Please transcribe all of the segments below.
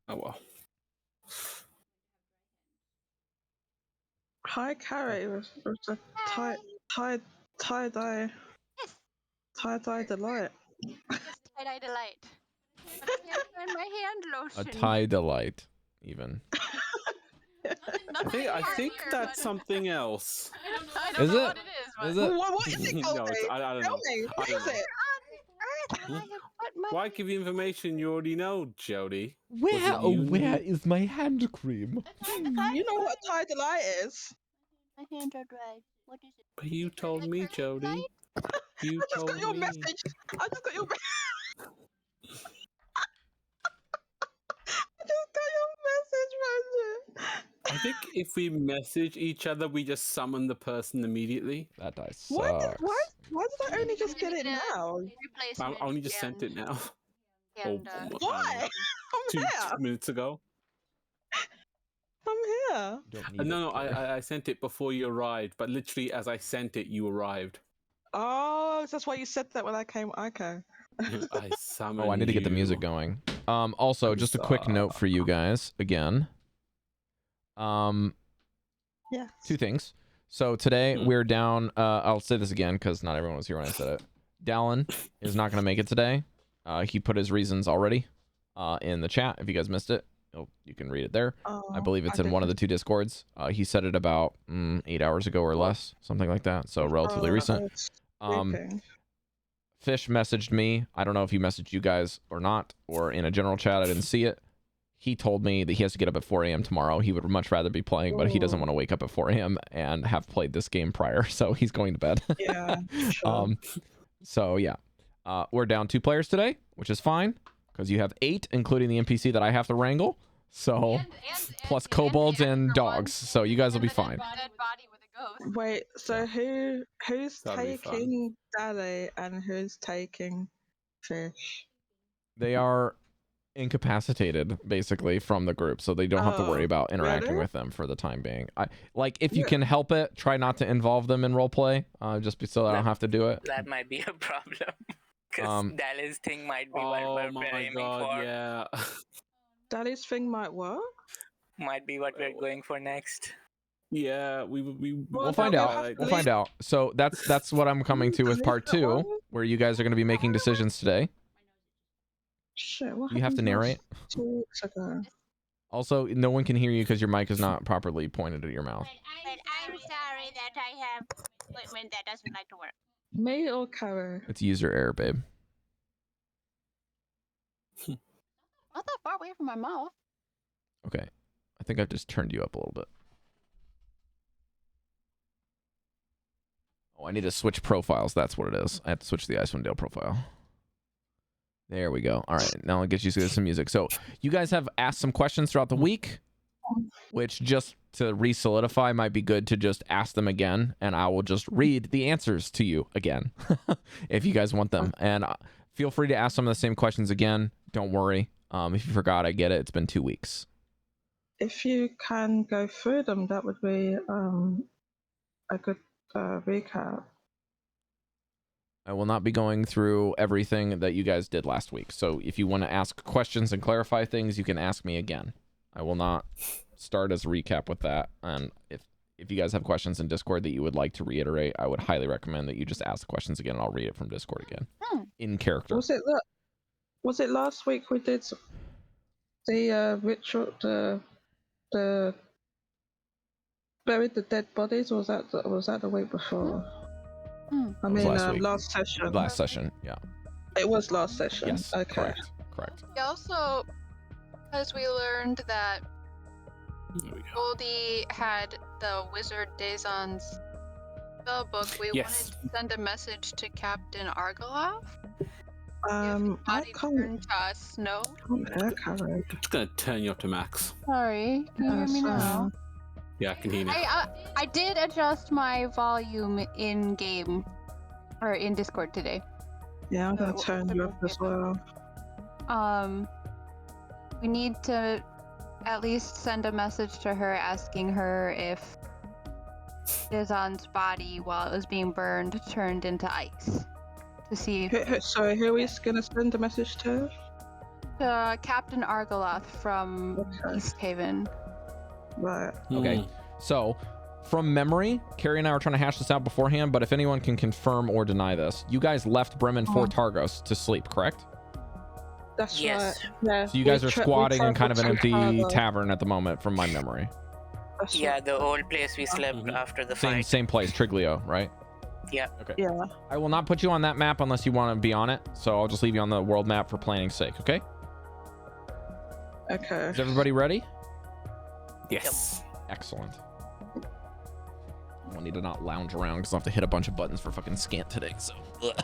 Oh well. Hi, Cari. It was a tie-dye delight. Yes, tie-dye delight. But I can't find my hand A lotion. tie delight, even. I think that's something else. I don't Is know it? what it is. But Is it? What is it, No, Goldy? I don't Tell know. me. I What don't is know. it? on earth would I have put my... Why give you information you already know, Jodie? Where is my hand cream? You know what tie delight is? My hand are dried. What is it? But you told Like me, her Jodie. You I just told got your me. message. I just got your message. I think if we message each other, we just summon the person immediately. That die sucks. Why did I only just get it now? Replacement. I only just sent it now. And, Why? I'm Two here. minutes ago. I'm here. Don't need No, it, Claire. I sent it before you arrived, but literally as I sent it, you arrived. Oh, that's why you said that when I came. Okay. I summoned Oh, I need to get the music you. going. Also, just a quick note for you guys again. Yes. Two things. So today we're down. I'll say this again because not everyone was here when I said it. Dallan is not going to make it today. He put his reasons already in the chat. If you guys missed it, you can read it there. I believe it's in one of the two Discords. He said it about 8 hours ago or less, something like that. So relatively recent. Fish messaged me. I don't know if he messaged you guys or not, or in a general chat. I didn't see it. He told me that he has to get up at 4 a.m. tomorrow. He would much rather be playing, but he doesn't want to wake up at 4 a.m. and have played this game prior, so he's going to bed. Yeah. Sure. So yeah, we're down 2 players today, which is fine because you have 8, including the NPC that I have to wrangle. So plus kobolds and dogs. So you guys will be fine. Dead body with a ghost. Wait. So who's That'll be fun. taking Dallan and who's taking Fish? They are incapacitated basically from the group, so they don't have to worry about interacting really? with them for the time being. If you can help it, try not to involve them in roleplay, just so I don't have to do it. That might be a problem. Because Dallan's thing might be what Oh we're my aiming god, for. yeah. Dallan's thing might work. Might be what we're going for next. Yeah, We'll find out. We'll find out. So that's what I'm coming to with part 2, where you guys are going to be making decisions today. Shit, what You have to happened narrate. 2 weeks ago? Also, no one can hear you because your mic is not properly pointed at your mouth. But I'm sorry that I have equipment that doesn't like to work. Me or Cari? It's user error, babe. Not that far away from my mouth. Okay. I think I've just turned you up a little bit. Oh, I need to switch profiles. That's what it is. I have to switch the Icewind profile. There we go. All right. Now I'll get you some music. So you guys have asked some questions throughout the week, which just to re-solidify might be good to just ask them again, and I will just read the answers to you again if you guys want them. And feel free to ask some of the same questions again. Don't worry. If you forgot, I get it. It's been 2 weeks. If you can go through them, that would be a good recap. I will not be going through everything that you guys did last week. So if you want to ask questions and clarify things, you can ask me again. I will not start as a recap with that. And if you guys have questions in Discord that you would like to reiterate, I would highly recommend that you just ask the questions again, and I'll read it from Discord again in character. Was it last week we did the ritual, the buried the dead bodies, or was that the week before? I mean, last week. last session. Last session, yeah. It was last session. Yes, okay. Correct. We also, because we learned that Goldy had the Wizard Dazon's spellbook, we wanted to send a message to Captain Argoloff. I can't. To us, no. I'm just gonna turn you up to max. Sorry, can you hear me now? Yeah, I can hear you. I did adjust my volume in game or in Discord today. Yeah, I'm gonna turn you up as well. We need to at least send a message to her asking her if Dazon's body, while it was being burned, turned into ice. To see if... Sorry, who is gonna send a message to? Captain Argoloth from East Haven. Right. Okay. So, from memory, Cari and I were trying to hash this out beforehand, but if anyone can confirm or deny this, you guys left Bremen for Targos to sleep, correct? That's Yes. right. Yeah. So you guys are squatting in kind of an empty traveled to tavern at the moment, from my memory. That's Yeah, right. the old place we slept after the fight. Same place, Triglio, right? Yeah. Okay. Yeah. I will not put you on that map unless you want to be on it, so I'll just leave you on the world map for planning's sake, okay? Okay. Is everybody ready? Yes. Excellent. I'll need to not lounge around because I'll have to hit a bunch of buttons for fucking Scant today, so. Ugh.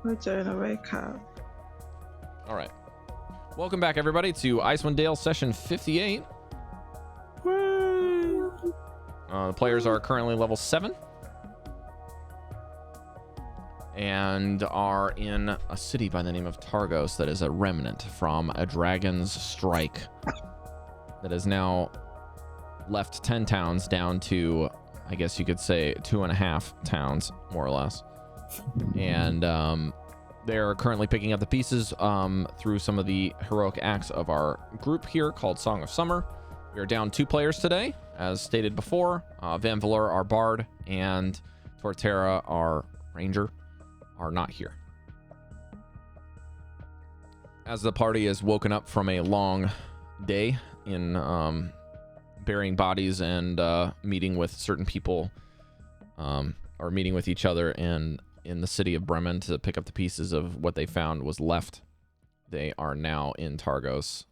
We're doing a recap. All right. Welcome back, everybody, to Icewind Dale session 58. The players are currently level 7 and are in a city by the name of Targos that is a remnant from a dragon's strike that has now left 10 towns down to, I guess you could say, 2.5 towns, more or less. And they're currently picking up the pieces through some of the heroic acts of our group here called Song of Summer. We are down 2 players today, as stated before. Vanvalor, our bard, and Torterra, our ranger, are not here. As the party is woken up from a long day in burying bodies and meeting with certain people, or meeting with each other in the city of Bremen to pick up the pieces of what they found was left, they are now in Targos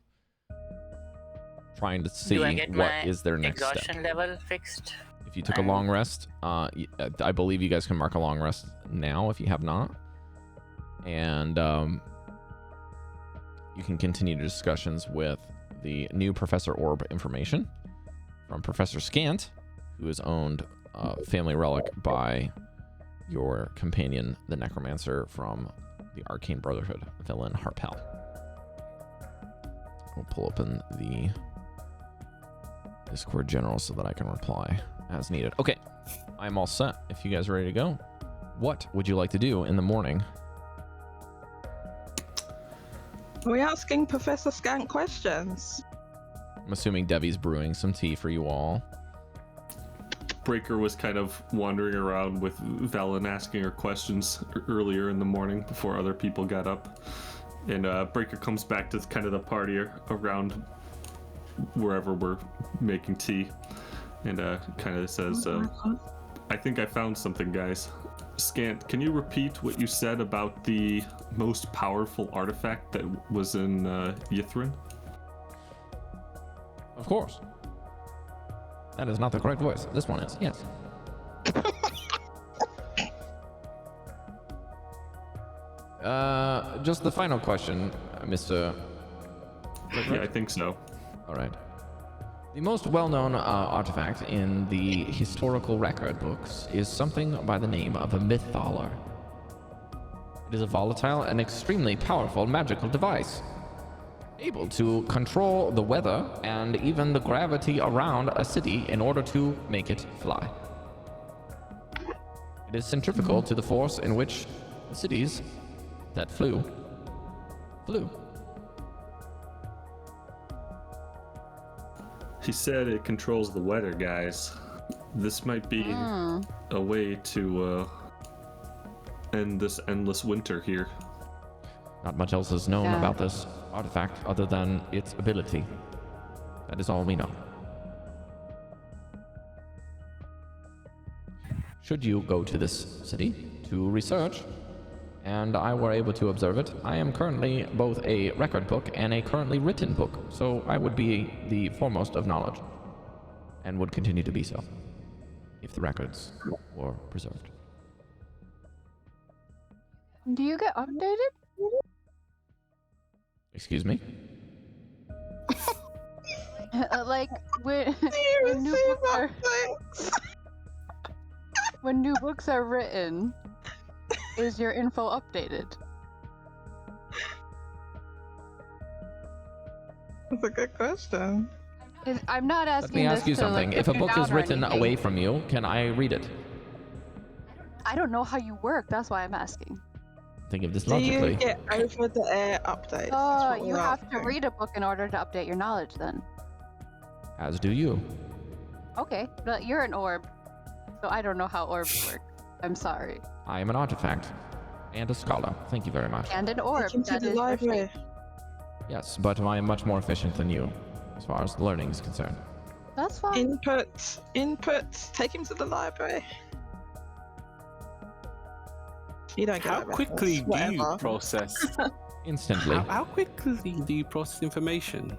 trying to see what is their next step. Exhaustion level fixed? If you took a long rest, I believe you guys can mark a long rest now if you have not. And you can continue discussions with the new Professor Orb information from Professor Scant, who is owned family relic by your companion, the Necromancer from the Arcane Brotherhood villain Harpel. We'll pull open the Discord general so that I can reply as needed. Okay, I'm all set. If you guys are ready to go, what would you like to do in the morning? Are we asking Professor Scant questions? I'm assuming Devi's brewing some tea for you all. Breker was kind of wandering around with Valen asking her questions earlier in the morning before other people got up. And Breker comes back to kind of the party around wherever we're making tea and kind of says, I think I found something, guys. Scant, can you repeat what you said about the most powerful artifact that was in Yithrin? Of course. That is not the correct voice. This one is, yes. Just the final question, Mr. Yeah, I think so. All right. The most well-known artifact in the historical record books is something by the name of a Vanvalor. It is a volatile and extremely powerful magical device, able to control the weather and even the gravity around a city in order to make it fly. It is centrifugal to the force in which the cities that flew. He said it controls the weather, guys. This might be a way to end this endless winter here. Not much else is known about this artifact other than its ability. That is all we know. Should you go to this city to research, and I were able to observe it, I am currently both a record book and a currently written book, so I would be the foremost of knowledge, and would continue to be so, if the records were preserved. Do you get updated? Excuse me? Like, when new books are... when new books are written, is your info updated? That's a good question. I'm not asking. Let me ask you this to, something. like, If a put you book is down or written anything. away from you, can I read it? I don't know how you work. That's why I'm asking. Think of this Do you logically. get over the air updates? Oh, you have to read a book in order to update your knowledge then. As do you. Okay, but you're an orb, so I don't know how orbs work. I'm sorry. I am an artifact and a scholar. Thank you very much. And an orb. Take him to That the is your library. shape. Yes, but I am much more efficient than you, as far as learning is concerned. That's fine. Input. Take him to the library. You don't get How that quickly reference. do you Whatever. process? Instantly. How quickly do you process information?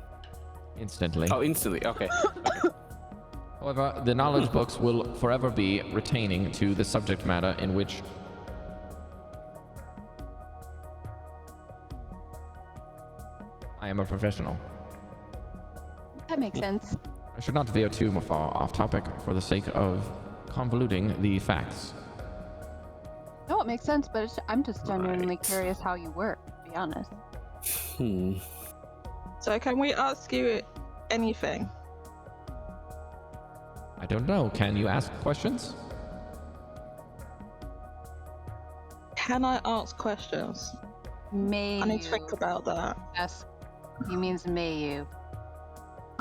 Instantly. Oh, instantly. Okay. However, the knowledge books will forever be retaining to the subject matter in which I am a professional. That makes sense. I should not veer too far off topic for the sake of convoluting the facts. No, it makes sense, but I'm just genuinely Right. curious how you work, to be honest. Hmm. So can we ask you anything? I don't know. Can you ask questions? Can I ask questions? May I need you to think about that. ask? He means may you.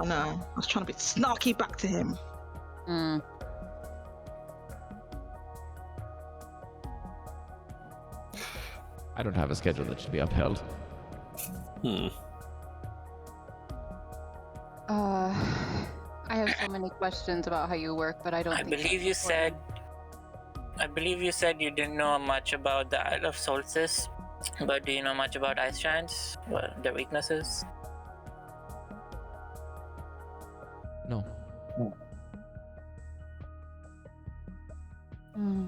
I know. I was trying to be snarky back to him. Hmm. I don't have a schedule that should be upheld. Hmm. I have so many questions about how you work, but I don't. I think believe you that's said. I believe you said you didn't know much about the Isle of Solstice, but do you know much about ice giants? What their weaknesses? No. Hmm.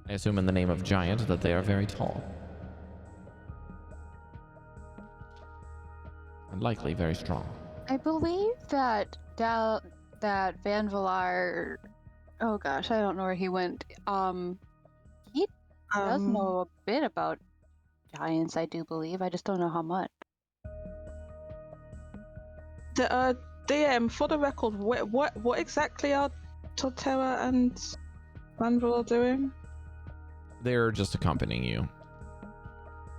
I assume in the name of giant that they are very tall. And likely very strong. I believe that that Vanvalor. Oh gosh, I don't know where he went. He does know a bit about giants. I do believe. I just don't know how much. The DM, for the record, what exactly are Torterra and Vanvalor doing? They're just accompanying you.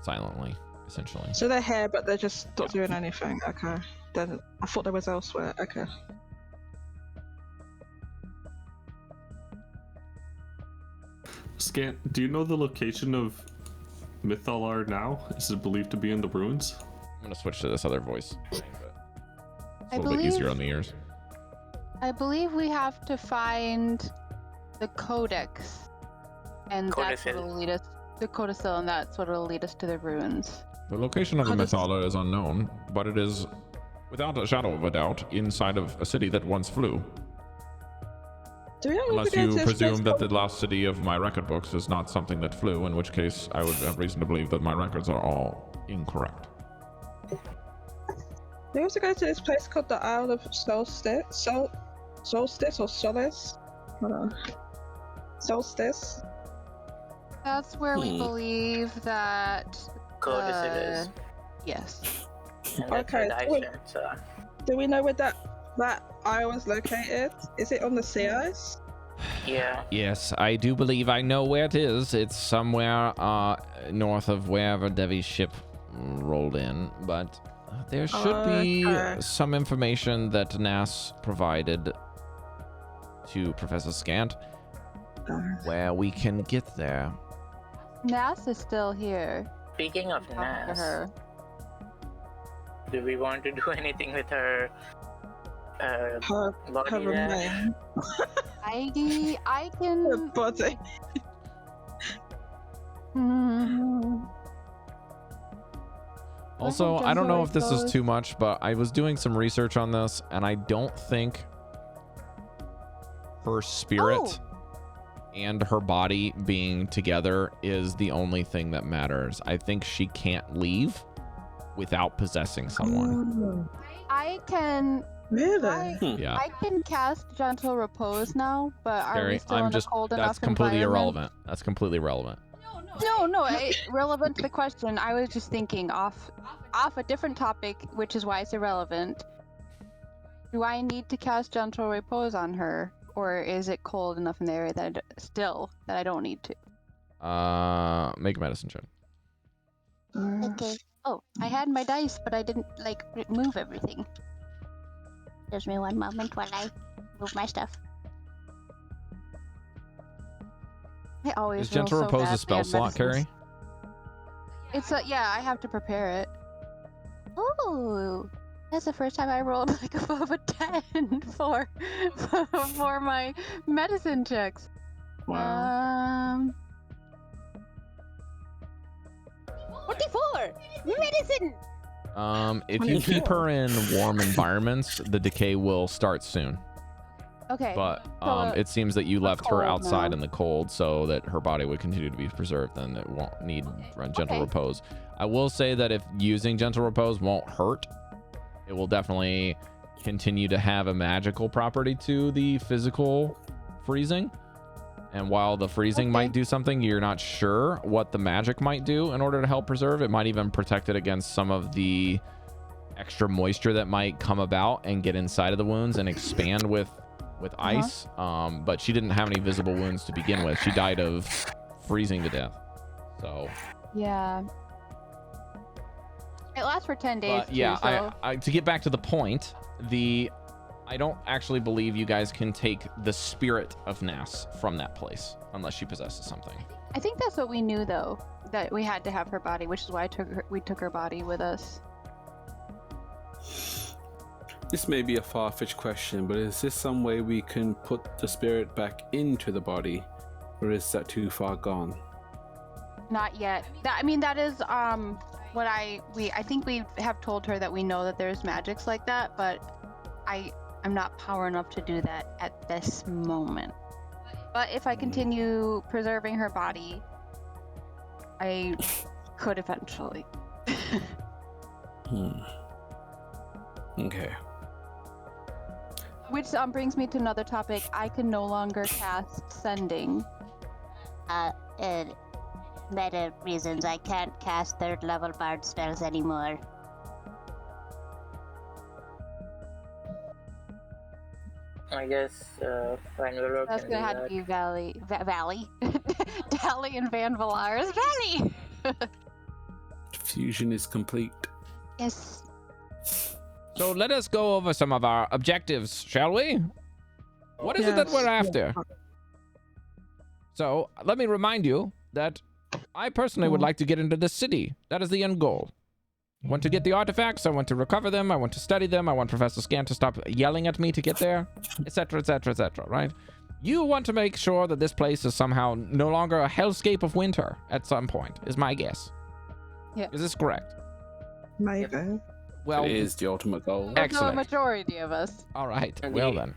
Silently, essentially. So they're here, but they're just not doing anything. Okay. Then I thought they was elsewhere. Okay. Scant, do you know the location of Mythalar now? Is it believed to be in the ruins? I'm gonna switch to this other voice. It's I a little bit believe- easier on the ears. I believe we have to find the Codex, and that's what Codicil. will lead us. The Codicil, and that's what will lead us to the ruins. The location of the Mythalar is unknown, but it is, without a shadow of a doubt, inside of a city that once flew. Do we know Unless if we go you to this presume place that called- the lost city of my record books is not something that flew, in which case I would have reason to believe that my records are all incorrect. We also go to this place called the Isle of Solstice. Solstice or Solace? Hold on. Solstice. That's where we believe that. Codicil is. Yes. And that's where Okay, the ice cool. giants are. Do we know where that isle is located? Is it on the sea ice? Yeah. Yes, I do believe I know where it is. It's somewhere north of wherever Devi's ship rolled in, but there should be Okay. some information that Nas provided to Professor Scant where we can get there. Nas is still here. Speaking of Talk to Nas, her. do we want to do anything with her Her body there? remain. I Her can. body. Hmm. Also, I don't know if this is too much, but I was doing some research on this, and I don't think her spirit and her body being together is the only thing that matters. I think she can't leave without possessing someone. I can. Really? Yeah. I can cast Gentle Repose now, but are we Carrie, still I'm in just a cold that's enough completely environment? irrelevant. That's completely irrelevant. No, relevant to the question. I was just thinking off a different topic, which is why it's irrelevant. Do I need to cast Gentle Repose on her, or is it cold enough in the area that I don't need to? Make a medicine check. Okay. Oh, I had my dice, but I didn't move everything. Give me one moment while I move my stuff. I always Is Gentle roll so Repose a bad spell bad slot, medicines. Carrie? It's I have to prepare it. Ooh, that's the first time I rolled above a 10 for my medicine checks. Wow. 44 medicine. If you keep her in warm environments, the decay will start soon. Okay. But so it seems that you left her cold outside now. in the cold so that her body would continue to be preserved and it won't need gentle repose. I will say that if using gentle repose won't hurt, it will definitely continue to have a magical property to the physical freezing. And while the freezing might do something, you're not sure what the magic might do in order to help preserve. It might even protect it against some of the extra moisture that might come about and get inside of the wounds and expand with ice. But she didn't have any visible wounds to begin with. She died of freezing to death. So yeah. It lasts for 10 days. but yeah, so... I to get back to the point, I don't actually believe you guys can take the spirit of Nass from that place unless she possesses something. I think that's what we knew, though, that we had to have her body, which is why we took her body with us. This may be a far-fetched question, but is this some way we can put the spirit back into the body, or is that too far gone? Not yet. That is what I think we have told her that we know that there's magics like that, but I'm not power enough to do that at this moment. But if I continue preserving her body, I could eventually. Okay. Which brings me to another topic. I can no longer cast Sending. Meta reasons, I can't cast 3rd level bard spells anymore. I guess Vanvalor That's can gonna do have that. to be Valley. Dallan and Vanvalor's Valley. Fusion is complete. Yes. So let us go over some of our objectives, shall we? What is it that we're after? So let me remind you that I personally would like to get into the city. That is the end goal. I want to get the artifacts, I want to recover them, I want to study them, I want Professor Scan to stop yelling at me to get there, etc., etc., etc., right? You want to make sure that this place is somehow no longer a hellscape of winter at some point, is my guess. Yeah. Is this correct? Maybe. Well, It is the ultimate goal. That's the excellent. majority of us. All right, And well the- then.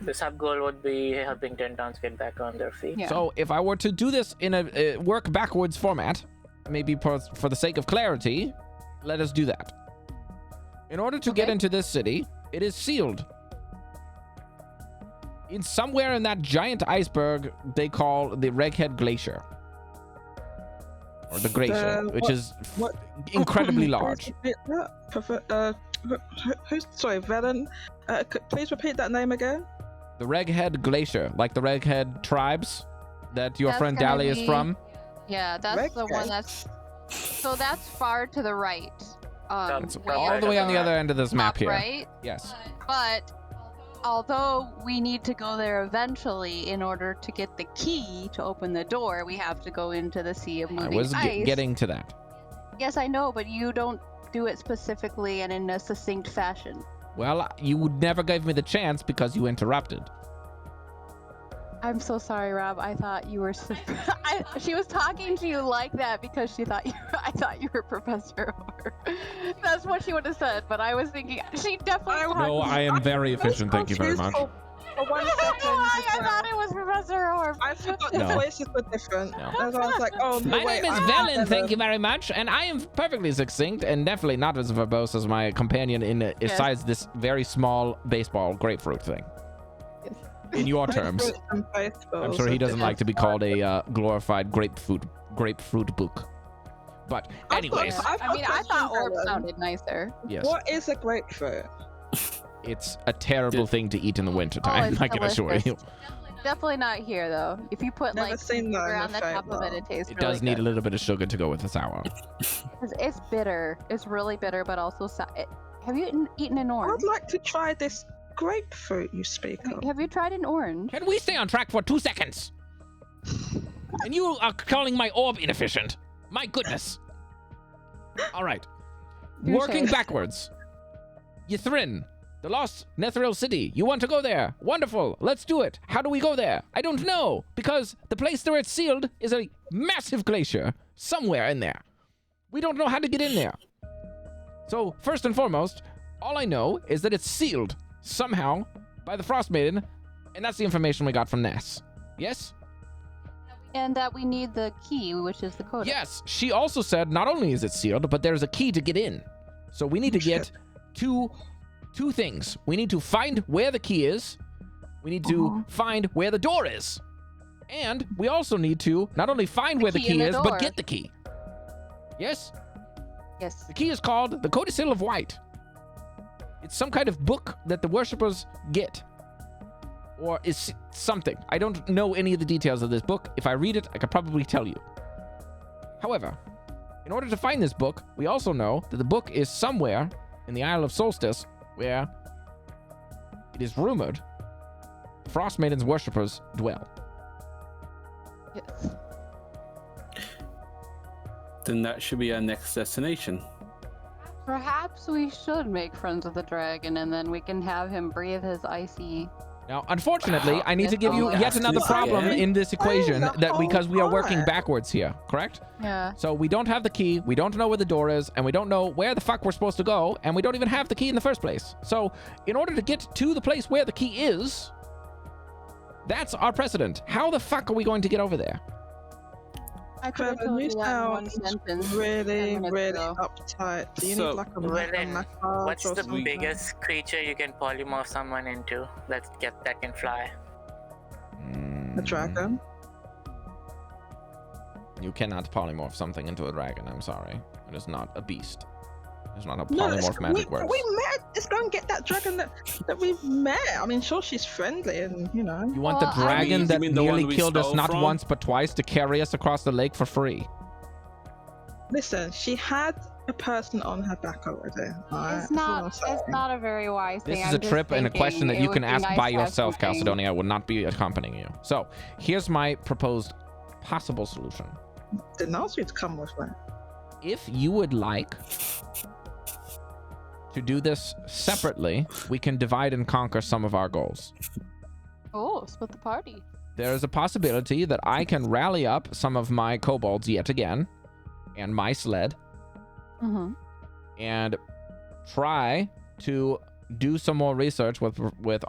The sub goal would be helping 10 towns get back on their feet. Yeah. So if I were to do this in a work backwards format, maybe for the sake of clarity, let us do that. In order to get Okay. into this city, it is sealed. In somewhere in that giant iceberg they call the Reghead Glacier. Or the Glacier, which is what- incredibly large. Please repeat that. Who's sorry, Velen? Please repeat that name again. The Reghead Glacier, like the Reghead tribes that your That's friend gonna Dally is be- from. Yeah, that's the one Okay. that's. So that's far to the right. It's way All at the way on the top other end of this map here. Right, Yes. but although we need to go there eventually in order to get the key to open the door, we have to go into the sea of I moving was ice. getting to that. Yes, I know, but you don't do it specifically and in a succinct fashion. Well, you would never gave me the chance because you interrupted. I'm so sorry, Rob. I thought you were. She was talking to you like that because she thought I thought you were Professor Orr. That's what she would have said. But I was thinking she definitely. No, I am very efficient. Thank you very much. For 1 second. I thought it was Professor Orr. I forgot the No. voices were different. No. And I was like, oh, no, My wait, name is I'm Velen, Velen. thank you very much, and I am perfectly succinct and definitely not as verbose as my companion in besides this very small baseball grapefruit thing. In your terms, Grapefruits and baseballs I'm sure he are doesn't like to be called a glorified grapefruit book. But anyways, I've got a I mean, I question, thought Orb Velen. sounded nicer. yes, What is a grapefruit? It's a terrible thing to eat in the wintertime, it's I can assure delicious. you. Definitely not here though. If you put Never like seen that sugar in on the a top of it, it tastes It really does need good. a little bit of sugar to go with the sour. 'Cause it's bitter. It's really bitter, but also have you eaten an orange? I'd like to try this grapefruit you speak of. Have you tried an orange? Can we stay on track for 2 seconds? And you are calling my orb inefficient. My goodness. All right. Touche. Working backwards. Ythrin, the lost Netheril city. You want to go there? Wonderful. Let's do it. How do we go there? I don't know. Because the place where it's sealed is a massive glacier somewhere in there. We don't know how to get in there. So, first and foremost, all I know is that it's sealed somehow by the Frost Maiden, and that's the information we got from Ness. Yes? And that we need the key, which is the codex. Yes, she also said not only is it sealed, but there's a key to get in. So we need to get two things. We need to find where the key is. We need to find where the door is. And we also need to not only find where the key is, but get the key. Yes? Yes. The key is called the Codicil of White. It's some kind of book that the worshippers get. Or is something. I don't know any of the details of this book. If I read it, I could probably tell you. However, in order to find this book, we also know that the book is somewhere in the Isle of Solstice, where it is rumored Frost Maiden's worshippers dwell. Yes. Then that should be our next destination. Perhaps we should make friends with the dragon, and then we can have him breathe his icy. Now, unfortunately, I need to give you yet another problem in this equation, that because we are working backwards here, correct? Yeah. So we don't have the key, we don't know where the door is, and we don't know where the fuck we're supposed to go, and we don't even have the key in the first place. So, in order to get to the place where the key is, that's our precedent. How the fuck are we going to get over there? I could have Trevor, told you you that in one sound sentence. really, 10 minutes really ago. uptight. Do you So- need like a Well, then, massage what's or the something? biggest creature you can polymorph someone into that can fly? A dragon? You cannot polymorph something into a dragon, I'm sorry. It is not a beast. It's not a No, polymorph magic works. we met. Let's go and get that dragon that we've met. I mean, sure, she's friendly and, you know. You want Well, the dragon you that mean the one nearly we killed us stole not from? once but twice to carry us across the lake for free? Listen, she had a person on her back already. Alright? It's not a very wise thing. This is a trip and a question that you can ask by yourself, Chalcedony. I will not be accompanying you. So, here's my proposed possible solution. Didn't ask you to come with me. If you would like to do this separately, we can divide and conquer some of our goals. Oh, split the party. There is a possibility that I can rally up some of my kobolds yet again, and my sled, and try to do some more research with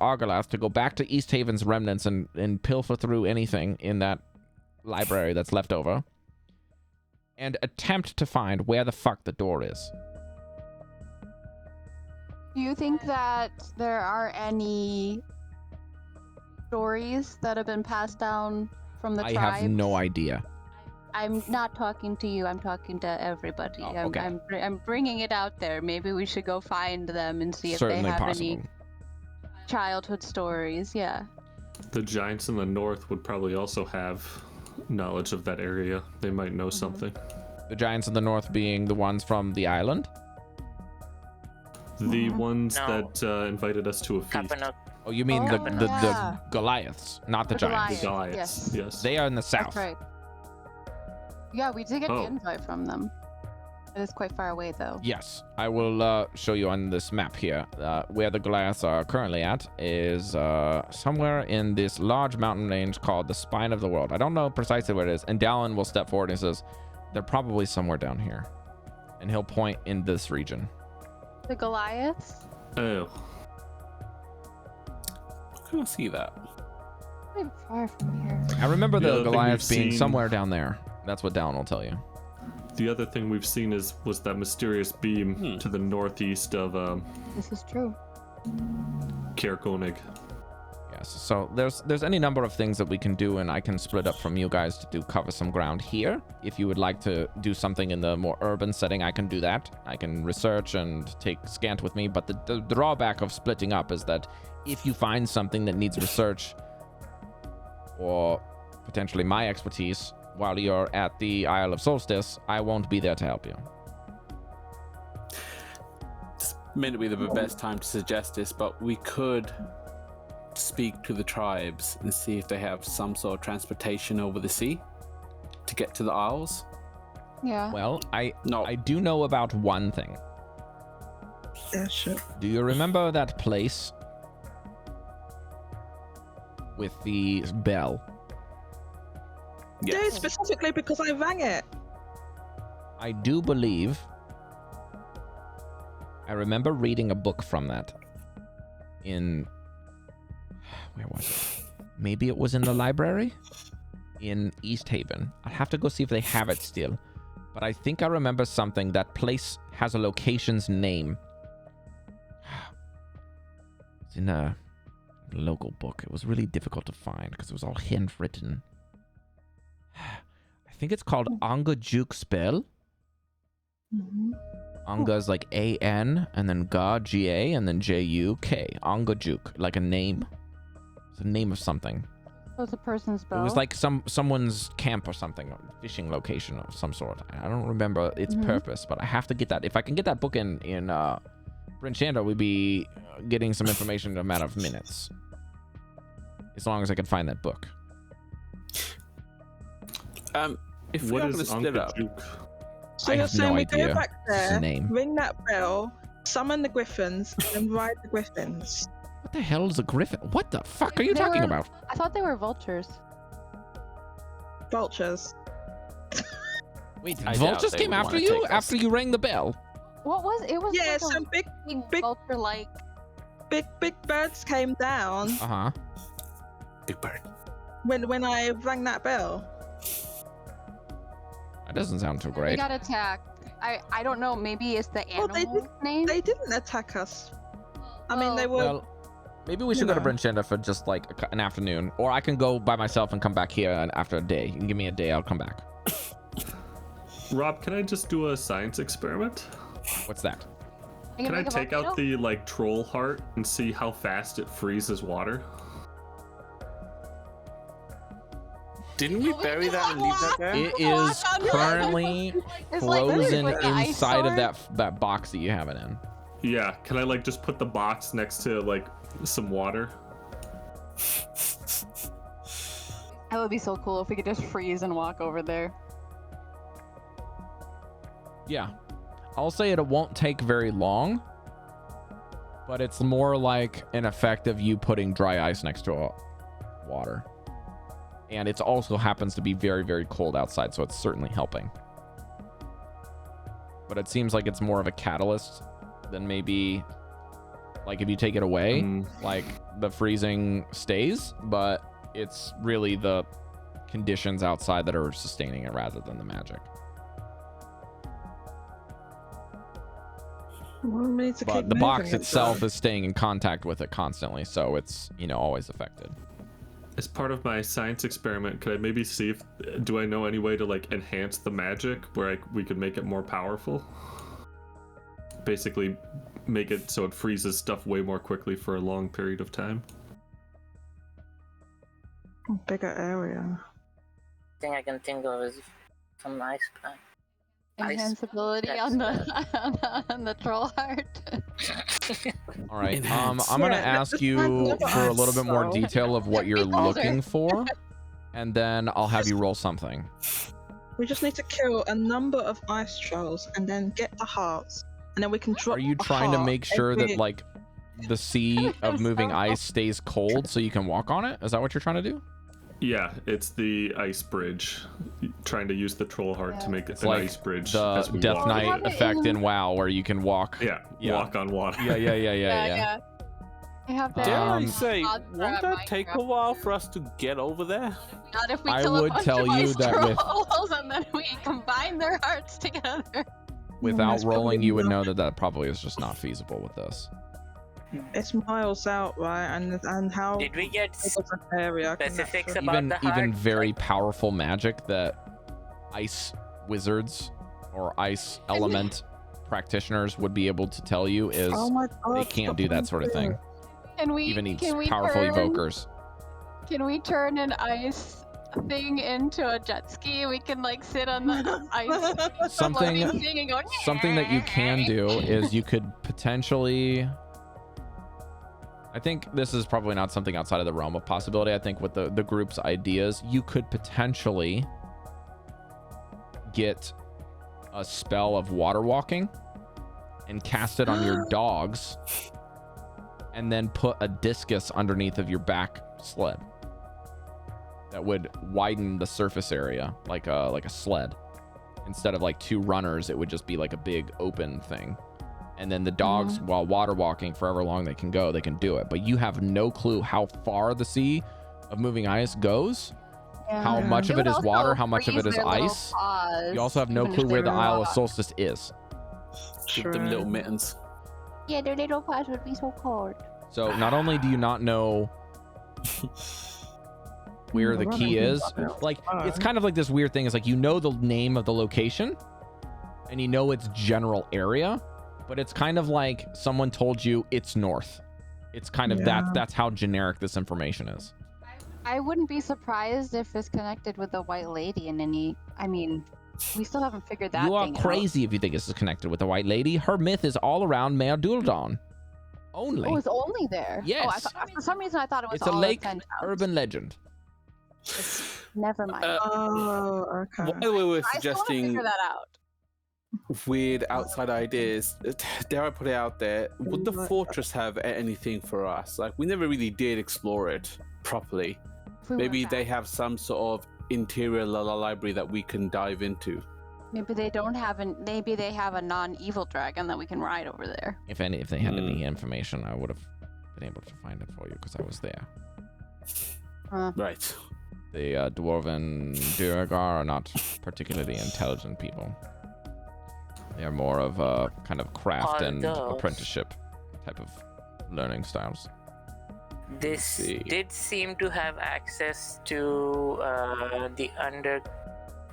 Argalath to go back to East Haven's remnants and pilfer through anything in that library that's left over, and attempt to find where the fuck the door is. Do you think that there are any stories that have been passed down from the tribes? I have no idea. I'm not talking to you. I'm talking to everybody. Oh, okay. I'm bringing it out there. Maybe we should go find them and see if Certainly they have possible. any childhood stories. Yeah. The giants in the north would probably also have knowledge of that area. They might know something. The giants in the north being the ones from the island? The ones No. that invited us to a feast. Kapanuk. Oh, you mean the yeah. Goliaths, not the The giants. The Goliaths, yes. They are in the south. That's right. Yeah, we did get Oh. the invite from them. It is quite far away, though. Yes, I will show you on this map here. Where the Goliaths are currently at is somewhere in this large mountain range called the Spine of the World. I don't know precisely where it is. And Dallan will step forward and says, they're probably somewhere down here. And he'll point in this region. The Goliaths? Oh. I can't see that. Quite far from here. I remember The the other thing Goliaths we've being seen- somewhere down there. That's what Dallan will tell you. The other thing we've seen was that mysterious beam to the northeast of This is true. Caer Konig. Yeah, Yes, so there's any number of things that we can do, and I can split up from you guys to cover some ground here. If you would like to do something in the more urban setting, I can do that. I can research and take Scant with me, but the drawback of splitting up is that if you find something that needs research or potentially my expertise while you're at the Isle of Solstice, I won't be there to help you. This may not be the best time to suggest this, but we could speak to the tribes and see if they have some sort of transportation over the sea to get to the Isles. Yeah. Well, I do know about one thing. Yeah, sure. Do you remember that place with the bell? Yes. Yeah, specifically because I rang it. I do believe I remember reading a book from that in... Where was it? Maybe it was in the library in East Haven. I'll have to go see if they have it still. But I think I remember something. That place has a location's name. It's in a local book. It was really difficult to find because it was all handwritten. I think it's called Angajuk Spell. Mm-hmm. Anga is like A-N, and then Ga, G-A, and then J-U-K. Angajuk, like a name. It's the name of something. So it's a person's spell? It was like someone's camp or something, or fishing location of some sort. I don't remember its purpose, but I have to get that. If I can get that book in Bryn Shander, we'd be getting some information in a matter of minutes. As long as I can find that book. If we're going to split up... So I you're have saying no we idea go back there, name. ring that bell, summon the griffins, and ride the griffins. What the hell is a griffin? What the fuck are you talking about? I thought they were vultures. Vultures. Wait, I vultures doubt they came would after wanna you? take us. After you rang the bell? What was it? Was Yeah, like some big vulture like. big birds came down Uh-huh. Big bird. when I rang that bell. That doesn't sound too They great. got attacked. I don't know. Maybe it's the Well, animal name. They didn't attack us. I mean, they were. Well, maybe we should go to Bryn Shander for just like an afternoon. Or I can go by myself and come back here and after a day. You can give me a day, I'll come back. Rob, can I just do a science experiment? What's that? Can I take out the troll heart and see how fast it freezes water? Didn't we bury that and leave that there? It is currently frozen inside of that box that you have it in. Yeah, can I just put the box next to some water? That would be so cool if we could just freeze and walk over there. Yeah. I'll say it won't take very long, but it's more like an effect of you putting dry ice next to water. And it also happens to be very, very cold outside, so it's certainly helping. But it seems like it's more of a catalyst than maybe, if you take it away, the freezing stays, but it's really the conditions outside that are sustaining it rather than the magic. But the box itself is staying in contact with it constantly, so it's, always affected. As part of my science experiment, could I maybe see do I know any way to enhance the magic where we could make it more powerful? Basically make it so it freezes stuff way more quickly for a long period of time. Bigger area. Thing I can think of is some nice Enhanceability on the troll heart. All right. I'm gonna ask you for a little bit more detail of what you're looking for, and then I'll have you roll something. We just need to kill a number of ice trolls and then get the hearts, and then we can drop. Are you trying to make sure that the sea of moving ice stays cold so you can walk on it? Is that what you're trying to do? Yeah, it's the ice bridge. Trying to use the troll heart to make it an ice bridge. The Death Knight effect in WoW, where you can walk. Yeah, walk on water. Yeah. I have that. Dare I say, won't that take a while for us to get over there? Not if we I kill would a bunch tell of you ice that with- trolls and then we combine their hearts together. Without rolling, you would know that probably is just not feasible with this. It's miles out, right? And how Did we get big of an area can that specifics fit? about the even heart? very powerful magic that ice wizards or ice element practitioners would be able to tell you is Oh my God, they can't stop do that being sort of thing. weird. Can we? Even Can we powerful turn? evokers. Can we turn an ice thing into a jet ski? We can like sit on the ice Something floating thing and go. something that you can do is you could potentially, I think this is probably not something outside of the realm of possibility. I think with the group's ideas, you could potentially get a spell of water walking and cast it on your dogs and then put a discus underneath of your back sled that would widen the surface area like a sled. Instead of like two runners, it would just be like a big open thing. And then the dogs, while water walking for however long they can go, they can do it. But you have no clue how far the sea of moving ice goes, how much of it is water, how much of it is ice. You also have no clue where the Isle of Solstice is. Give them little mittens. Yeah, their little paws would be so cold. So not only do you not know where the key is, like it's kind of like this weird thing. It's like you know the name of the location and you know its general area, but it's kind of like someone told you it's north. It's kind of that's how generic this information is. I wouldn't be surprised if it's connected with the White Lady in any. I mean, we still haven't figured that. You are thing crazy if you think this is connected with the White Lady. Her myth is all around Mayor Duldan. Only. Oh, it's only there. Yes. Oh, for some reason I thought it was It's a all lake 10 towns. urban legend. Never mind. Oh, okay. While we were I still want to suggesting figure that out. weird outside ideas, dare I put it out there, would the fortress have anything for us? Like, we never really did explore it properly. If we Maybe went they back. have some sort of interior library that we can dive into. Maybe they don't have an. Maybe they have a non-evil dragon that we can ride over there. If they had any information, I would have been able to find it for you because I was there. Right. The dwarven Duergar are not particularly intelligent people. They are more of a kind of craft and apprenticeship type of learning styles. This did seem to have access to the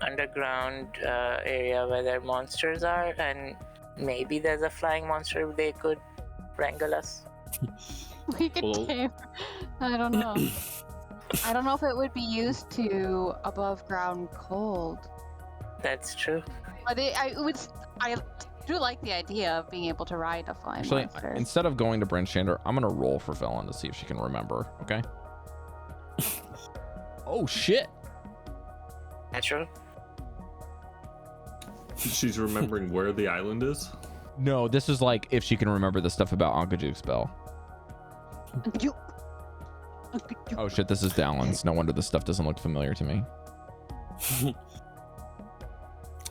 underground area where their monsters are, and maybe there's a flying monster they could wrangle us. We could tame. I don't know. I don't know if it would be used to above ground cold. That's true. But I do like the idea of being able to ride a flying Actually, monster. instead of going to Brinchander, I'm gonna roll for Velen to see if she can remember. Okay. Oh shit! Natural. She's remembering where the island is? No, this is like if she can remember the stuff about Ankajuk's spell. Oh shit, this is Dallan's. No wonder this stuff doesn't look familiar to me.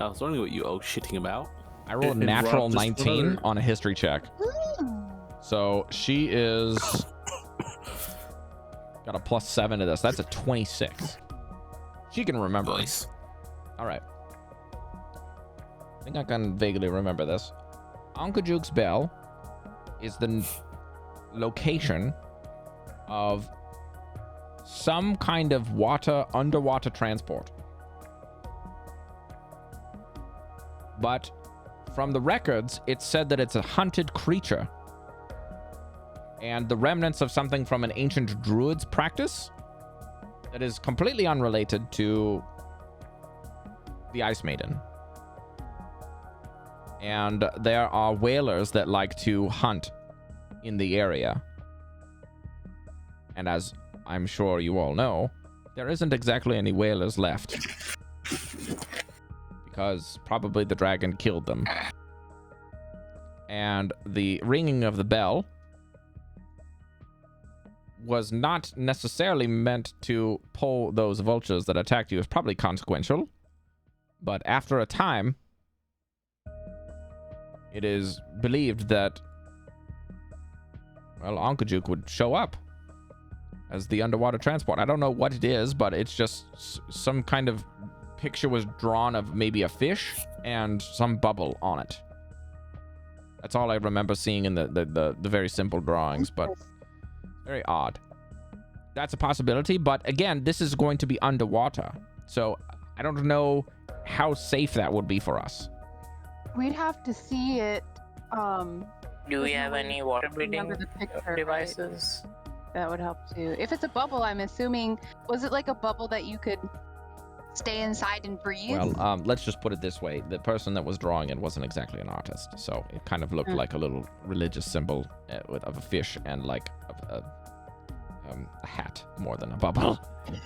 I was wondering what you shitting about. I rolled a natural 19 on a history check. So she is got a +7 to this. That's a 26. She can remember. Nice. All right. I think I can vaguely remember this. Ankajuk's Bell is the location of some kind of underwater transport. But from the records, it said that it's a hunted creature and the remnants of something from an ancient druid's practice that is completely unrelated to the Ice Maiden. And there are whalers that like to hunt in the area. And as I'm sure you all know, there isn't exactly any whalers left. Because probably the dragon killed them. And the ringing of the bell was not necessarily meant to pull those vultures that attacked you. It was probably consequential. But after a time, it is believed that, well, Ankajuk would show up as the underwater transport. I don't know what it is, but it's just some kind of picture was drawn of maybe a fish and some bubble on it. That's all I remember seeing in the very simple drawings, but very odd. That's a possibility, but again, this is going to be underwater, so I don't know how safe that would be for us. We'd have to see it. Do we have any water breathing picture, devices? Right? That would help too. If it's a bubble, I'm assuming, was it like a bubble that you could stay inside and breathe? Well, let's just put it this way. The person that was drawing it wasn't exactly an artist, so it kind of looked like a little religious symbol of a fish and like a hat more than a bubble.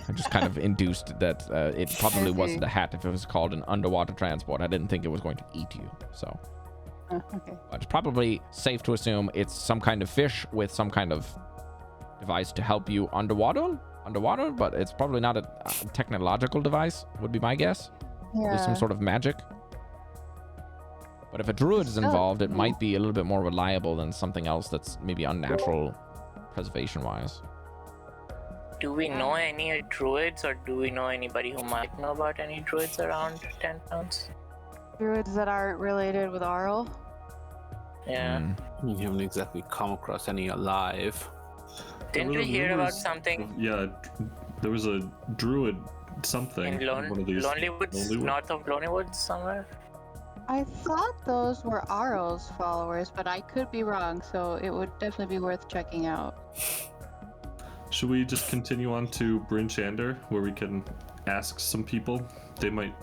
I just kind of induced that it probably wasn't a hat if it was called an underwater transport. I didn't think it was going to eat you, so. Okay. But it's probably safe to assume it's some kind of fish with some kind of device to help you underwater, but it's probably not a technological device, would be my guess. Yeah. There's some sort of magic. But if a druid is involved, it might be a little bit more reliable than something else that's maybe unnatural preservation-wise. Do we know any druids, or do we know anybody who might know about any druids around 10 pounds? Druids that aren't related with Arl? Yeah. You haven't exactly come across any alive. Didn't we hear about something? Yeah, there was a druid something. In one of these Lonely Woods, north of Lonely Woods somewhere? I thought those were Arl's followers, but I could be wrong, so it would definitely be worth checking out. Should we just continue on to Bryn Shander, where we can ask some people? They might...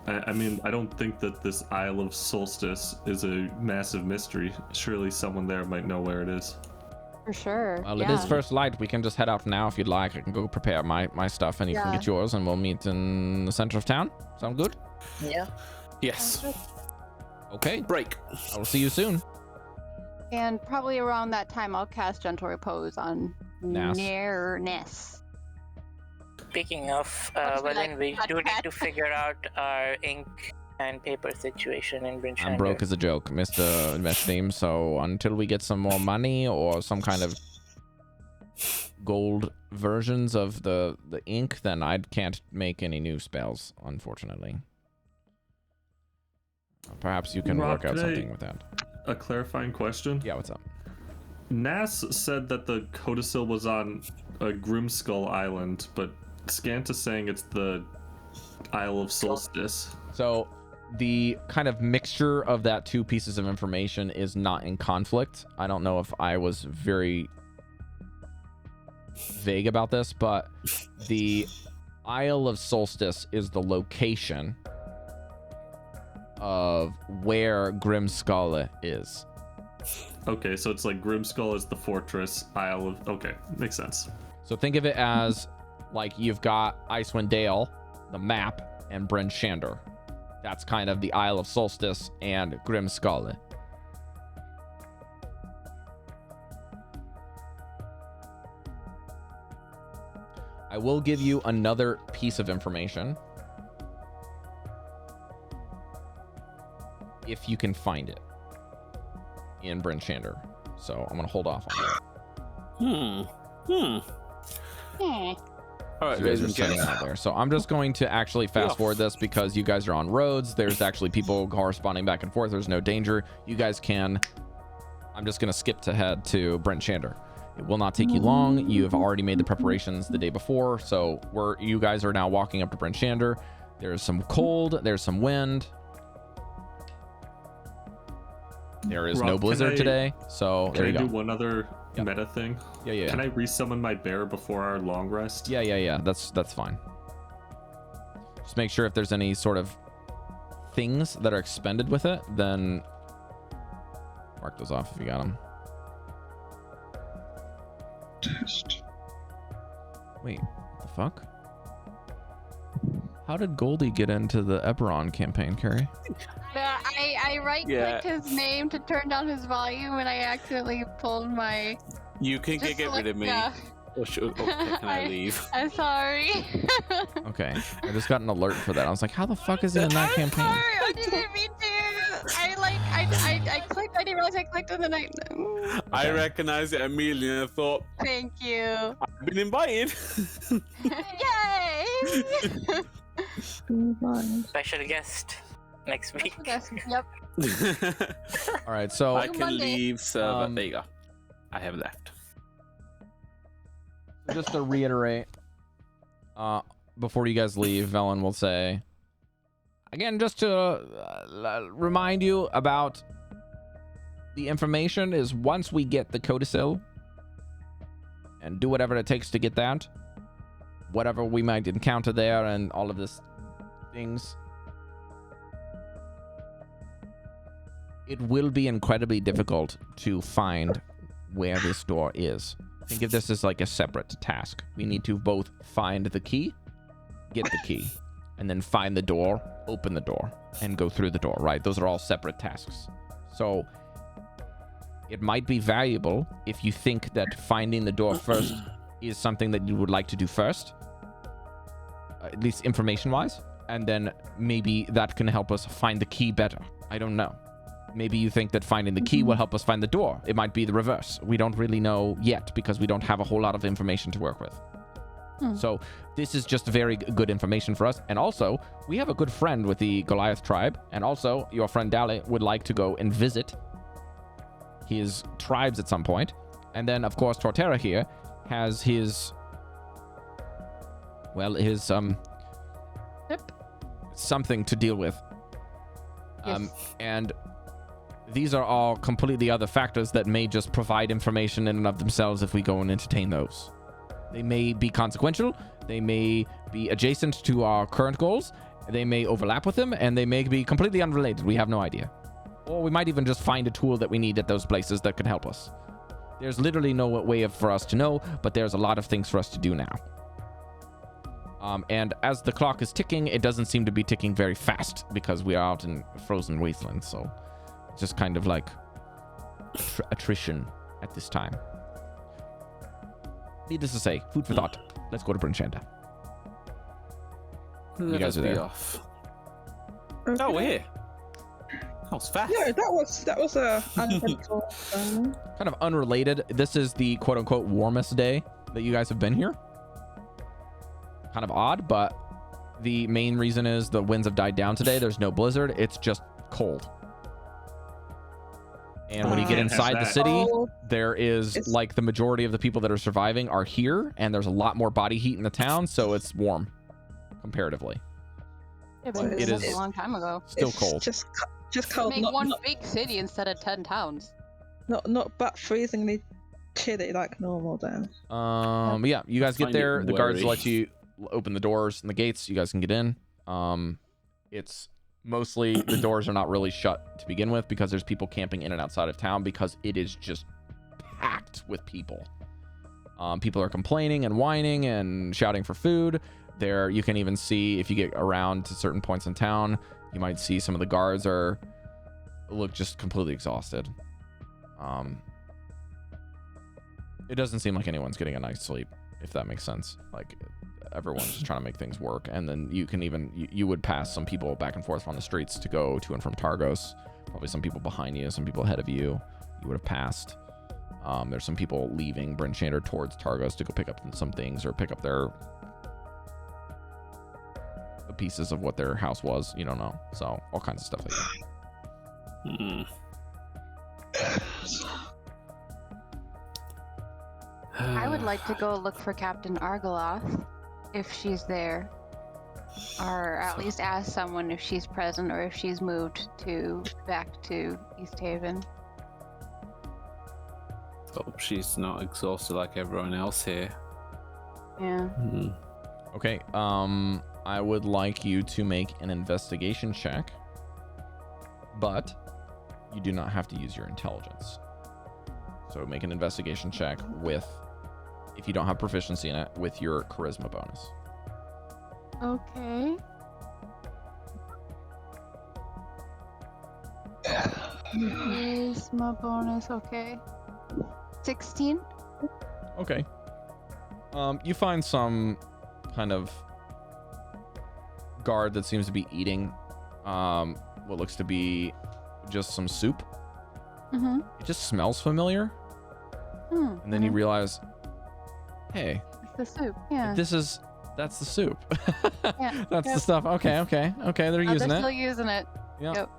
I mean, I don't think that this Isle of Solstice is a massive mystery. Surely someone there might know where it is. For sure. Well, it is first light. We can just head out now if you'd like. I can go prepare my stuff and you can get yours, and we'll meet in the center of town. Sound good? Yeah. Yes. Okay. Break. I will see you soon. And probably around that time, I'll cast Gentle Repose on Ness. Speaking of, well then we do need to figure out our ink and paper situation in Bryn Shander. I'm broke as a joke, Mr. Meshadieme, so until we get some more money or some kind of gold versions of the ink, then I can't make any new spells, unfortunately. Perhaps you can work out something with that. A clarifying question? Yeah, what's up? Nass said that the codicil was on a Grimskull Island, but Scant is saying it's the Isle of Solstice. So the kind of mixture of that two pieces of information is not in conflict. I don't know if I was very vague about this, but the Isle of Solstice is the location of where Grimskull is. Okay, so it's like Grimskull is the fortress, Isle of... Okay, makes sense. So think of it as like you've got Icewind Dale, the map, and Bryn Shander. That's kind of the Isle of Solstice and Grimskull. I will give you another piece of information if you can find it in Bryn Shander. So I'm gonna hold off on that. All right, you guys are setting out there. So I'm just going to actually fast forward this because you guys are on roads. There's actually people corresponding back and forth. There's no danger. You guys can... I'm just going to skip ahead to Bryn Shander. It will not take you long. You have already made the preparations the day before. So you guys are now walking up to Bryn Shander. There's some cold. There's some wind. There is no blizzard today. So there you go. Can I do one other meta thing? Yeah. Can I resummon my bear before our long rest? Yeah. That's fine. Just make sure if there's any sort of things that are expended with it, then mark those off if you got them. Test. Wait, what the fuck? How did Goldy get into the Eberron campaign, Cari? I right-clicked his name to turn down his volume, and I accidentally pulled my... You can get rid of me. Yeah. Can I leave? I'm sorry. Okay, I just got an alert for that. I was like, how the fuck is it in that campaign? Sorry, I didn't mean to. I clicked. I didn't realize I clicked, and then I. Okay. I recognized it immediately and I thought, Thank you. I've been invited. Yay! Special guest. next week. Yep. All right, so I can Monday. leave server. There you go. I have left. just to reiterate, before you guys leave, Velen will say, again, just to remind you about the information is once we get the codicil and do whatever it takes to get that, whatever we might encounter there and all of this things, it will be incredibly difficult to find where this door is. Think of this as like a separate task. We need to both find the key, get the key, and then find the door, open the door, and go through the door, right? Those are all separate tasks. So it might be valuable if you think that finding the door first is something that you would like to do first, at least information-wise, and then maybe that can help us find the key better. I don't know. Maybe you think that finding the key will help us find the door. It might be the reverse. We don't really know yet because we don't have a whole lot of information to work with. So this is just very good information for us. And also, we have a good friend with the Goliath tribe. And also, your friend Dallan would like to go and visit his tribes at some point. And then, of course, Torterra here has his... well, his... something to deal with. Yes. And these are all completely other factors that may just provide information in and of themselves if we go and entertain those. They may be consequential, they may be adjacent to our current goals, they may overlap with them, and they may be completely unrelated. We have no idea. Or we might even just find a tool that we need at those places that can help us. There's literally no way for us to know, but there's a lot of things for us to do now. And as the clock is ticking, it doesn't seem to be ticking very fast because we are out in frozen wasteland, so it's just kind of like attrition at this time. Needless to say, food for thought. Let's go to Brinchanda. You guys are there. Off. Oh, we're here. That was fast. Yeah, that was a uneventful. Kind of unrelated. This is the quote-unquote warmest day that you guys have been here. Kind of odd, but the main reason is the winds have died down today. There's no blizzard. It's just cold. And when you get inside the city, there is like the majority of the people that are surviving are here, and there's a lot more body heat in the town, so it's warm comparatively. Yeah, but It is a long time ago. Still cold. Just cold. Make Not, one not, big city instead of 10 towns. not but freezingly chilly like normal then. Yeah, you guys get Find there. it The guards worry. let you open the doors and the gates. You guys can get in. It's mostly the doors are not really shut to begin with because there's people camping in and outside of town because it is just packed with people. People are complaining and whining and shouting for food. There, you can even see if you get around to certain points in town, you might see some of the guards look just completely exhausted. It doesn't seem like anyone's getting a night's sleep, if that makes sense. Like, everyone's just trying to make things work. And then you can even, you would pass some people back and forth on the streets to go to and from Targos. Probably some people behind you, some people ahead of you. You would have passed. There's some people leaving Bryn Shander towards Targos to go pick up some things or pick up the pieces of what their house was. You don't know. So all kinds of stuff like that. I would like to go look for Captain Argoloth if she's there. Or at least ask someone if she's present or if she's moved back to East Haven. Hope she's not exhausted like everyone else here. Yeah. Okay. I would like you to make an investigation check, but you do not have to use your intelligence. So make an investigation check with, if you don't have proficiency in it, with your charisma bonus. Okay. Charisma bonus, okay. 16? Okay. You find some kind of guard that seems to be eating what looks to be just some soup. Mm-hmm. It just smells familiar. And then you realize, hey, it's the soup, yeah. that's the soup. Yeah. That's the stuff. Okay. They're using they're it. still using it. Yep.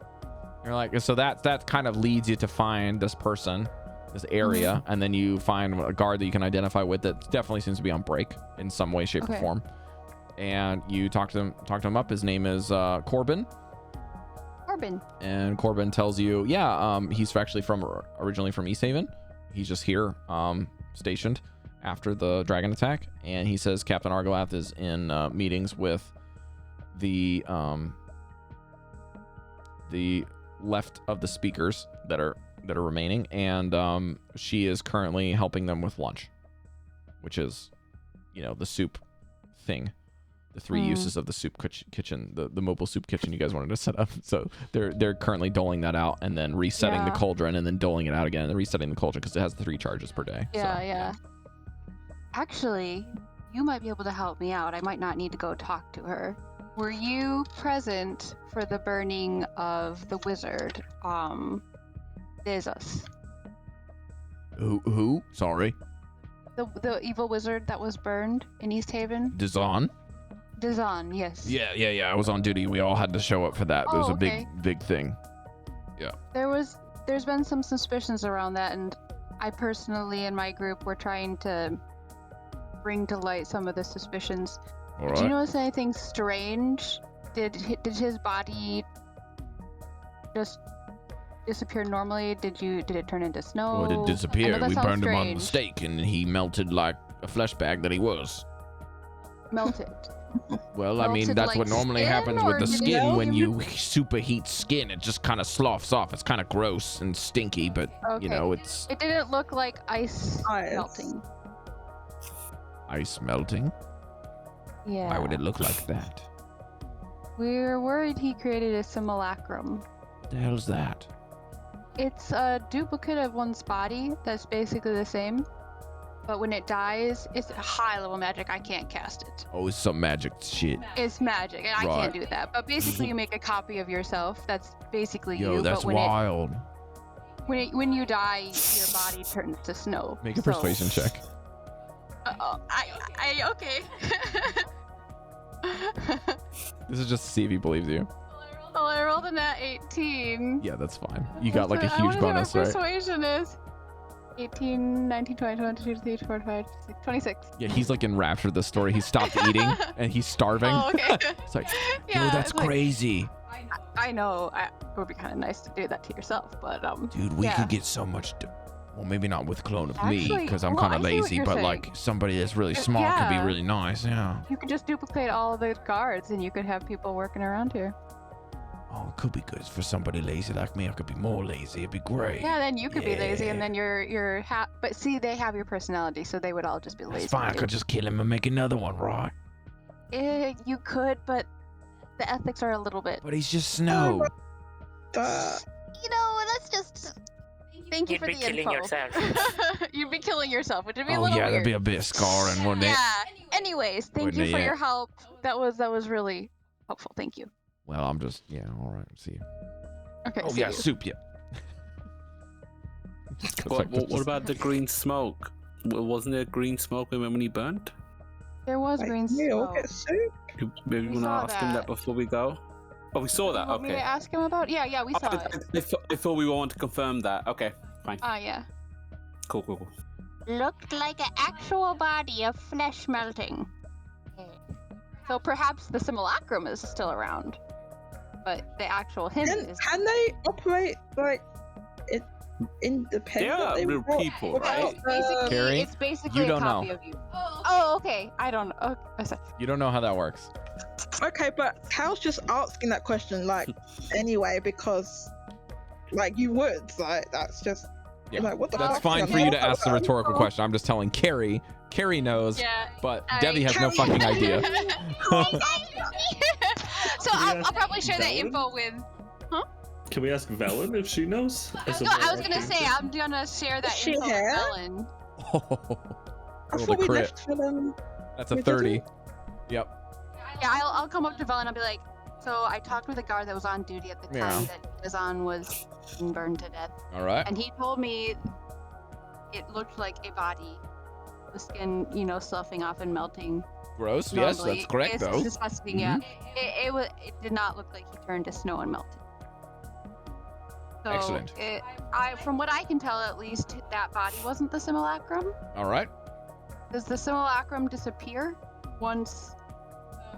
You're like, so that kind of leads you to find this person, this area, and then you find a guard that you can identify with that definitely seems to be on break in some way, shape, or form. And you talk to him up. His name is Corbin. And Corbin tells you, he's actually originally from East Haven. He's just here, stationed after the dragon attack. And he says Captain Argalath is in meetings with the left of the speakers that are remaining, and she is currently helping them with lunch, which is, the soup thing. The 3 uses of the soup kitchen, the mobile soup kitchen you guys wanted to set up. So they're currently doling that out and then resetting the cauldron and then doling it out again and then resetting the cauldron because it has 3 charges per day. Yeah. Actually, you might be able to help me out. I might not need to go talk to her. Were you present for the burning of the wizard, Dezus? Who? Sorry. The evil wizard that was burned in East Haven? Dazan, yes. Yeah. I was on duty. We all had to show up for that. It was a big thing. Yeah. There's been some suspicions around that, and I personally and my group were trying to bring to light some of the suspicions. All Did right. you notice anything strange? Did his body just disappear normally? Did it turn into snow? Well, it disappeared. We burned him on the strange. stake, and he melted like a flesh bag that he was. Melted. Well, I mean, Melted that's like what normally skin, happens or with the did it skin melt? when you superheat skin. It just kind of sloughs off. It's kind of gross and stinky, but Okay. it's It didn't look like ice Ice. melting. ice melting. Yeah. Why would it look like that? We're worried he created a simulacrum. What the hell's that? It's a duplicate of one's body that's basically the same, but when it dies, it's high level magic. I can't cast it. Oh, it's some magic shit. It's magic, and I Right. can't do that. But basically, you make a copy of yourself. That's basically Yo, you. that's but wild. when you die, your body turns to snow. Make a persuasion check. Okay. This is just to see if he believes you. Well, I rolled a nat 18. Yeah, that's fine. You got like a I huge wonder bonus, what right? persuasion is. 18, 19, 20, 22, 23, 24, 25, 26. Yeah, he's like enraptured with the story. He stopped eating and he's starving. Oh, okay. It's like, Yeah, yo, that's it's like- crazy. I know. It would be kind of nice to do that to yourself, but Dude, we yeah. could get so much. Well, maybe not with a clone of me Actually, because I'm well, kind of I see what lazy, you're but saying. like somebody that's really smart could be yeah. really nice. Yeah. You could just duplicate all of the guards, and you could have people working around here. Oh, it could be good for somebody lazy like me. I could be more lazy. It'd be great. Yeah, then you could be lazy, and Yeah. then you're but see, they have your personality, so they would all just be lazy. That's fine. I too. could just kill him and make another one, right? You could, but the ethics are a little bit. But he's just snow. That's just. Thank you You'd for be the killing info. yourself. You'd be killing yourself, which would be a Oh little yeah, weird. that'd be a bit scarring, wouldn't it? Yeah. Anyways, thank Wouldn't you it, for yeah. your help. That was really helpful. Thank you. Well, I'm just all right. See you. Okay. Oh see yeah, you. soup. Yeah. What about the green smoke? Wasn't there green smoke when he burnt? There was green We all smoke. get soup. Maybe We we want saw to ask him that. that before we go. Oh, we saw that. You want me Okay. to ask him about? Yeah, we saw it. I thought we want to confirm that. Okay, fine. Yeah. Cool. Looked like an actual body of flesh melting. So perhaps the simulacrum is still around, but the actual him is. Can they operate like independently? They are real people, right? Carrie, It's basically you a don't copy know. of you. Oh, okay. I don't know. Okay. You don't know how that works. Okay, but Cal's just asking that question, like, anyway, because, like, you would, like, that's just, Yeah. like, what the That's fuck? fine for you to ask the rhetorical question. I'm just telling Carrie. Carrie knows, Yeah. but I- Devii has no fucking idea. So I'll probably share that info with. Can we ask Velen if she knows? As a No, I more was gonna say opportunity? I'm gonna share that She info with here? Ellen. I Rolled a thought we crit. left for them. That's a we did 30. Yep. Yeah, I'll come up to Vel and I'll be like, so I talked with a guard that was on duty at the time that Dazan was being burned to death, All right. and he told me it looked like a body, the skin, sloughing off and melting. Gross. Yes, normally. that's correct It's though. disgusting. Yeah, it did not look like he turned to snow and melted. So Excellent. From what I can tell, at least, that body wasn't the simulacrum. All right. Does the simulacrum disappear once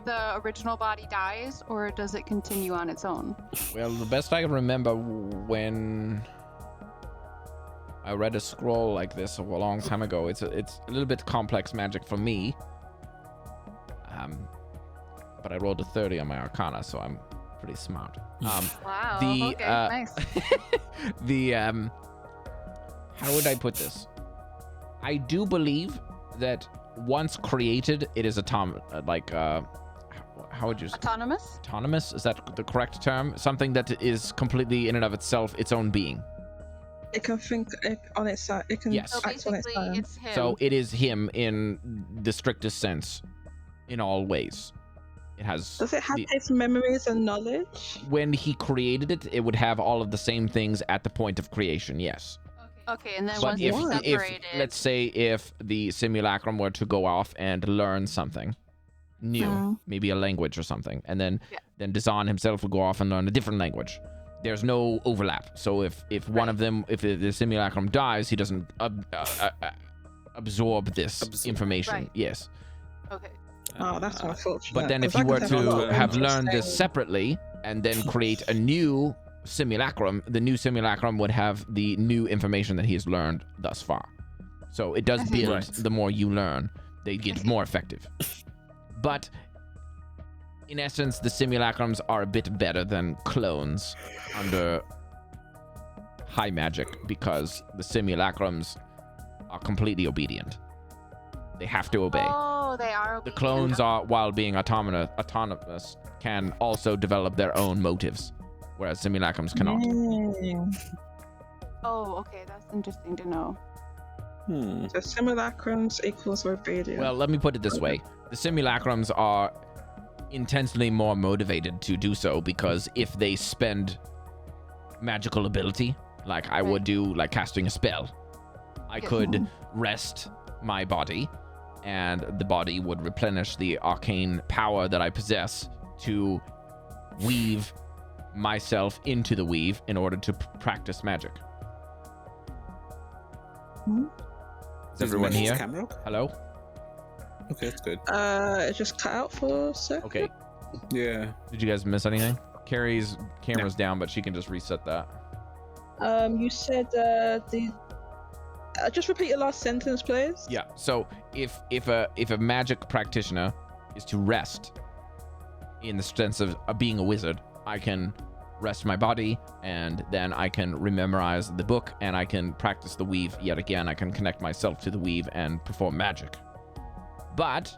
the original body dies, or does it continue on its own? Well, the best I can remember when I read a scroll like this a long time ago, it's a little bit complex magic for me. But I rolled a 30 on my Arcana, so I'm pretty smart. Wow. Okay, nice. How would I put this? I do believe that once created, it is how would you say? Autonomous? Autonomous? Is that the correct term? Something that is completely in and of itself, its own being. It can think on its side. It can Yes. So act on its basically, own. it's him. So it is him in the strictest sense, in all ways. It has. Does it have its memories and knowledge? When he created it, it would have all of the same things at the point of creation. Yes. Okay, and then But once if, it's separated, let's say, if the simulacrum were to go off and learn something new, maybe a language or something, and then Dallan himself would go off and learn a different language. There's no overlap. So if one of them, if the simulacrum dies, he doesn't absorb this information. Right. Yes. Okay. Oh, that's unfortunate. But then if you were to have learned this separately and then create a new simulacrum, the new simulacrum would have the new information that he has learned thus far. So it does build. Right. The more you learn, they get more effective. But in essence, the simulacrums are a bit better than clones under high magic because the simulacrums are completely obedient. They have to obey. Oh, they are. The clones are, while being autonomous, can also develop their own motives, whereas simulacrums cannot. Oh, okay, that's interesting to know. So simulacrums equals obedience. Well, let me put it this way. The simulacrums are intensely more motivated to do so because if they spend magical ability, like I would do, like casting a spell, I could rest my body and the body would replenish the arcane power that I possess to weave myself into the weave in order to practice magic. Is everyone here? Hello? Okay, that's good. It just cut out for a sec. Okay. Yeah. Did you guys miss anything? Cari's camera's down, but she can just reset that. You said just repeat your last sentence, please. Yeah. So if a magic practitioner is to rest, in the sense of being a wizard, I can rest my body, and then I can rememorize the book, and I can practice the weave yet again. I can connect myself to the weave and perform magic. But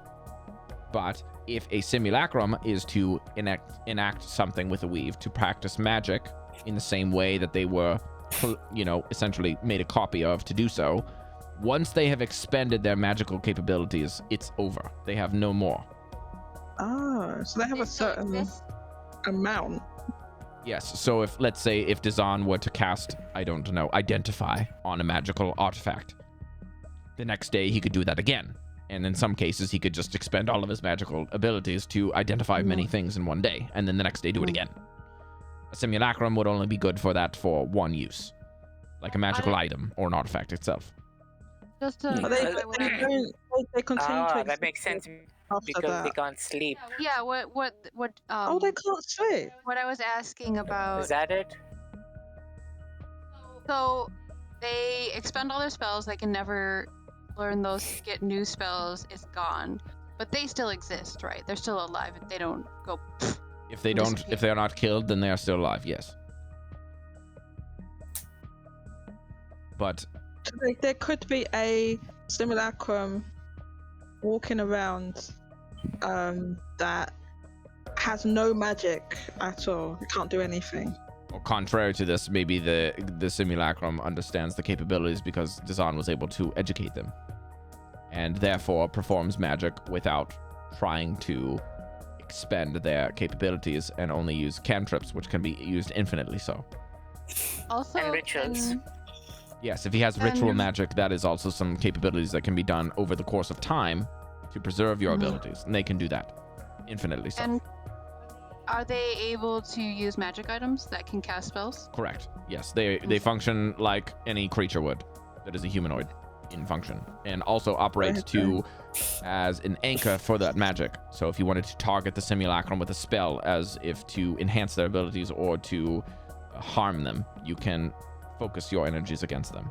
if a simulacrum is to enact something with a weave to practice magic in the same way that they were, essentially made a copy of to do so, once they have expended their magical capabilities, it's over. They have no more. Oh, so they have a certain amount. Yes, so if, let's say, if Dallan were to cast, I don't know, Identify on a magical artifact, the next day he could do that again. And in some cases, he could just expend all of his magical abilities to identify many things in one day, and then the next day do it again. A simulacrum would only be good for that for one use, like a magical item or an artifact itself. Just to they continue to that makes sense because that. they can't sleep. Yeah, what Oh, they can't sleep. what I was asking about. Is that it? So they expend all their spells, they can never learn those, get new spells, it's gone. But they still exist, right? They're still alive. They don't go. If they're not killed, then they are still alive, yes. But There could be a simulacrum walking around that has no magic at all. It can't do anything. Or contrary to this, maybe the simulacrum understands the capabilities because Dallan was able to educate them, and therefore performs magic without trying to expend their capabilities and only use cantrips, which can be used infinitely so. Also, And rituals. Yes, if he has ritual magic, that is also some capabilities that can be done over the course of time to preserve your abilities, and they can do that infinitely so. Are they able to use magic items that can cast spells? Correct. Yes, they function like any creature would that is a humanoid in function, and also operate as an anchor for that magic. So if you wanted to target the simulacrum with a spell as if to enhance their abilities or to harm them, you can focus your energies against them.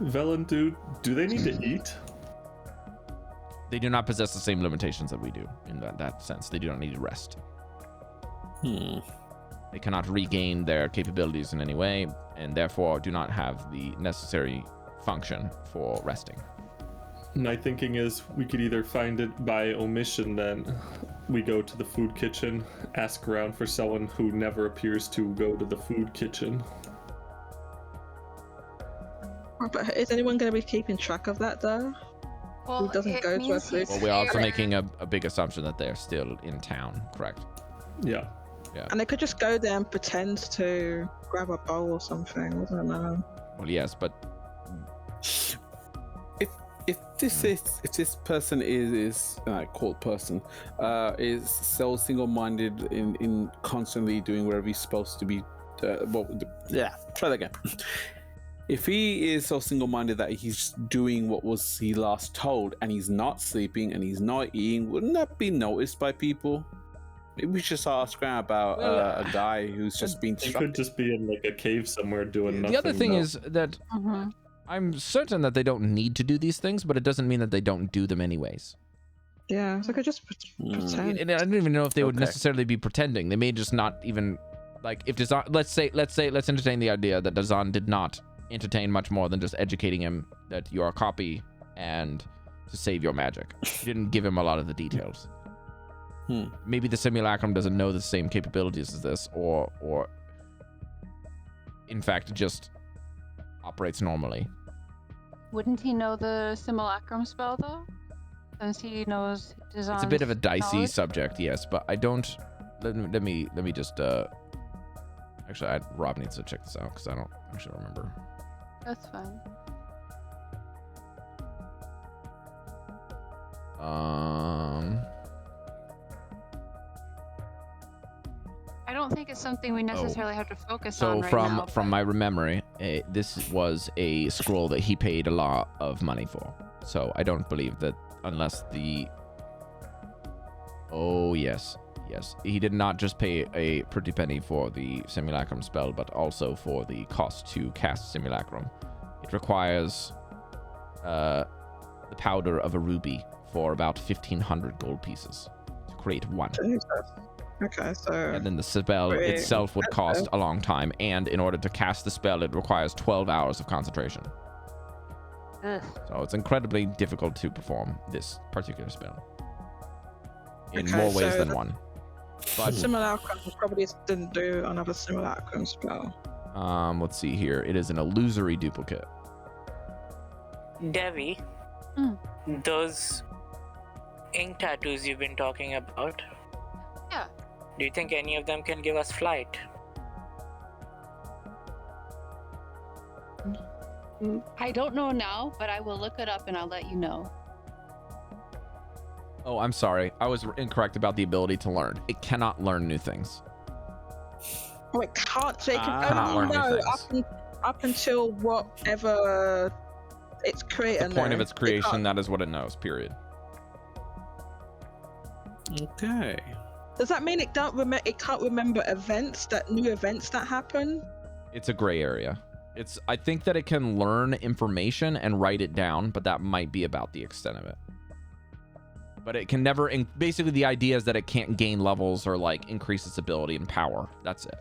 Velen, do they need to eat? They do not possess the same limitations that we do in that sense. They do not need to rest. They cannot regain their capabilities in any way, and therefore do not have the necessary function for resting. My thinking is we could either find it by omission, then we go to the food kitchen, ask around for someone who never appears to go to the food kitchen. But is anyone going to be keeping track of that, though? Well, Who doesn't go to a food? Well, we're also making a big assumption that they're still in town, correct? Yeah. And they could just go there and pretend to grab a bowl or something. I don't know. Well, yes, but if this person is called person is so single-minded in constantly doing whatever he's supposed to be, try that again. If he is so single-minded that he's doing what was he last told, and he's not sleeping and he's not eating, wouldn't that be noticed by people? Maybe we should ask around about a guy who's just been He could just be in like a cave somewhere doing nothing. The other thing is that I'm certain that they don't need to do these things, but it doesn't mean that they don't do them anyways. Yeah, so I could just pretend. And I don't even know if they would necessarily be pretending. They may just not even, like, if Dallan, let's entertain the idea that Dallan did not entertain much more than just educating him that you're a copy and to save your magic. He didn't give him a lot of the details. Maybe the simulacrum doesn't know the same capabilities as this, or in fact just operates normally. Wouldn't he know the simulacrum spell though? Since he knows Dallan's It's a bit of a dicey knowledge? subject, yes, but I don't. Let me just. Actually, Rob needs to check this out because I don't actually remember. That's fine. I don't think it's something we necessarily have to focus on right now. So from my memory, this was a scroll that he paid a lot of money for. So I don't believe that unless the... Oh, yes. Yes. He did not just pay a pretty penny for the simulacrum spell, but also for the cost to cast simulacrum. It requires the powder of a ruby for about 1,500 gold pieces to create one. Jesus. Okay, so... And then the spell itself would cost a long time, and in order to cast the spell, it requires 12 hours of concentration. Ugh. So it's incredibly difficult to perform this particular spell. In Okay, more ways so than the- one. The But simulacrum probably didn't do another simulacrum spell. let's see here. It is an illusory duplicate. Devii, those ink tattoos you've been talking about. Yeah. Do you think any of them can give us flight? I don't know now, but I will look it up and I'll let you know. Oh, I'm sorry. I was incorrect about the ability to learn. It cannot learn new things. Oh, it can't. So it can Cannot learn only new know things. up until whatever it's created. The point of its creation, that is what it knows, period. Okay. Does that mean it can't remember new events that happen? It's a gray area. I think that it can learn information and write it down, but that might be about the extent of it. But it can never, basically the idea is that it can't gain levels or like increase its ability and power. That's it.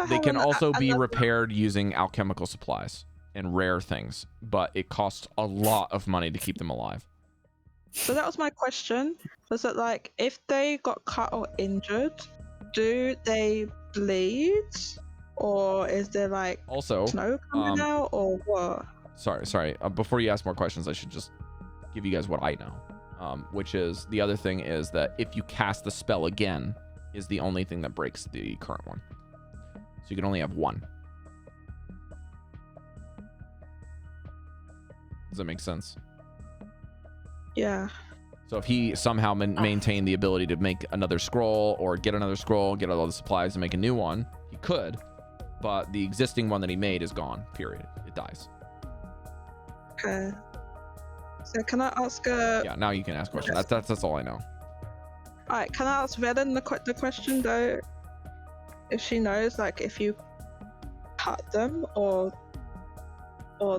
They can also be repaired using alchemical supplies and rare things, but it costs a lot of money to keep them alive. So that was my question. Was it like, if they got cut or injured, do they bleed? Or is there like Also, snow coming out or what? Sorry. Before you ask more questions, I should just give you guys what I know. Which is, the other thing is that if you cast the spell again, is the only thing that breaks the current one. So you can only have one. Does that make sense? Yeah. So if he somehow maintained the ability to make another scroll or get another scroll, get all the supplies and make a new one, he could. But the existing one that he made is gone, period. It dies. Okay. So can I ask a... Yeah, now you can ask a question. That's all I know. Alright, can I ask Velen the question though? If she knows, like, if you cut them or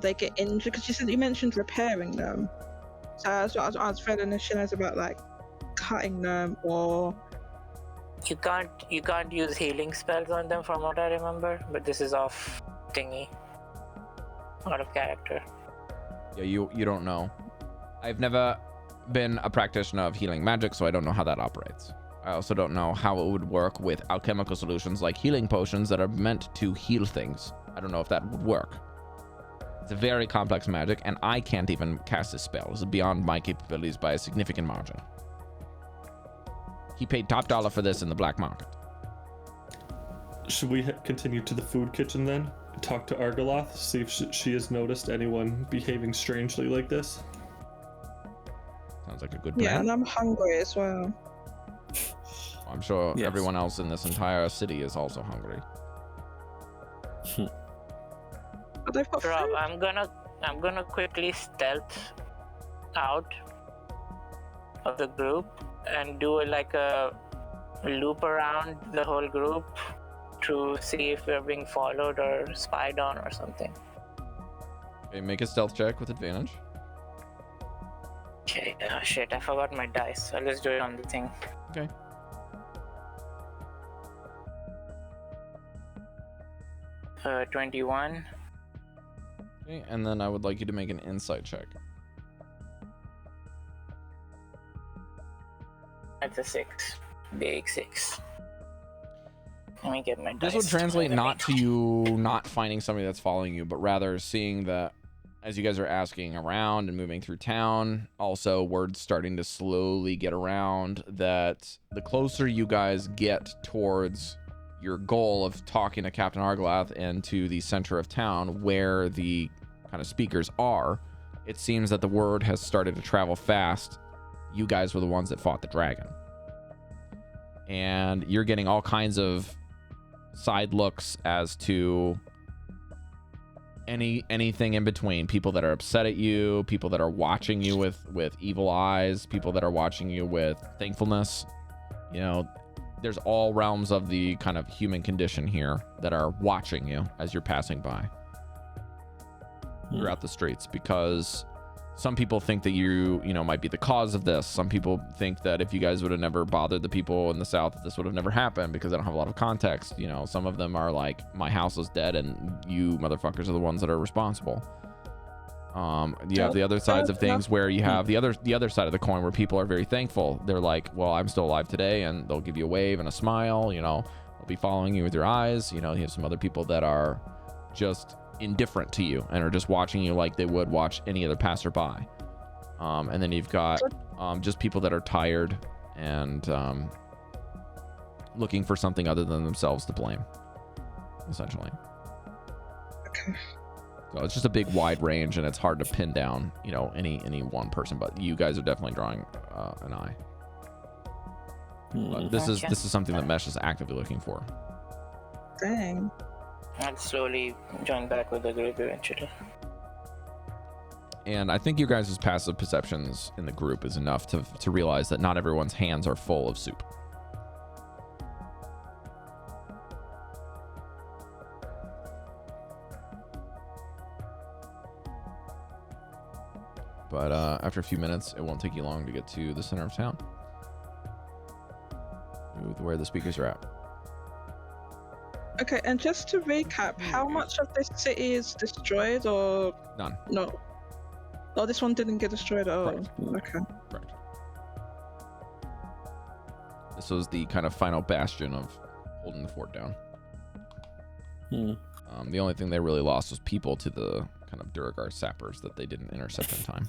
they get injured, because you mentioned repairing them. So I was Velen if she knows about like cutting them or... You can't use healing spells on them from what I remember, but this is off thingy. Out of character. Yeah, you don't know. I've never been a practitioner of healing magic, so I don't know how that operates. I also don't know how it would work with alchemical solutions like healing potions that are meant to heal things. I don't know if that would work. It's a very complex magic, and I can't even cast this spell. This is beyond my capabilities by a significant margin. He paid top dollar for this in the black market. Should we continue to the food kitchen then? Talk to Argoloth, see if she has noticed anyone behaving strangely like this? Sounds like a good plan. Yeah, and I'm hungry as well. I'm sure everyone else in this entire city is also hungry. But they've got Rob, food. I'm gonna quickly stealth out of the group and do like a loop around the whole group to see if we're being followed or spied on or something. Okay, make a stealth check with advantage. Okay, oh shit, I forgot my dice, so let's do it on the thing. Okay. Uh, 21. Okay, and then I would like you to make an insight check. That's a 6. Big 6. Let me get my dice. This would translate not to you not finding somebody that's following you, but rather seeing that as you guys are asking around and moving through town, also word's starting to slowly get around that the closer you guys get towards your goal of talking to Captain Argoloth and to the center of town where the kind of speakers are, it seems that the word has started to travel fast. You guys were the ones that fought the dragon. And you're getting all kinds of side looks as to anything in between. People that are upset at you, people that are watching you with evil eyes, people that are watching you with thankfulness. You know, there's all realms of the kind of human condition here that are watching you as you're passing by throughout the streets, because some people think that you might be the cause of this. Some people think that if you guys would have never bothered the people in the south, this would have never happened, because they don't have a lot of context. You know, some of them are like, my house is dead and you motherfuckers are the ones that are responsible. You have the other sides of things where you have the other side of the coin where people are very thankful. They're like, well, I'm still alive today, and they'll give you a wave and a smile. You know, they'll be following you with your eyes. You know, you have some other people that are just indifferent to you and are just watching you like they would watch any other passerby. And then you've got just people that are tired and looking for something other than themselves to blame, essentially. Okay. So it's just a big wide range, and it's hard to pin down, you know, any one person. But you guys are definitely drawing an eye. But this is something that Mesh is actively looking for. Dang. I'll slowly join back with the group eventually. And I think your guys' passive perceptions in the group is enough to realize that not everyone's hands are full of soup. But after a few minutes, it won't take you long to get to the center of town, where the speakers are at. Okay, and just to recap, how much of this city is destroyed, or None. no? Oh, this one didn't get destroyed at all. Correct. Okay. Correct. This was the kind of final bastion of holding the fort down. The only thing they really lost was people to the kind of Duragar sappers that they didn't intercept in time.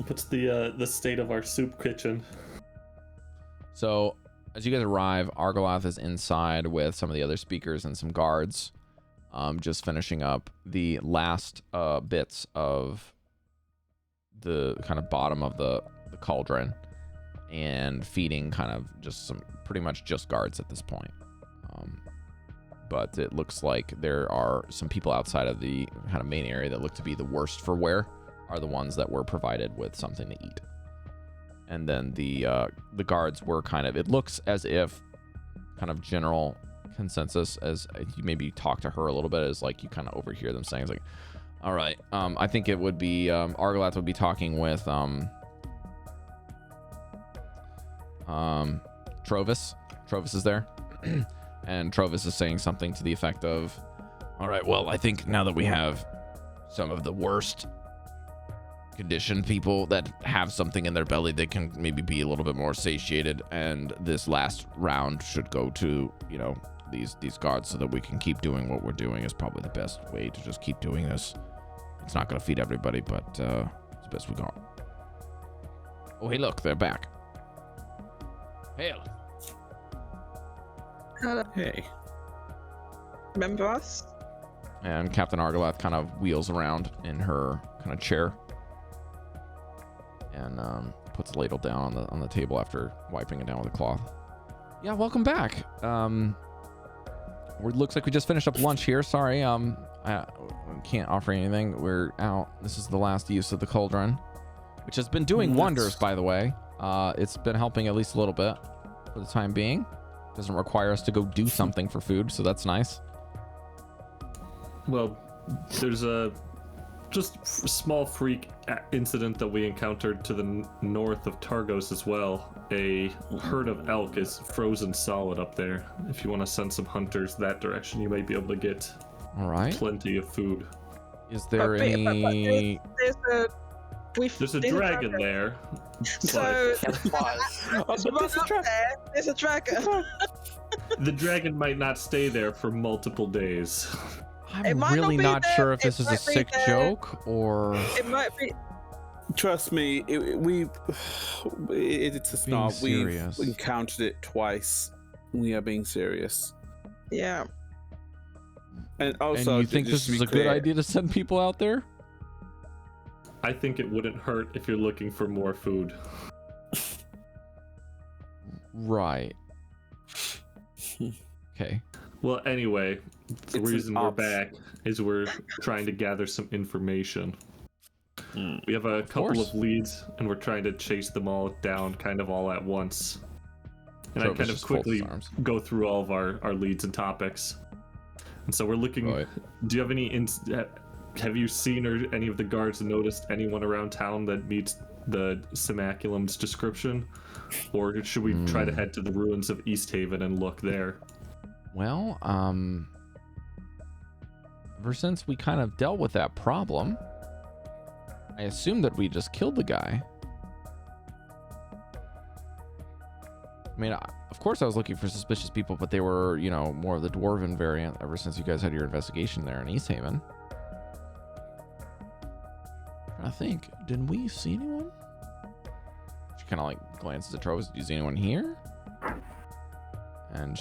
What's the state of our soup kitchen? So as you guys arrive, Argoloth is inside with some of the other speakers and some guards. just finishing up the last bits of the kind of bottom of the cauldron and feeding kind of just some pretty much just guards at this point. But it looks like there are some people outside of the kind of main area that look to be the worst for wear are the ones that were provided with something to eat. And then the guards were kind of, it looks as if kind of general consensus, as you maybe talk to her a little bit, is like you kind of overhear them saying, it's like, all right, I think it would be, Argalath would be talking with Trovis. Trovis is there. And Trovis is saying something to the effect of, all right, well, I think now that we have some of the worst conditioned people that have something in their belly, they can maybe be a little bit more satiated, and this last round should go to, you know, these guards so that we can keep doing what we're doing is probably the best way to just keep doing this. It's not going to feed everybody, but it's the best we got. Oh, hey, look, they're back. Hail. Hello. Hey. Remember us? And Captain Argalath kind of wheels around in her kind of chair and puts a ladle down on the table after wiping it down with a cloth. Yeah, welcome back. It looks like we just finished up lunch here. Sorry, I can't offer anything. We're out. This is the last use of the cauldron, which has been doing wonders, by the way. It's been helping at least a little bit for the time being. Doesn't require us to go do something for food, so that's nice. Well, there's a just small freak incident that we encountered to the north of Targos as well. A herd of elk is frozen solid up there. If you want to send some hunters that direction, you might be able to get plenty of food. Is there any... There's a dragon there. So there's a dragon. The dragon might not stay there for multiple days. I'm really not sure if this is a sick joke or... It might be... Trust me, it's a start. We've encountered it twice. We are being serious. Yeah. And also, and you think this is a good idea to send people out there? I think it wouldn't hurt if you're looking for more food. Right. Okay. Well, anyway, the reason we're back is we're trying to gather some information. We have a couple of leads, and we're trying to chase them all down kind of all at once. And I kind of quickly go through all of our leads and topics. And so we're looking... Do you have any... Have you seen or any of the guards noticed anyone around town that meets the Simmaculum's description? Or should we try to head to the ruins of East Haven and look there? Well, ever since we kind of dealt with that problem, I assumed that we just killed the guy. I mean, of course I was looking for suspicious people, but they were, you know, more of the dwarven variant ever since you guys had your investigation there in East Haven. I think, did we see anyone? She kind of like glances at Trovis. Do you see anyone here? And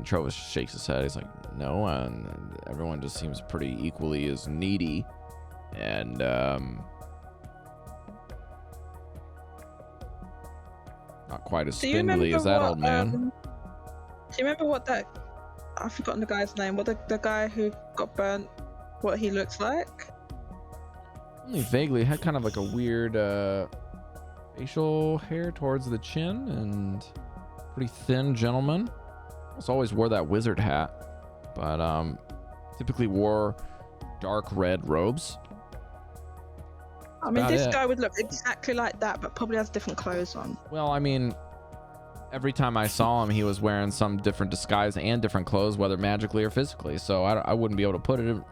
Trovis shakes his head. He's like, no, and everyone just seems pretty equally as needy. And not quite as spindly as that old man. Do you remember what that... I've forgotten the guy's name. What the guy who got burnt, what he looks like? Only vaguely. Had kind of like a weird facial hair towards the chin and pretty thin gentleman. Also always wore that wizard hat, but typically wore dark red robes. I mean, this guy would look exactly like that, but probably has different clothes on. Well, I mean, every time I saw him, he was wearing some different disguise and different clothes, whether magically or physically. So I wouldn't be able to put it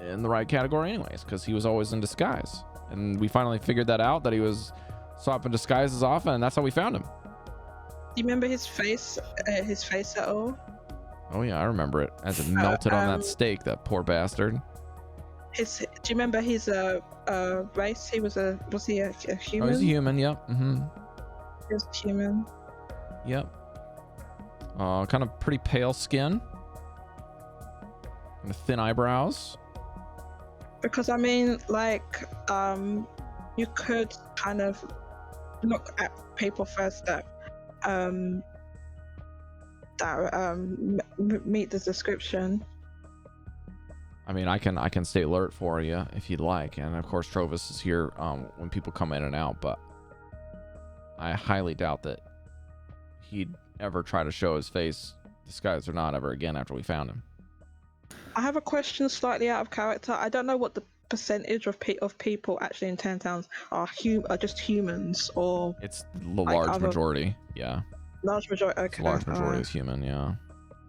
in the right category anyways, because he was always in disguise. And we finally figured that out, that he was swapping disguises often, and that's how we found him. Do you remember his face at all? Oh yeah, I remember it as it melted on that steak, that poor bastard. Do you remember his race? Was he a human? Oh, he's a human, yep. Mm-hmm. He was a human. Yep. Kind of pretty pale skin. And thin eyebrows. Because I mean, like, you could kind of look at people first that meet the description. I mean, I can stay alert for you if you'd like, and of course Trovis is here when people come in and out, but I highly doubt that he'd ever try to show his face, disguised or not, ever again after we found him. I have a question slightly out of character. I don't know what the percentage of people actually in 10 towns are just humans, or it's the large majority. Yeah, large majority. Okay, large majority is human. Yeah,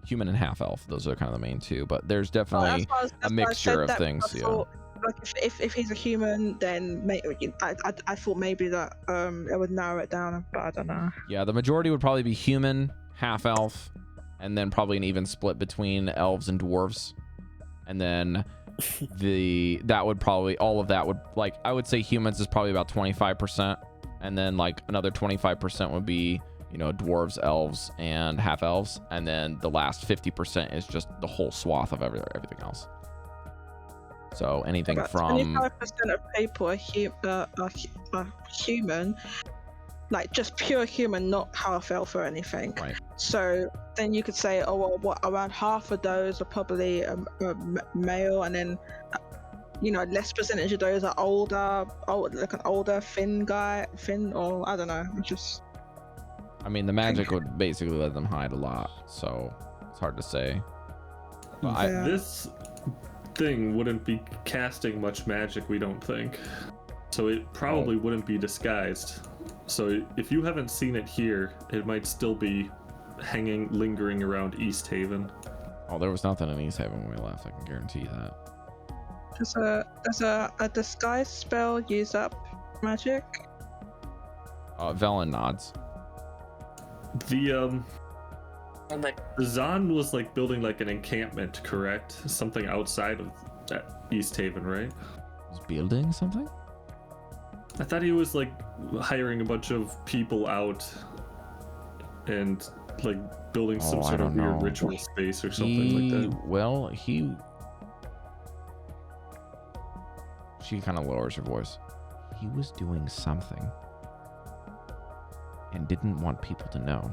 human and half elf. Those are kind of the main two, but there's definitely a mixture of things. Yeah. Like if he's a human, then I thought maybe that it would narrow it down, but I don't know. Yeah, the majority would probably be human, half elf, and then probably an even split between elves and dwarves. And then that would probably, all of that would, like, I would say humans is probably about 25%, and then like another 25% would be, you know, dwarves, elves, and half elves, and then the last 50% is just the whole swath of everything else. So anything about from 25% of people are human, like just pure human, not half elf or anything. Right. So then you could say, oh well, what, around half of those are probably male, and then less percentage of those are like an older thin, or I don't know. I mean, the magic would basically let them hide a lot, so it's hard to say. But This thing wouldn't be casting much magic, we don't think. So it probably wouldn't be disguised. So if you haven't seen it here, it might still be lingering around East Haven. Oh, there was nothing in East Haven when we left, I can guarantee that. Does a disguise spell use up magic? Velen nods. The Zahn was like building like an encampment, correct? Something outside of that East Haven, right? Was building something? I thought he was like hiring a bunch of people out and like building some sort of weird ritual space or something like that. Well, she kind of lowers her voice. He was doing something and didn't want people to know.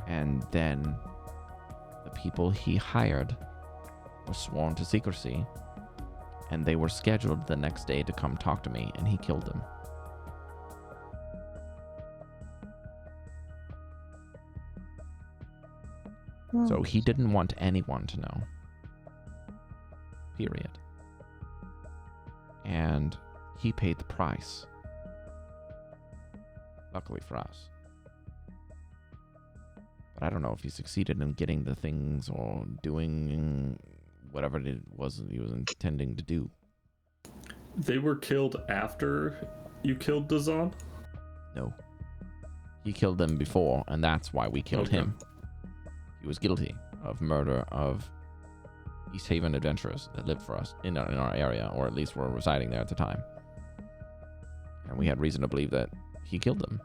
And then the people he hired were sworn to secrecy, and they were scheduled the next day to come talk to me, and he killed them. So he didn't want anyone to know. Period. And he paid the price. Luckily for us. But I don't know if he succeeded in getting the things or doing whatever it was he was intending to do. They were killed after you killed the Zahn? No. He killed them before, and that's why we killed him. He was guilty of murder of East Haven adventurers that lived for us in our area, or at least were residing there at the time. And we had reason to believe that he killed them.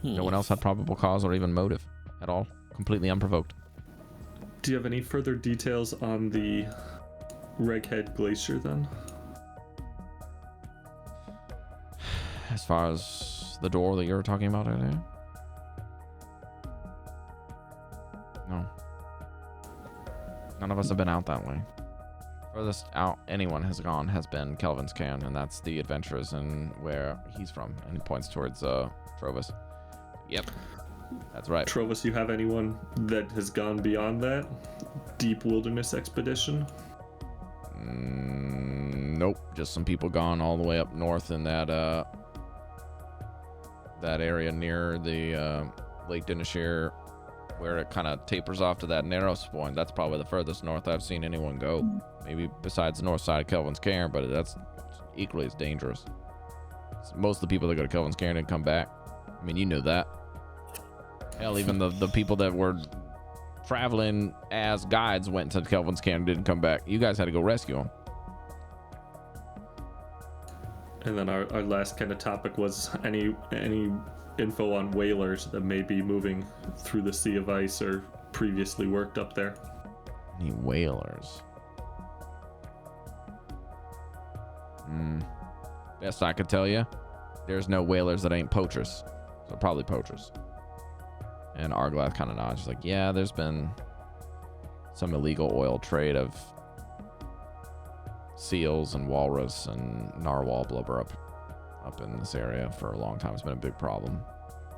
No one else had probable cause or even motive at all. Completely unprovoked. Do you have any further details on the Reghead Glacier then? As far as the door that you were talking about earlier? No. None of us have been out that way. Furthest out anyone has gone has been Kelvin's Cairn, and that's the adventurers and where he's from. And he points towards Trovis. Yep, that's right. Trovis, you have anyone that has gone beyond that? Deep wilderness expedition? Nope, just some people gone all the way up north in that area near the Lake Dineshire, where it kind of tapers off to that narrow point. That's probably the furthest north I've seen anyone go. Maybe besides the north side of Kelvin's Cairn, but that's equally as dangerous. Most of the people that go to Kelvin's Cairn didn't come back. I mean, you knew that. Hell, even the people that were traveling as guides went to Kelvin's Cairn and didn't come back. You guys had to go rescue them. And then our last kind of topic was any info on whalers that may be moving through the Sea of Ice or previously worked up there. Any whalers? Best I could tell you, there's no whalers that ain't poachers. So probably poachers. And Arglath kind of nods. She's like, yeah, there's been some illegal oil trade of seals and walrus and narwhal blubber up in this area for a long time. It's been a big problem.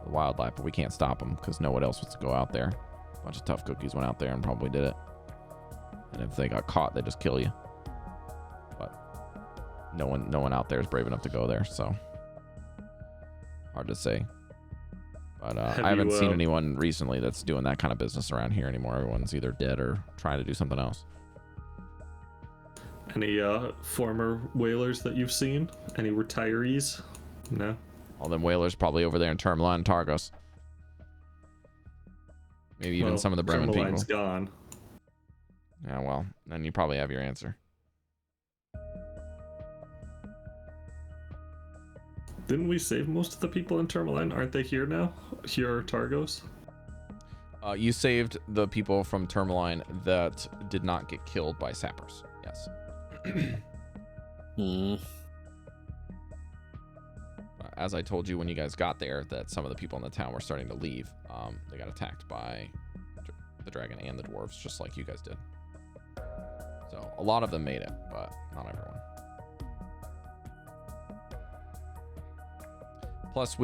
The wildlife, but we can't stop them because no one else wants to go out there. A bunch of tough cookies went out there and probably did it. And if they got caught, they just kill you. But no one out there is brave enough to go there, so hard to say. But I haven't seen anyone recently that's doing that kind of business around here anymore. Everyone's either dead or trying to do something else. Any former whalers that you've seen? Any retirees? No. All them whalers probably over there in Termline and Targos. Maybe even some of the Bremen people. Termline's gone. Yeah, well, then you probably have your answer. Didn't we save most of the people in Termline? Aren't they here now? Here are Targos? You saved the people from Termline that did not get killed by sappers. Yes. As I told you when you guys got there, that some of the people in the town were starting to leave. They got attacked by the dragon and the dwarves, just like you guys did. So a lot of them made it, but not everyone. Plus,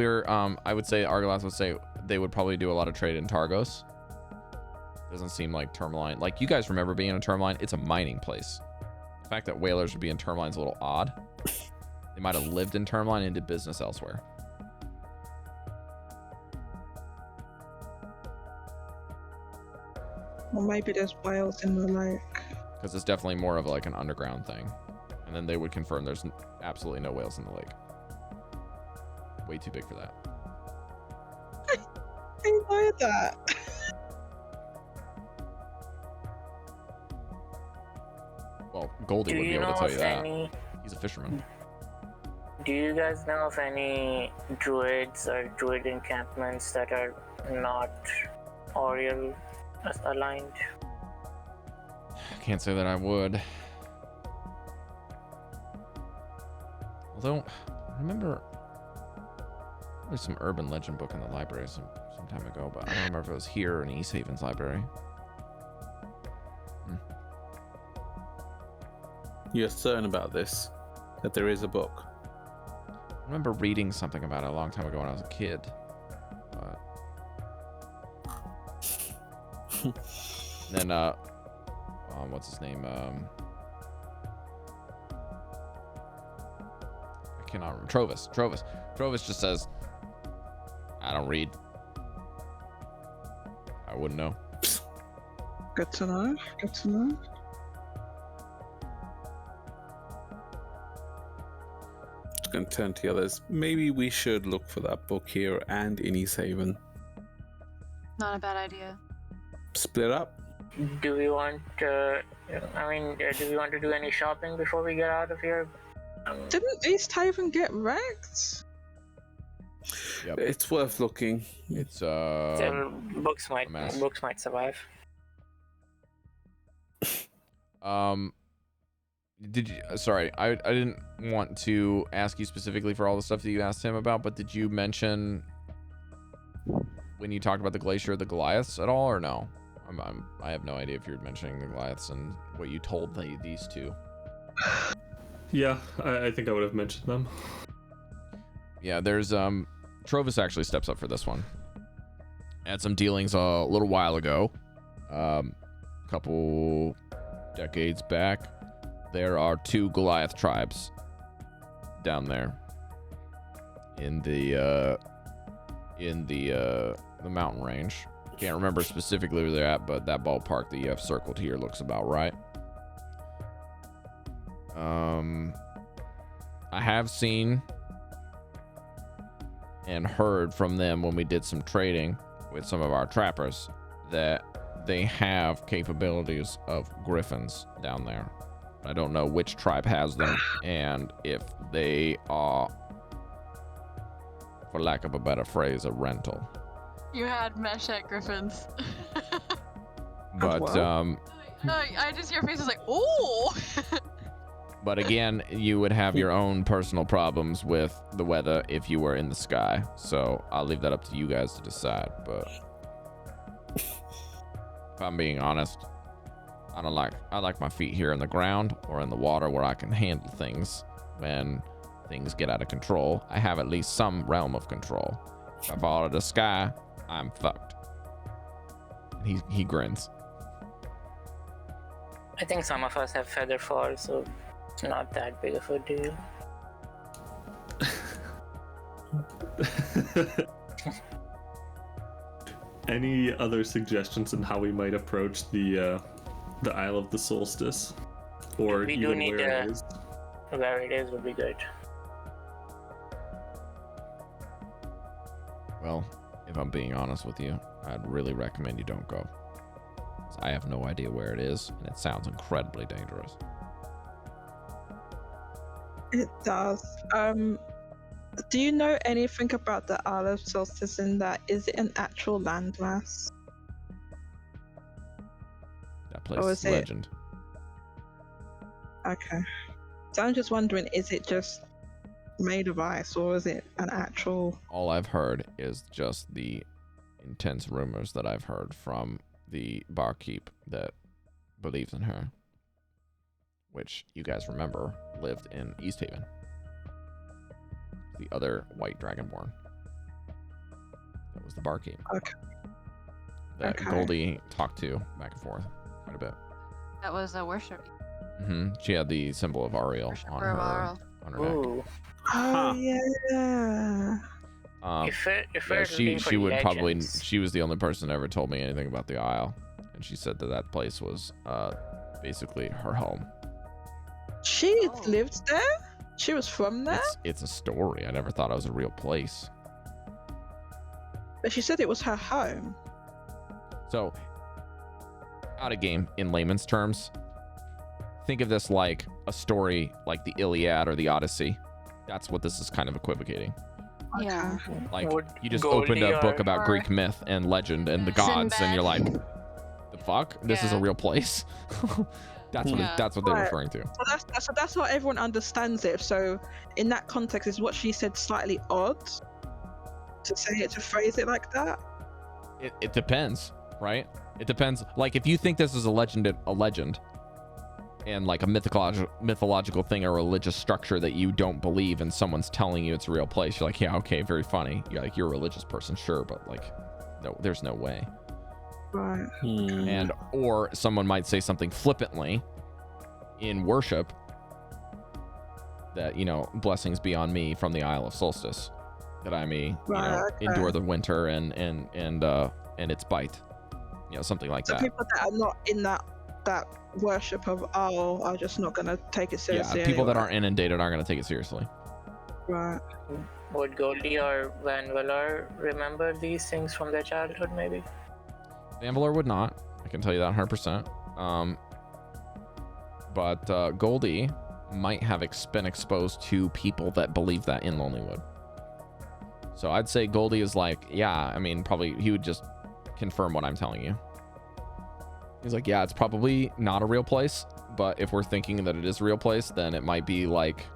I would say, Argalath would say they would probably do a lot of trade in Targos. Doesn't seem like Termline. Like, you guys remember being in Termline? It's a mining place. The fact that whalers would be in Termline is a little odd. They might have lived in Termline and did business elsewhere. Or maybe there's whales in the lake. Because it's definitely more of like an underground thing. And then they would confirm there's absolutely no whales in the lake. Way too big for that. I know that. Well, Goldy would be able to tell you that. He's a fisherman. Do you guys know of any druids or druid encampments that are not Oriel aligned? I can't say that I would. Although, I remember there's some urban legend book in the library some time ago, but I don't remember if it was here or in East Haven's library. You're certain about this? That there is a book? I remember reading something about it a long time ago when I was a kid. But then, what's his name? I cannot remember. Trovis just says, I don't read. I wouldn't know. Good to know. Good to know. Going to turn to the others. Maybe we should look for that book here and in East Haven. Not a bad idea. Split up. Do we want to? Do we want to do any shopping before we get out of here? Didn't East Haven get wrecked? Yep. It's worth looking. It's books might survive. Did you? Sorry, I didn't want to ask you specifically for all the stuff that you asked him about, but did you mention when you talked about the glacier, the Goliaths at all, or no? I have no idea if you're mentioning the Goliaths and what you told these two. Yeah, I think I would have mentioned them. Yeah, there's Trovis actually steps up for this one. Had some dealings a little while ago, couple decades back. There are 2 Goliath tribes down there in the mountain range. Can't remember specifically where they're at, but that ballpark that you have circled here looks about right. I have seen and heard from them when we did some trading with some of our trappers that they have capabilities of griffins down there. I don't know which tribe has them and if they are, for lack of a better phrase, a rental. You had mesh at Griffins. But well. I just hear faces like, oh. but again, you would have your own personal problems with the weather if you were in the sky. So I'll leave that up to you guys to decide. But if I'm being honest, I like my feet here in the ground or in the water where I can handle things when things get out of control. I have at least some realm of control. If I fall out of the sky, I'm fucked. He grins. I think some of us have feather fall, so it's not that big of a deal. Any other suggestions on how we might approach the Isle of the Solstice, or We even do need where it is? Where it is would be good. Well, if I'm being honest with you, I'd really recommend you don't go. I have no idea where it is, and it sounds incredibly dangerous. It does. Do you know anything about the Isle of Solstice in that? Is it an actual landmass? That place Or is is it- legend. Okay. So I'm just wondering, is it just made of ice, or is it an actual... All I've heard is just the intense rumors that I've heard from the barkeep that believes in her, which you guys remember lived in East Haven. The other white dragonborn. That was the barkeep. Okay. That Okay. Goldy talked to back and forth quite a bit. That was a worship. She had the symbol of Ariel Worshiper on of her Ariel. neck. Oh, Ooh. Huh. yeah. If it Yeah, were to be for she would probably. legends, She was the only person that ever told me anything about the Isle, and she said that that place was basically her home. She Oh. lived there? She was from there? It's a story. I never thought it was a real place. But she said it was her home. So, out of game in layman's terms, think of this like a story like the Iliad or the Odyssey. That's what this is kind of equivocating. Yeah. Like Would you just Goldy opened a book or- about Greek myth and legend and the gods, and you're like, the fuck? This is a Yeah. real place? That's what Yeah. that's what they're Right. referring to. So that's how everyone understands it. So in that context, is what she said slightly odd to say it, to phrase it like that? It depends, right? It depends. Like if you think this is a legend and like a mythological thing or religious structure that you don't believe and someone's telling you it's a real place, you're like, yeah, okay, very funny. You're like, you're a religious person, sure, but like, no, there's no way. Right. And or someone might say something flippantly in worship that, you know, blessings be on me from the Isle of Solstice, that I may, you Right, know, okay. endure the winter and its bite, you know, something like So that. people that are not in that worship of Al are just not gonna take it seriously. Yeah, people that anyway. aren't inundated aren't going to take it seriously. Right. would Goldy or Vanvalor remember these things from their childhood, maybe? Vanvalor would not. I can tell you that 100%. But Goldy might have been exposed to people that believe that in Lonelywood. So I'd say Goldy is like, yeah, I mean, probably he would just confirm what I'm telling you. He's like, yeah, it's probably not a real place, but if we're thinking that it is a real place, then it might be like,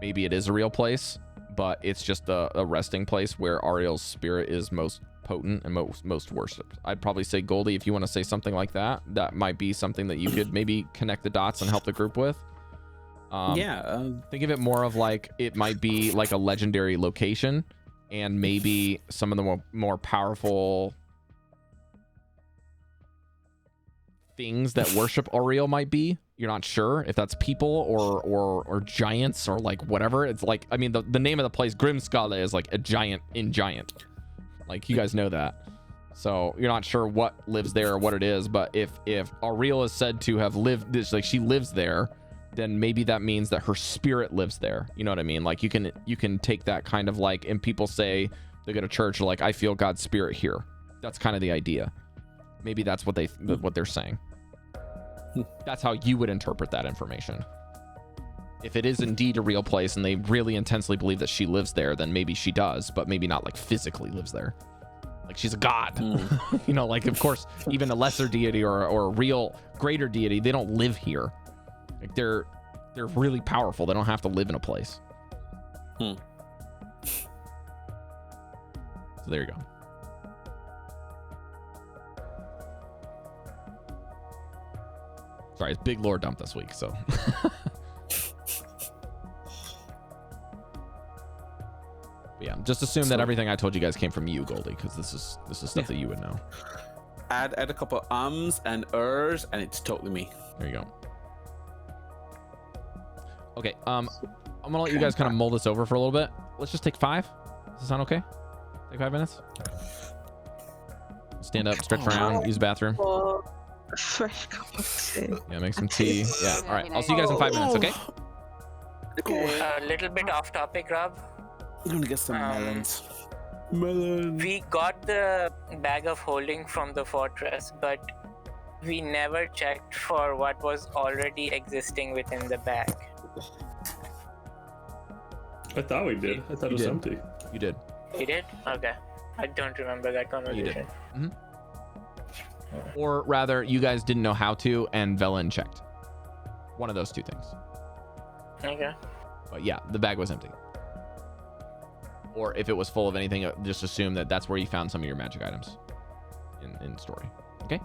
maybe it is a real place, but it's just a resting place where Ariel's spirit is most potent and most worshipped. I'd probably say, Goldy, if you want to say something like that, that might be something that you could maybe connect the dots and help the group with. Think of it more of like, it might be like a legendary location, and maybe some of the more powerful things that worship Ariel might be. You're not sure if that's people or giants or like whatever. It's like, I mean, the name of the place, Grimskala, is like a giant in giant. Like, you guys know that. So you're not sure what lives there or what it is, but if Ariel is said to have lived this, like she lives there, then maybe that means that her spirit lives there. You know what I mean? Like you can take that kind of like, and people say they go to church, like, I feel God's spirit here. That's kind of the idea. Maybe that's what they're saying. That's how you would interpret that information. If it is indeed a real place and they really intensely believe that she lives there, then maybe she does, but maybe not like physically lives there. Like she's a god. You know, like of course, even a lesser deity or a real greater deity, they don't live here. Like they're really powerful. They don't have to live in a place. So there you go. Sorry, it's big lore dump this week, so. Yeah, just assume that everything I told you guys came from you, Goldy, because this is stuff that you would know. Add a couple of ums and ers, and it's totally me. There you go. Okay, I'm gonna let you guys kind of mull this over for a little bit. Let's just take 5. Does that sound okay? Take 5 minutes. Stand up, stretch around, use the bathroom. A fresh cup of tea. Yeah, make some tea. Yeah, all right. I'll see you guys in 5 minutes, okay? A little bit off topic, Rob. I'm gonna get some melons. We got the bag of holding from the fortress, but we never checked for what was already existing within the bag. I thought we did. I thought it was empty. You did. You did? Okay. I don't remember that conversation. You did. Or rather, you guys didn't know how to, and Velen checked. One of those two things. Okay. But yeah, the bag was empty. Or if it was full of anything, just assume that that's where you found some of your magic items in story. Okay?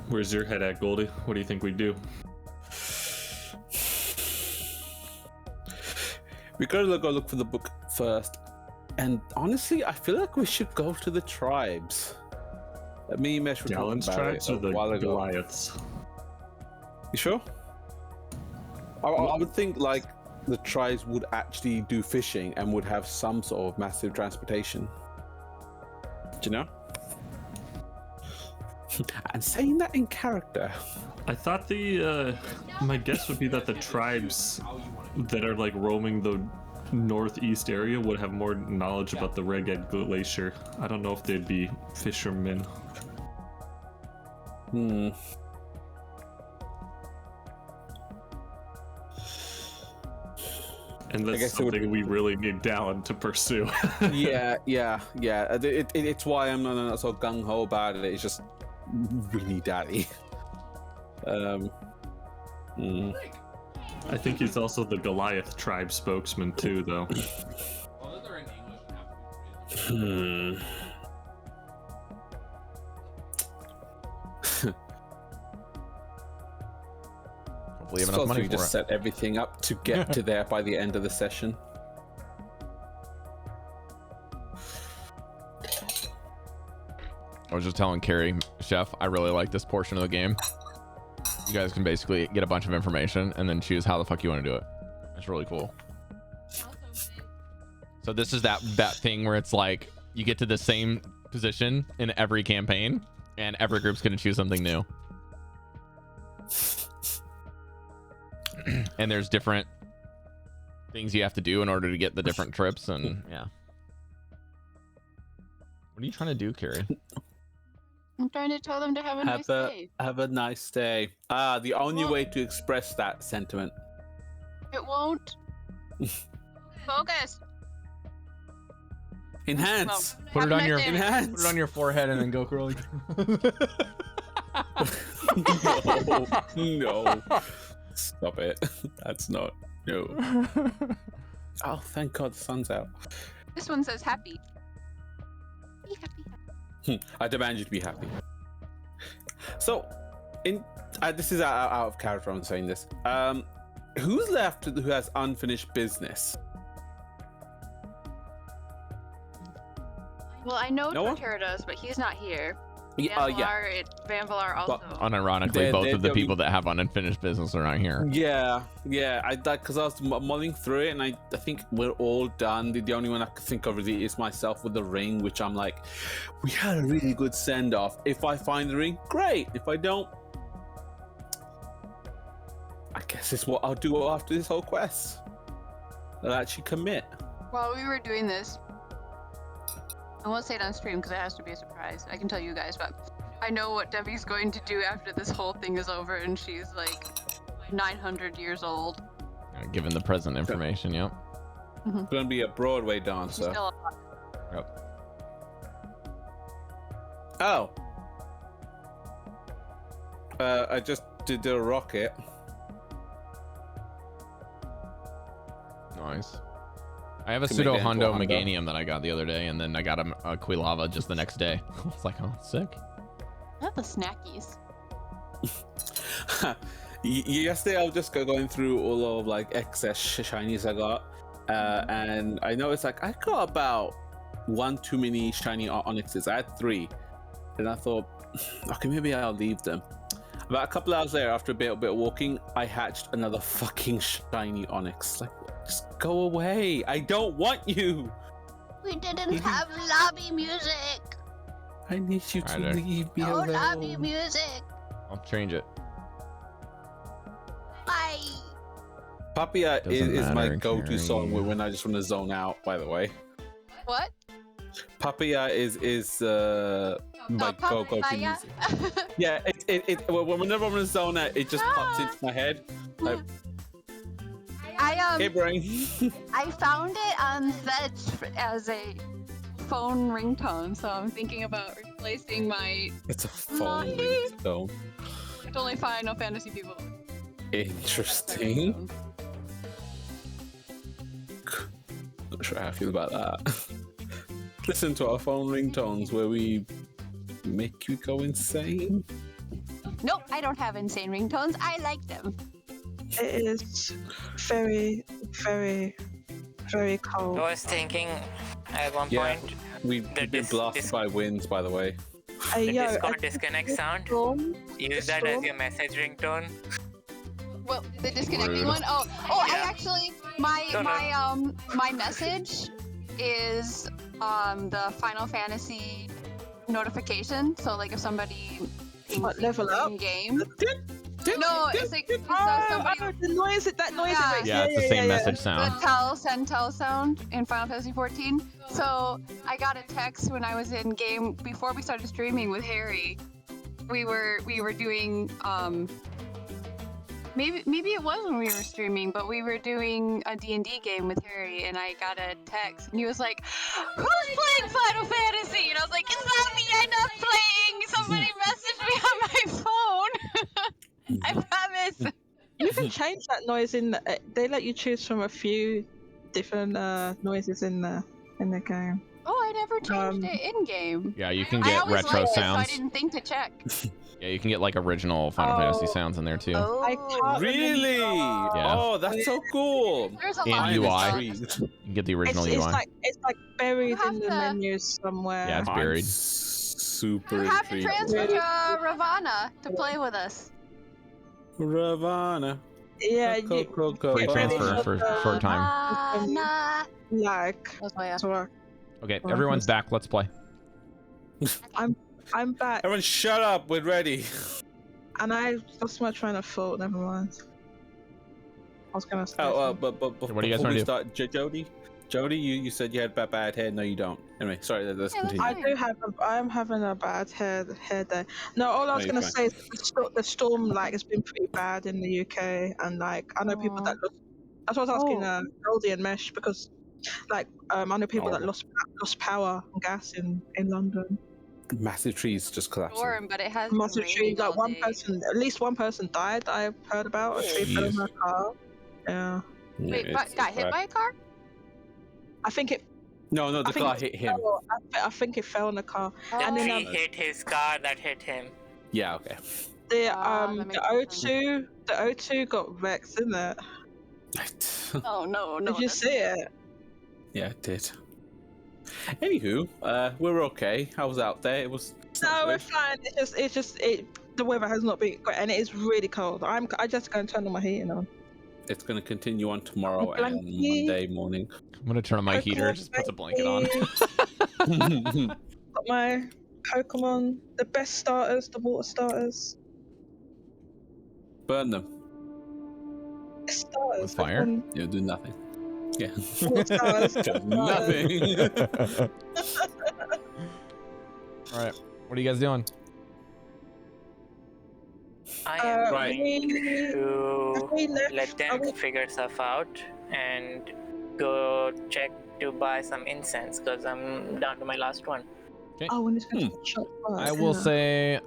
Where's your head at, Goldy? What do you think we do? We gotta go look for the book first. And honestly, I feel like we should go to the tribes. Me and Mesh were talking Dallan's about tribes it or a the while ago. Goliaths? You sure? I would think like the tribes would actually do fishing and would have some sort of massive transportation. Do you know? And saying that in character. I thought my guess would be that the tribes that are like roaming the northeast area would have more knowledge about the Reged Glacier. I don't know if they'd be fishermen. And that's something we really need Dallan to pursue. yeah. It's why I'm not so gung-ho about it. It's just, we need Daddy. I think he's also the Goliath tribe spokesman too, though. Hopefully you have enough money we for just it. set everything up to get to there by the end of the session. I was just telling Cari, Chef, I really like this portion of the game. You guys can basically get a bunch of information and then choose how the fuck you want to do it. It's really cool. So this is that thing where it's like you get to the same position in every campaign and every group's going to choose something new. And there's different things you have to do in order to get the different trips, and yeah. What are you trying to do, Cari? I'm trying to tell them to have a nice day. Have a nice day. The only way to express that sentiment. It won't. Focus. Enhance. Put it on your Enhance. put it on your forehead and then go curly. No. Stop it. That's not. No. Oh, thank God the sun's out. This one says happy. Be happy. I demand you to be happy. So, this is out of character. I'm saying this. Who's left who has unfinished business? Well, I know No one? Torterra does, but he's not here. Yeah. Vanvalor also. Unironically, both of the people that have unfinished business are not here. Yeah. I because I was mulling through it, and I think we're all done. The only one I can think of really is myself with the ring, which I'm like, we had a really good send off. If I find the ring, great. If I don't, I guess it's what I'll do after this whole quest. I'll actually commit. While we were doing this, I won't say it on stream because it has to be a surprise. I can tell you guys, but I know what Devi's going to do after this whole thing is over, and she's like 900 years old. Given the present information, yep. It's gonna be a Broadway She's dancer. still Yep. Oh. I just did the rocket. Nice. I have a Can make pseudo that into Hondo a Hondo. Meganium that I got the other day, and then I got a Quilava just the next day. I was like, oh, sick. not the snackies. Yesterday I was just going through all of like excess shinies I got, and I noticed like I got about one too many shiny onyxes. I had 3, and I thought, okay, maybe I'll leave them. About a couple hours later, after a bit of walking, I hatched another fucking shiny onyx. Like, just go away! I don't want you. We didn't have lobby music. I need you to Alright, leave me No alone. lobby music. I'll change it. Bye. Papia Doesn't is my matter, go-to song Cari. when I just want to zone out. By the way, What? Papia is my go-to Papaya? music. Yeah, whenever I'm in a zone out, it just pops into my head. Like, hey, brain. I found it on Fetch as a phone ringtone, so I'm thinking about replacing my. It's a phone Mommy. ringtone. It's only Final Fantasy people. Interesting. Not sure how I feel about that. Listen to our phone ringtones where we make you go insane. Nope, I don't have insane ringtones. I like them. It is very, very, very cold. I was thinking at one Yeah. point We've been blasted by winds, by the way. the Yo, Discord disconnect sound. storm. Use that as your message ringtone. Well, the disconnecting Rude. one. Oh, I Yeah. actually my message is the Final Fantasy notification. So like if somebody What, level up? in game. No, it's like so somebody The noise, that noise Yeah. it makes. Yeah, it's the same message the sound. send tell sound in Final Fantasy 14. So I got a text when I was in game before we started streaming with Harry. We were doing maybe it was when we were streaming, but we were doing a D&D game with Harry, and I got a text, and he was like, "Who's playing Final Fantasy?" And I was like, "It's not me. I'm not playing. Somebody messaged me on my phone." I promise. You can change that noise in. They let you choose from a few different noises in the game. Oh, I never changed it in game. Yeah, you can I get always retro liked it, so I sounds. didn't think to check. Yeah, you can get like original Final Fantasy sounds in there too. I can't Really? Yeah. Oh, that's so cool. There's a And lot UI. of Intrigued. You can get the original It's UI. like buried You have in the to- menus somewhere. Yeah, it's I'm buried. super You have to intrigued. transfer to Ravana to play with us. Ravana. Yeah, Go, you go, go, Free go. transfer for short time. Ravana. like. That's why I- So Okay, everyone's back. Let's play. I'm back, Everyone, shut up. We're ready. and I lost my train of thought. Never mind. I was gonna say. But What do you guys before wanna we do? start, Jodie, you said you had bad hair. No, you don't. Anyway, sorry. Let's Yeah, let's continue. I do have. I'm having a bad hair day. No, all I was No, gonna you're say is the storm like has been pretty bad in the UK, and like I know people that look. That's what I was asking Oh. Goldy and Mesh because Like I know people that Oh. lost power and gas in London. Massive trees just collapsing. Storm, but it has been Massive raining trees. Like all one day. person, at least one person died. That I've heard about. A tree fell on Jeez. their car. Yeah. Wait, It's got hit bad. by a car? I think it. No, the I think car it hit him. fell- I think it fell on the car. And then He hit his car that hit him. Yeah, okay. the that makes O2 the O2 got wrecked, didn't it? Oh no, Did you see it? Yeah, it did. Anywho, we were okay. I was out there. It was. No, we're fine. It's just the weather has not been great, and it is really cold. I just go and turn on my heating on. It's going to continue on tomorrow Oh, and blankie. Monday morning. I'm gonna turn on my heater. Just puts a blanket on. Got my Pokemon, the best starters, the water starters. Burn them. Starters. With fire? You'll do nothing. Yeah. Water starters. Nothing. All right, what are you guys doing? I am Right. going Have we to left? let Are them we- figure stuff out and go check to buy some incense because I'm down to my last one. Oh, when it's going to shop. I will say,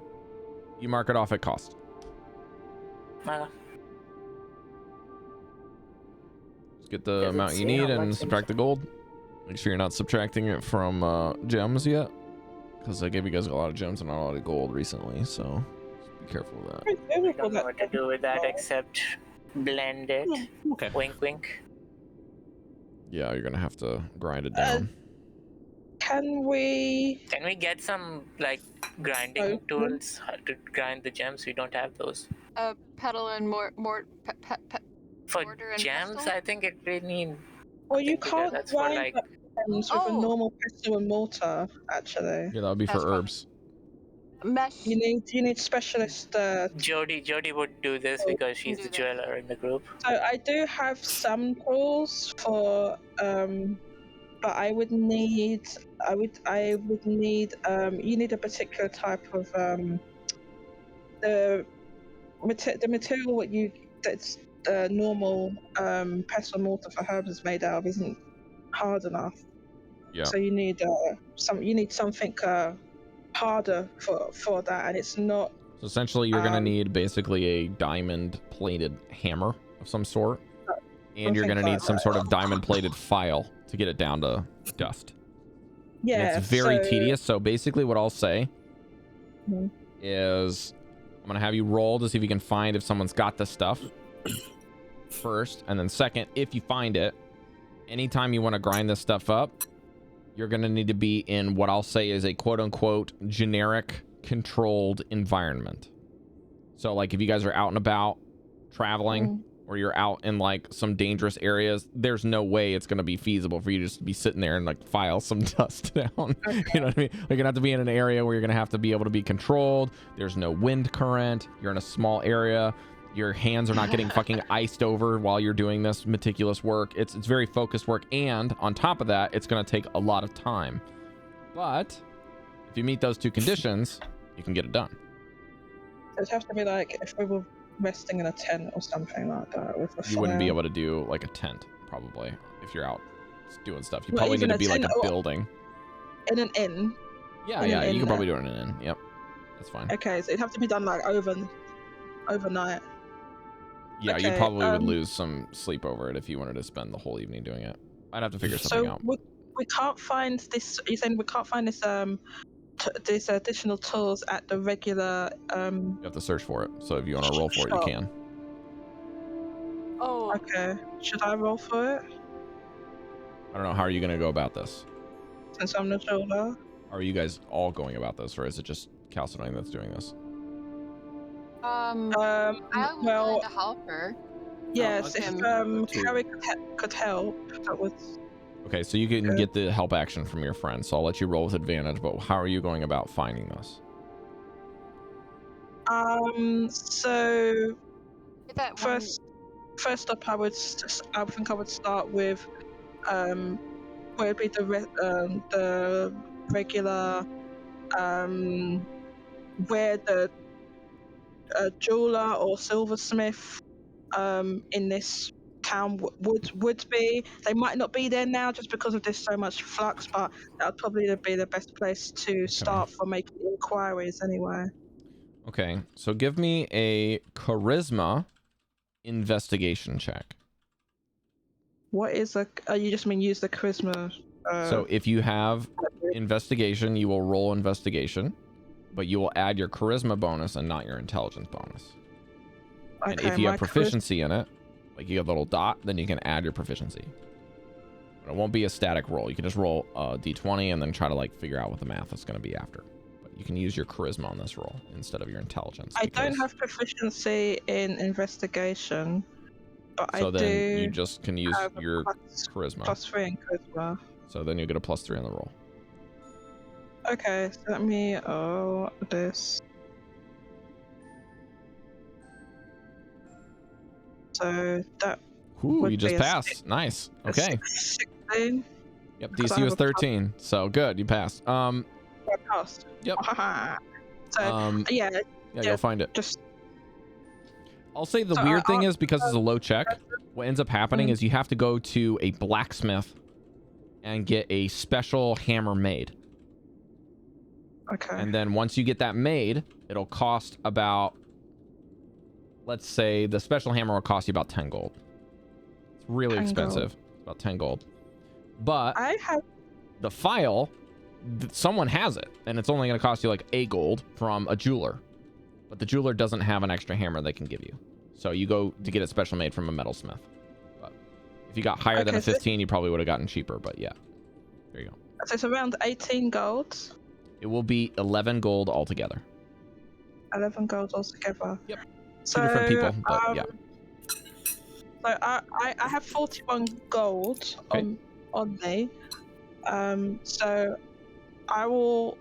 you mark it off at cost. Just get the Doesn't amount you say need how and much subtract the gold. Make sure you're not subtracting it from gems yet, because I gave you guys a lot of gems and not a lot of gold recently, so just be careful with that. I don't know what to do with that except blend it. Okay. Wink, wink. Yeah, you're gonna have to grind it down. Can we? Can we get some like grinding tools to grind the gems? We don't have those. Pedal and more For mortar and gems, pestle? I think it really need. Well, you figure can't that's for, grind like- gems with a Oh. normal pestle and mortar. Actually, Yeah, that would be That's for fine. herbs. Mesh. you need specialist. Jodie would do this because she's do the that. jeweler in the group. So I do have some tools for but I would need you need a particular type of the material that's normal pestle mortar for herbs is made out of isn't hard enough. Yeah. So you need something harder for that, and it's not. So essentially, you're gonna need basically a diamond-plated hammer of some sort, and you're gonna need some sort of diamond-plated file to get it down to dust. Yeah, And it's very so- tedious. So basically, what I'll say Mhm. is, I'm gonna have you roll to see if you can find if someone's got this stuff first, and then second, if you find it, anytime you want to grind this stuff up, you're gonna need to be in what I'll say is a quote-unquote generic controlled environment. So like if you guys are out and about traveling, or you're out in like some dangerous areas, there's no way it's going to be feasible for you just to be sitting there and like file some dust down. Okay. You know what I mean? You're gonna have to be in an area where you're gonna have to be able to be controlled. There's no wind current. You're in a small area. Your hands are not getting fucking iced over while you're doing this meticulous work. It's very focused work, and on top of that, it's gonna take a lot of time. But if you meet those two conditions, you can get it done. It'd have to be like if we were resting in a tent or something like that with a You wouldn't be fire. able to do like a tent, probably, if you're out doing stuff. You Not probably even need to a be like tent a or- building. in an inn. Yeah, in yeah, an you inn could probably there. do it in an inn. Yep, that's fine. Okay, so it'd have to be done like overnight. Yeah, you okay, probably would lose some sleep over it if you wanted to spend the whole evening doing it. I'd have to figure something So out. we can't find this. You're saying we can't find this these additional tools at the regular You have to search for it. So if you want to roll for it, you Sure. can. Oh, Okay, should I roll for it I don't know. How are you going to go about this? since I'm the jeweler? Are you guys all going about this, or is it just Chalcedony that's doing this? I will Well, lend a help her. yes, okay. if Cari could help, that would. Okay, so you can Okay. get the help action from your friend, so I'll let you roll with advantage, but how are you going about finding this? So Get that first up, I think I would start with where would be the regular where the jeweler or silversmith in this town would be. They might not be there now just because of there's so much flux, but that would probably be the best place to start for making inquiries anyway. Okay, so give me a charisma investigation check. What is a? You just mean use the charisma? So if you have investigation, you will roll investigation, but you will add your charisma bonus and not your intelligence bonus. Okay, and if you have proficiency in it, like you have a little dot, then you can add your proficiency. But it won't be a static roll. You can just roll a d20 and then try to like figure out what the math is going to be after. But you can use your charisma on this roll instead of your intelligence. I don't have proficiency in investigation, but so I then do. You just can use your charisma. +3 in charisma. So then you get a +3 on the roll. Okay, so let me this. So that. Ooh, you just passed. Nice. Okay. 16. Yep, DC was 13. So good, you passed. I passed. Yep. So yeah, you'll find it. Just. I'll say the weird thing is because it's a low check, what ends up happening is you have to go to a blacksmith and get a special hammer made. Okay. And then once you get that made, it'll cost about, let's say the special hammer will cost you about 10 gold. It's really expensive. It's about 10 gold. But I have the file, someone has it, and it's only going to cost you like a gold from a jeweler. But the jeweler doesn't have an extra hammer they can give you. So you go to get it special made from a metalsmith. But if you got higher than a 15, you probably would have gotten cheaper. But yeah, there you go. So it's around 18 gold. It will be 11 gold altogether. 11 gold altogether. Yep. So, Two different people, but yeah. So I have 41 gold on me. So I will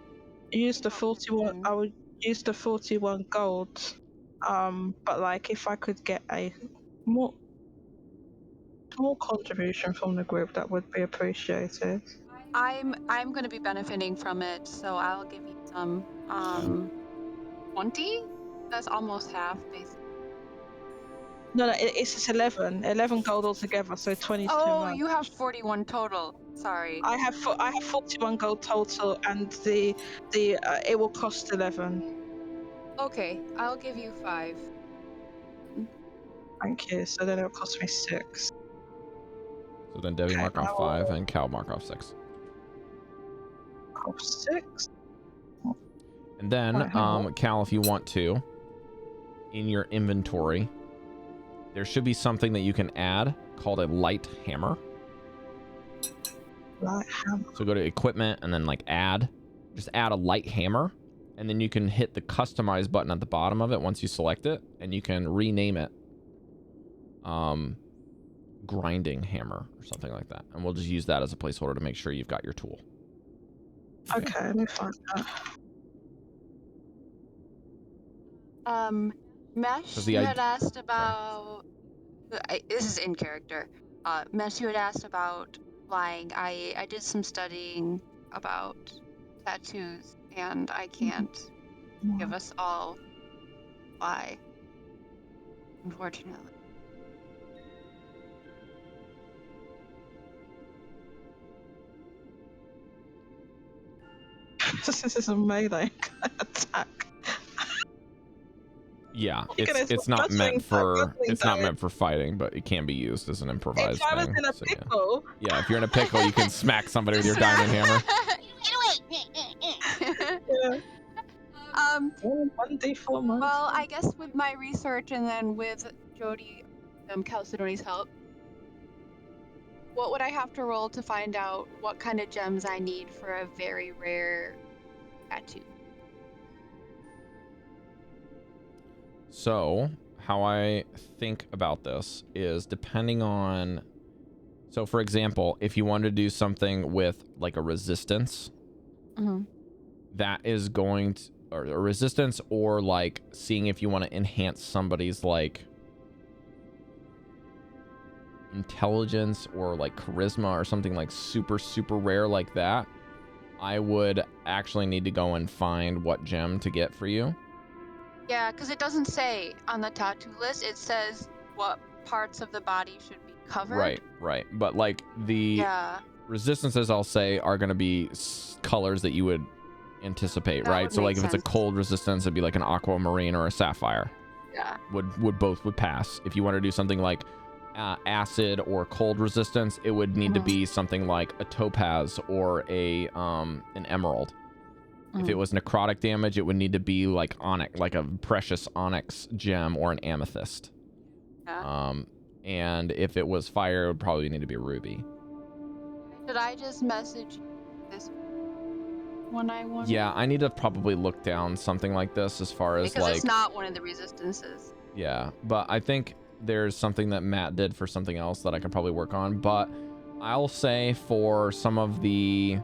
use the 41. I will use the 41 gold. But like if I could get a more contribution from the group, that would be appreciated. I'm going to be benefiting from it, so I'll give you some 20. That's almost half, basically. No, it's just 11 gold altogether, so 22. Oh, you have 41 total. Sorry. I have 41 gold total, and the it will cost 11. Okay, I'll give you 5. Thank you. So then it'll cost me 6. So then Devii mark off 5 and Cal mark off 6. Off 6. And then Cal, if you want to, in your inventory, there should be something that you can add called a light hammer. Light hammer. So go to equipment and then like add, just add a light hammer, and then you can hit the customize button at the bottom of it once you select it, and you can rename it grinding hammer or something like that. And we'll just use that as a placeholder to make sure you've got your tool. Okay, let me find that. Mesh, you had asked about... This is in character. Mesh, you had asked about flying. I did some studying about tattoos, and I can't give us all fly, unfortunately. This is a melee attack. Yeah, it's not meant for meant for fighting, but it can be used as an improvised thing. If I was in a pickle. Yeah, if you're in a pickle, you can smack somebody with your diamond hammer. Yeah. 1d4 months. Well, I guess with my research and then with Jodie, Chalcedony's help, what would I have to roll to find out what kind of gems I need for a very rare tattoo? So, how I think about this is depending on... So, for example, if you wanted to do something with, like, a resistance, that is going to... Or a resistance, or, like, seeing if you want to enhance somebody's, like, intelligence or, like, charisma or something, like, super, super rare like that, I would actually need to go and find what gem to get for you. Yeah, because it doesn't say on the tattoo list. It says what parts of the body should be covered. Right. But like the resistances, I'll say, are going to be colors that you would anticipate, That right? would So like make if it's a sense. cold resistance, it'd be like an aquamarine or a sapphire. Yeah. Would pass. If you want to do something like acid or cold resistance, it would need to be something like a topaz or a an emerald. If it was necrotic damage, it would need to be like onyx, like a precious onyx gem or an amethyst. Yeah. And if it was fire, it would probably need to be a ruby. Should I just message this one I want? Yeah, I need to probably look down something like this as far as Because like it's not one of the resistances. yeah, but I think there's something that Matt did for something else that I can probably work on. But I'll say for some of the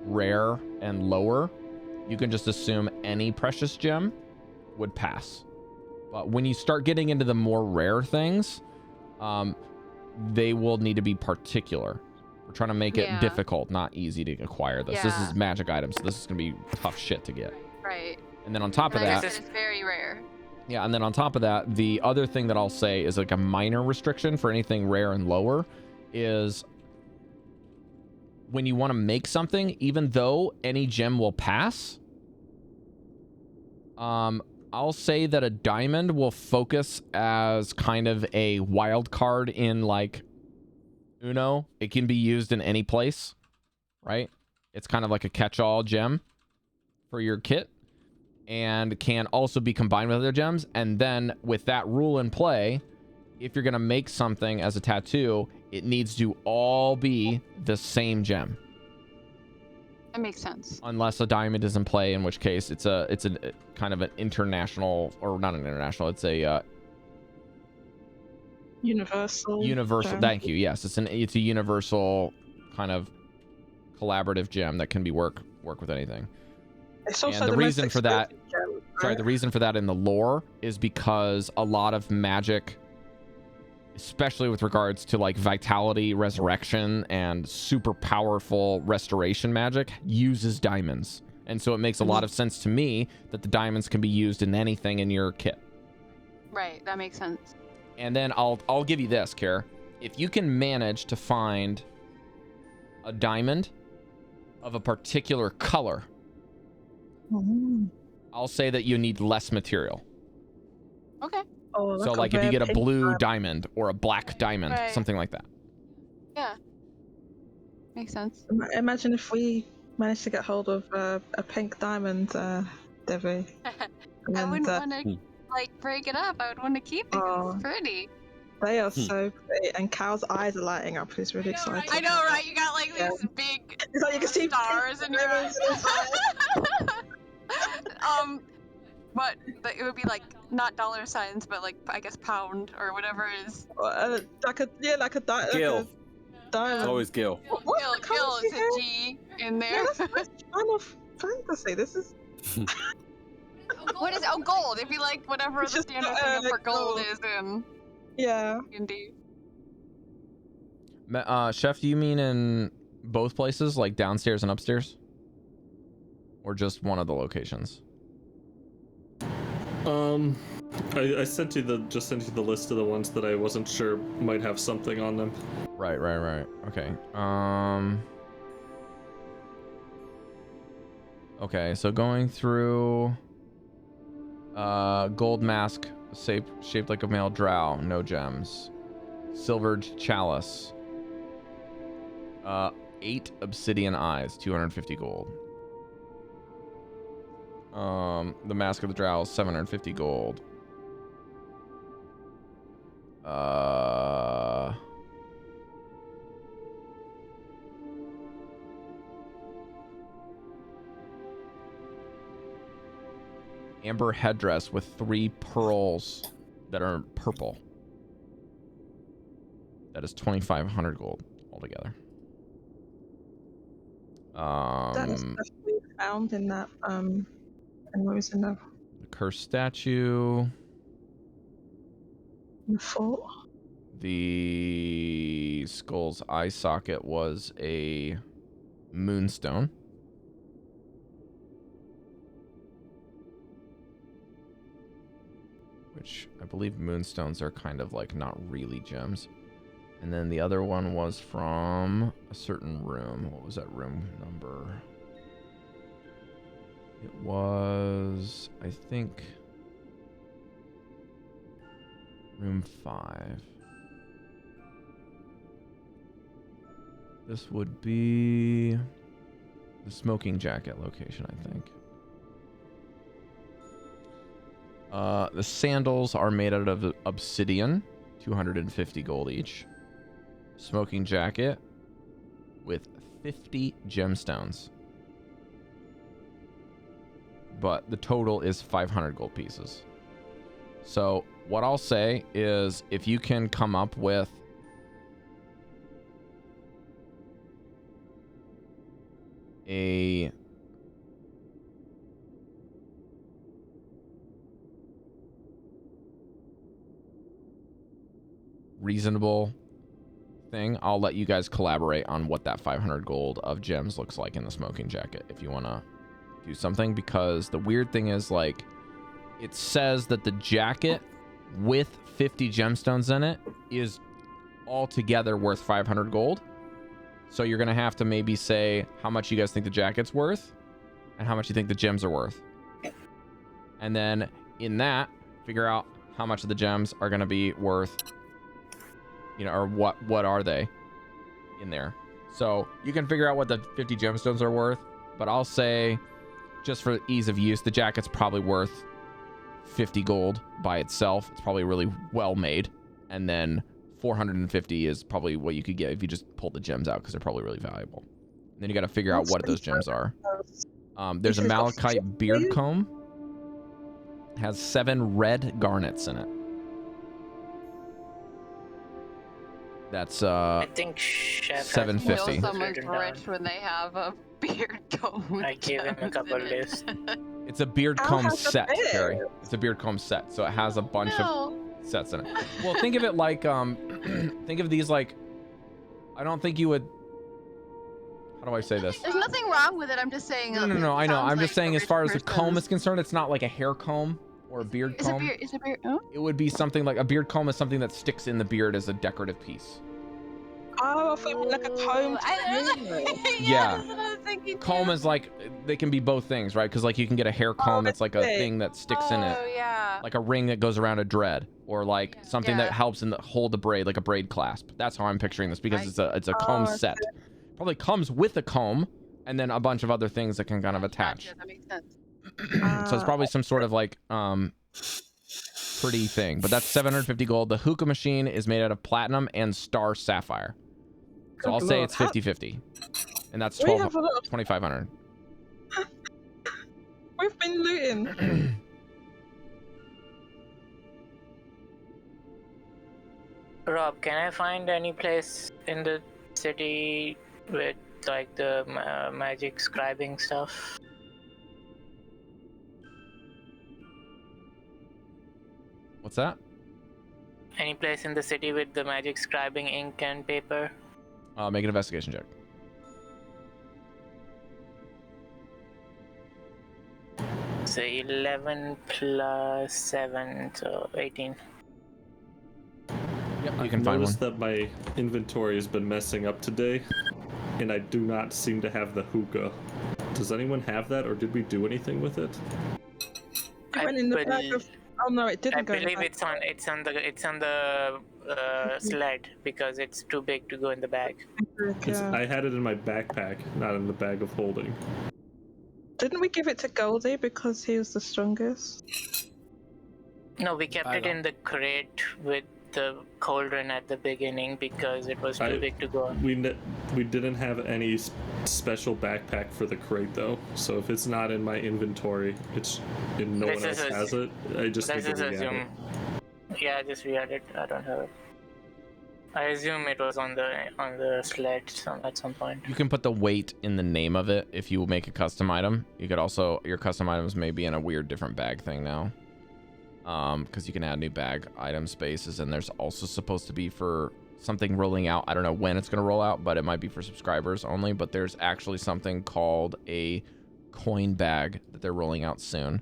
rare and lower, you can just assume any precious gem would pass. But when you start getting into the more rare things, they will need to be particular. We're trying to make it difficult, not easy to acquire this. This is magic items, so this is going to be tough shit to get. Right. And then on top of that, it's very rare. yeah, and then on top of that, the other thing that I'll say is like a minor restriction for anything rare and lower is when you want to make something, even though any gem will pass, I'll say that a diamond will focus as kind of a wild card in like Uno. It can be used in any place, right? It's kind of like a catch-all gem for your kit and can also be combined with other gems. And then with that rule in play, if you're going to make something as a tattoo, it needs to all be the same gem. That makes sense. Unless a diamond is in play, in which case it's a kind of an international, or not an international, it's a universal. Universal. Thank you. Yes, it's a universal kind of collaborative gem that can be work with anything. It's also and the reason for that, gem, right? sorry, the reason for that in the lore is because a lot of magic, especially with regards to like vitality, resurrection, and super powerful restoration magic, uses diamonds. And so it makes a lot of sense to me that the diamonds can be used in anything in your kit. Right, that makes sense. And then I'll give you this, Kara. If you can manage to find a diamond of a particular color, I'll say that you need less material. Okay. Oh, So like if you get a blue diamond or a black diamond, Right. something like that. Yeah. Makes sense. Imagine if we managed to get hold of a pink diamond, Devii. I wouldn't want to like break it up. I would want to keep it 'cause it's pretty. They are so pretty, and Cal's eyes are lighting up. He's really excited. I know, right? You got like these big It's like you can see stars in your eyes. But it would be like not dollar signs, but like I guess pound or whatever it is. Like a Gil. diamond. It's always Gil. Gil is a G in there. Yeah, that's kind of fantasy. This is. What is gold? It'd be like whatever the standard thing for gold is in. Yeah. Indeed. Chef, do you mean in both places, like downstairs and upstairs? Or just one of the locations? I sent you the list of the ones that I wasn't sure might have something on them. Right. Okay. Okay, so going through gold mask shaped like a male drow, no gems. Silvered chalice. 8 obsidian eyes, 250 gold. The mask of the drow is 750 gold. Amber headdress with 3 pearls that are purple. That is 2,500 gold altogether. That is stuff we found in that and what was in the cursed statue. fort. The skull's eye socket was a moonstone. Which I believe moonstones are kind of like not really gems. And then the other one was from a certain room. What was that room number? It was, I think, room 5. This would be the smoking jacket location, I think. The sandals are made out of obsidian, 250 gold each. Smoking jacket with 50 gemstones. But the total is 500 gold pieces. So what I'll say is if you can come up with a reasonable thing, I'll let you guys collaborate on what that 500 gold of gems looks like in the smoking jacket if you want to do something, because the weird thing is, like, it says that the jacket with 50 gemstones in it is altogether worth 500 gold. So you're going to have to maybe say how much you guys think the jacket's worth and how much you think the gems are worth. And then in that, figure out how much of the gems are going to be worth, you know, or what are they in there. So you can figure out what the 50 gemstones are worth, but I'll say, just for ease of use, the jacket's probably worth 50 gold by itself. It's probably really well made. And then 450 is probably what you could get if you just pulled the gems out, because they're probably really valuable. And then you got to figure out what those gems are. There's a malachite beard comb. It has 7 red garnets in it. That's I think Chef 750. You know someone's rich when they have a beard comb. I gave him a couple lists. It's a beard comb set, Cari. It's a beard comb set, so it has a bunch of sets in it. Well, think of it like, think of these like, I don't think you would, how do I say this? There's nothing wrong with it. I'm just saying. No, I know. I'm just saying, as far as a comb is concerned, it's not like a hair comb or a beard comb. Is a beard? Oh? It would be something like a beard comb is something that sticks in the beard as a decorative piece. Oh, I thought it was like a comb. Yeah. That's what I was thinking. Comb is like, they can be both things, right? Because like you can get a hair comb that's like a thing that sticks in it. Oh, yeah. Like a ring that goes around a dread, or like something that helps in the hold the braid, like a braid clasp. That's how I'm picturing this, because it's a comb set. Probably comes with a comb and then a bunch of other things that can kind of attach. Gotcha, that makes sense. So it's probably some sort of like pretty thing. But that's 750 gold. The hookah machine is made out of platinum and star sapphire. So I'll say it's 50-50. And that's 2,500. We've been looting. Rob, can I find any place in the city with like the magic scribing stuff? What's that? Any place in the city with the magic scribing ink and paper? Make an investigation check. So 11 plus 7, so 18. Yep, you I've can find one. noticed that my inventory has been messing up today, and I do not seem to have the hookah. Does anyone have that, or did we do anything with it? It went in the bag of... Oh no, it didn't I go in the believe bag. it's on the sled, because it's too big to go in the bag. I had it in my backpack, not in the bag of holding. Didn't we give it to Goldy because he was the strongest? No, we kept it in the crate with the cauldron at the beginning because it was too big to go on. We didn't have any special backpack for the crate though, so if it's not in my inventory, it's and no one else has it. I just need to re-add it. Yeah, just re-add it. I don't have it. I assume it was on the sled at some point. You can put the weight in the name of it if you make a custom item. You could also, your custom items may be in a weird different bag thing now. Because you can add new bag item spaces, and there's also supposed to be for something rolling out. I don't know when it's going to roll out, but it might be for subscribers only. But there's actually something called a coin bag that they're rolling out soon,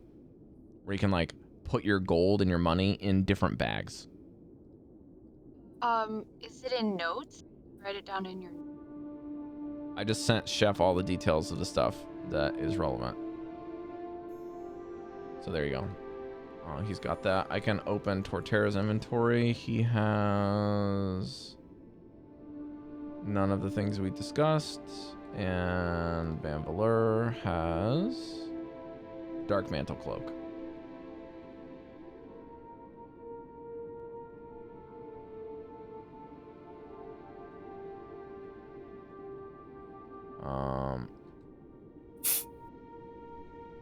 where you can like put your gold and your money in different bags. Is it in notes? Write it down in your. I just sent Chef all the details of the stuff that is relevant. So there you go. He's got that. I can open Torterra's inventory. He has none of the things we discussed. And Vanvalor has Dark Mantle Cloak.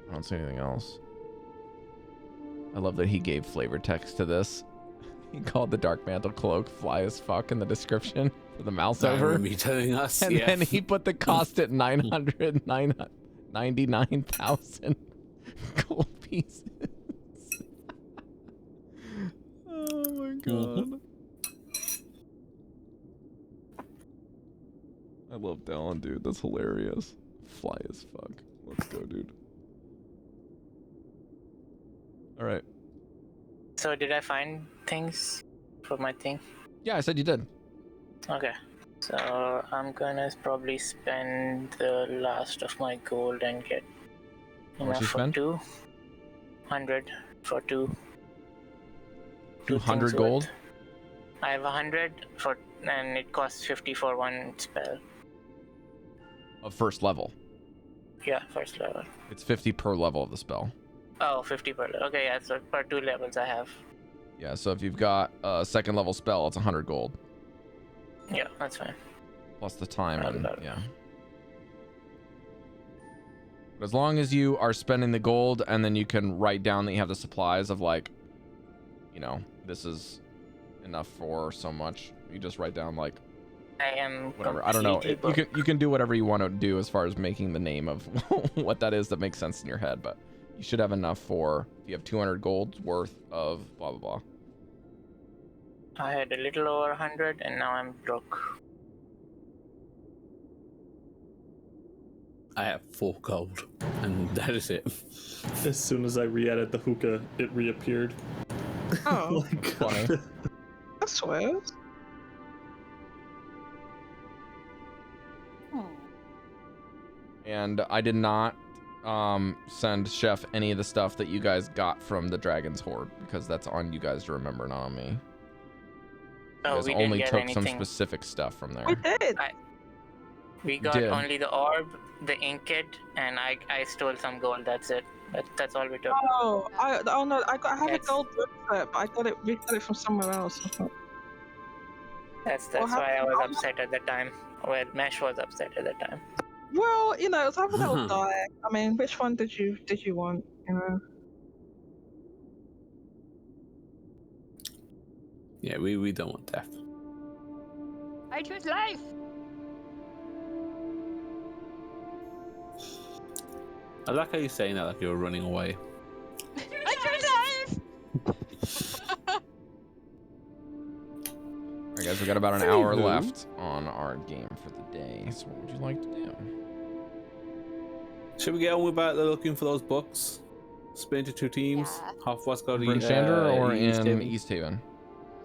I don't see anything else. I love that he gave flavor text to this. He called the Dark Mantle Cloak fly as fuck in the description for the mouse over. remember you telling us, and then he put the cost at 999,000 gold pieces. Oh my god. I love Dallan, dude. That's hilarious. Fly as fuck. Let's go, dude. All right. So did I find things for my thing? Yeah, I said you did. Okay. So I'm gonna probably spend the last of my gold and get How much enough you for spend? 200 for two. 200 things gold? worth. I have 100 for, and it costs 50 for one spell. Of first level. Yeah, first level. It's 50 per level of the spell. Oh, 50 per level. Okay, yeah, so per 2 levels I have. Yeah, so if you've got a second level spell, it's 100 gold. Yeah, that's fine. Plus the time I'll and love it. yeah. But as long as you are spending the gold and then you can write down that you have the supplies of like, you know, this is enough for so much. You just write down like I am whatever. I don't know. completely You can do whatever you want to do as far as making the name of what that is that makes sense in your head, but you should have enough for if you have 200 gold worth of blah blah blah. I had a little over 100 and now I'm broke. I have 4 gold, and that is it. As soon as I re-added the hookah, it reappeared. Oh, Funny. that's weird. And I did not send Chef any of the stuff that you guys got from the Dragon's Hoard because that's on you guys to remember, not on me. You Oh, guys we didn't only get took some anything. specific stuff from there. We did. We got did. only the orb, the inket, and I stole some gold. That's it. That's all we took. Oh, no, I have a That's- gold booklet, but we got it from somewhere else. That's Well, why I was how- upset at the time. Well, Mesh was upset at the time. Well, you know, it's have a little die. I mean, which one did you want? You know. Yeah, we don't want death. I choose life. I like how you're saying that like you're running away. I choose life. Alright guys, we got about an hour left on our game for the day. So what would you like to do? Should we get on with looking for those books? Split into 2 teams. Yeah. Half of us go to In Chandra or East in Haven. East Haven?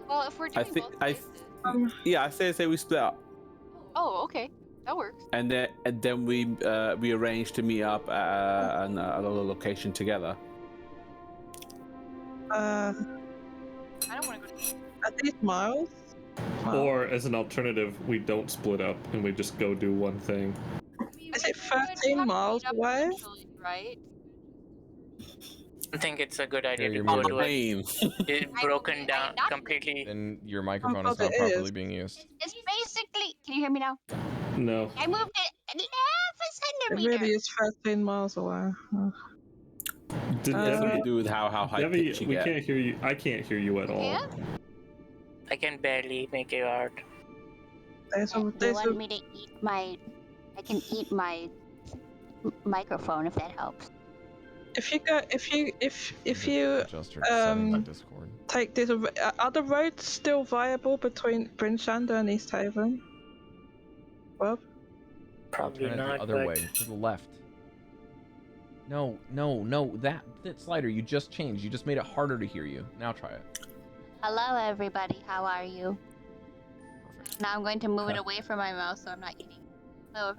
Well, if we're doing think- both I- places. Yeah, I say we split up, Oh, okay. That works. and then we arrange to meet up at another location together. Uh, I don't want to go to. are these miles? Or as an alternative, we don't split up and we just go do one thing. Is it 13 miles away? Right? I think it's a good idea Here, to you're go On the to it. plane. It's broken down completely. Then your microphone Oh, is not it properly is. being used. It's basically. Can you hear me now? No. I moved it half a It centimeter. really is 13 miles away. Did Something to Devii, do with how high pitch you we get. can't hear you. I can't hear you at all. Yeah? I can barely make it out. There's a, You there's a, want me to eat my... I can eat my microphone if that helps. if you go, if you Adjust your settings on um, Discord. take this, are the roads still viable between Bryn Shander and East Haven? Well, Probably Turn it not. the other but way, to the left. No, that slider you just changed. You just made it harder to hear you. Now try it. Hello, everybody. How are you? Now I'm going to move it away from my mouth so I'm not eating. No,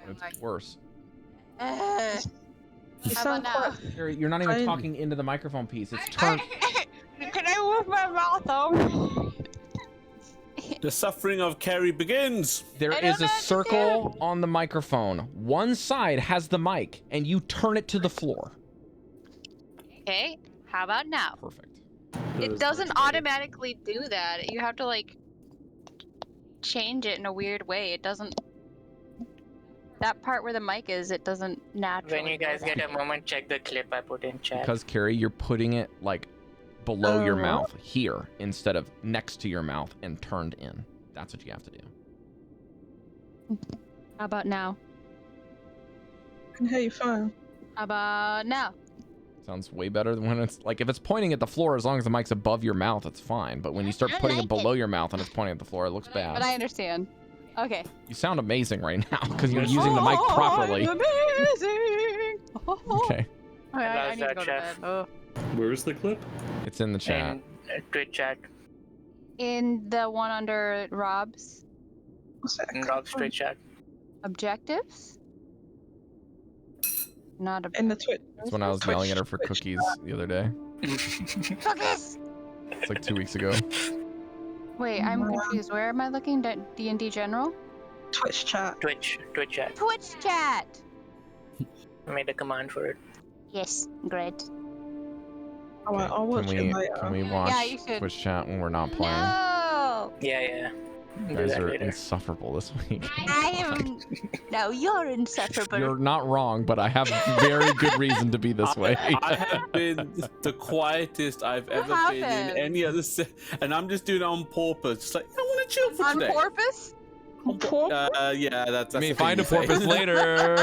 it's worse. How You about sound now? quite. You're not even Fine. talking into the microphone piece. It's turned. Can I move my mouth over? The suffering of Cari begins. There I is don't a circle on the microphone. One side has the mic, and you turn it to the floor. Okay, how about now? Perfect. It doesn't automatically do that. You have to like change it in a weird way. It doesn't. That part where the mic is, it doesn't naturally. When you go guys that get a way. moment, check the clip I put in chat. Because, Cari, you're putting it, like, below your Oh. mouth here instead of next to your mouth and turned in. That's what you have to do. How about now? I can hear you fine. How about now? Sounds way better than when it's, like, if it's pointing at the floor, as long as the mic's above your mouth, it's fine. But when you start I putting like it below your mouth and it's pointing at the floor, it looks But I bad. understand. Okay. You sound amazing right now because you're using the mic properly. I'm amazing. Okay. I How's need to that, go to Chef? bed. Oh. Where's the clip? It's in the chat. In Twitch chat. In the one under Rob's What's that? In Rob's Twitch chat. objectives. Not a In the Twitch. That's when I was yelling at her for cookies the other day. cookies. It's like 2 weeks ago. Wait, I'm confused. Where am I looking? D&D General? Twitch chat. Twitch chat. Twitch chat. I made a command for it. Yes, great. Alright, I'll watch it later. Can we watch Yeah, you should. Twitch chat when we're not playing? No! Yeah. You Do guys that are later. insufferable this week. I am. No, you're insufferable. You're not wrong, but I have very good reason to be this way. I have been the quietest I've ever been in happened? any other and I'm just doing it on purpose. Just like, I want to chill for On today. porpoise? Yeah, that's May the find a thing you say. porpoise later.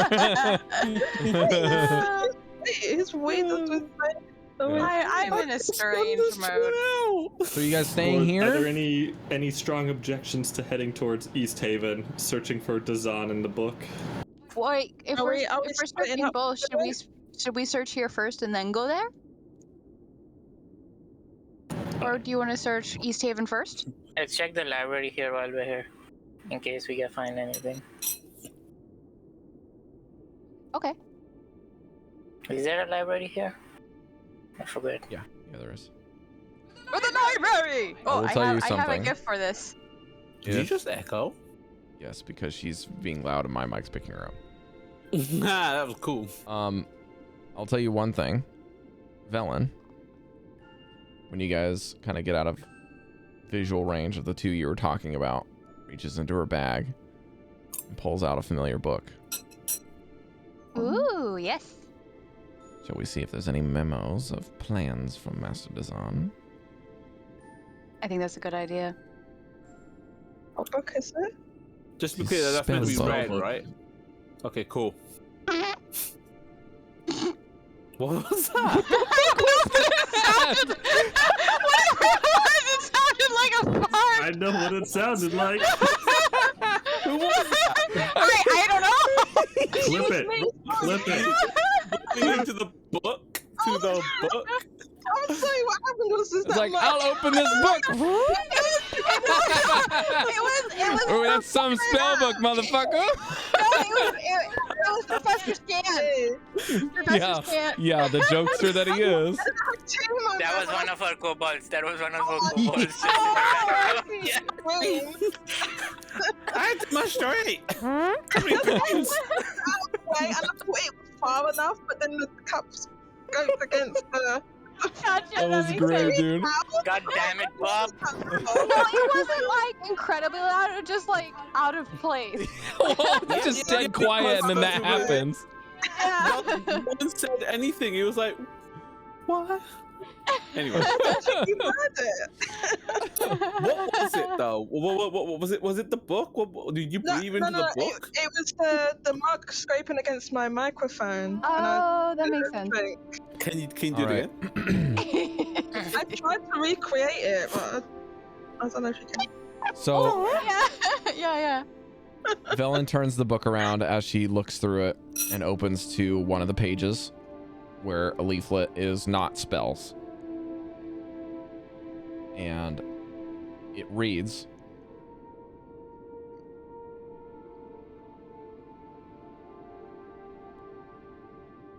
It's weird that we're playing. I'm in a strange mode. So you guys staying Are here? there any strong objections to heading towards East Haven, searching for Dazan in the book? Wait, if Are we're, we if we're splitting searching up both, today? should we search here first and then go there? Or do you want to search East Haven first? Let's check the library here while we're here. In case we can find anything. Okay. Is there a library here? I forgot. Yeah, there is. For the library! I will tell you I have a something. gift for this. Did you just echo? Yes, because she's being loud and my mic's picking her up. Nah, that was cool. I'll tell you one thing. Velen, when you guys kind of get out of visual range of the two you were talking about, reaches into her bag and pulls out a familiar book. Ooh, yes. Shall we see if there's any memos of plans from Master Dazan? I think that's a good idea. What book is it? Just to be clear, that's meant to be Spell red, book. right? Okay, cool. What was that? It sounded like a fart! I know what it sounded like. Who was that? I don't know! Clip it. Clip it. Looking into the book? To the book? I'm sorry, what happened was It's like, I'll open this book. It was Oh, that's some spell book, motherfucker. it was Professor Scan. Professor Yeah, the jokester that he is. That was one of our kobolds. That was one of our Yeah. kobolds. I did my story. Wait, and I thought it was far enough, but then the cups go against the. That was great, dude. God damn it, Bob. No, it wasn't like incredibly loud. It was just like out of place. It's just dead quiet, and then that happens. Yeah. No one said anything. He was like, what? Anyway, You heard it. what was it though? What was it? Was it the book? Did you breathe into the book? It was the mug scraping against my microphone. Oh, that makes sense. Can you do All it right. again? I tried to recreate it, but I don't know if you can. So yeah. Velen turns the book around as she looks through it and opens to one of the pages where a leaflet is not spells. And it reads,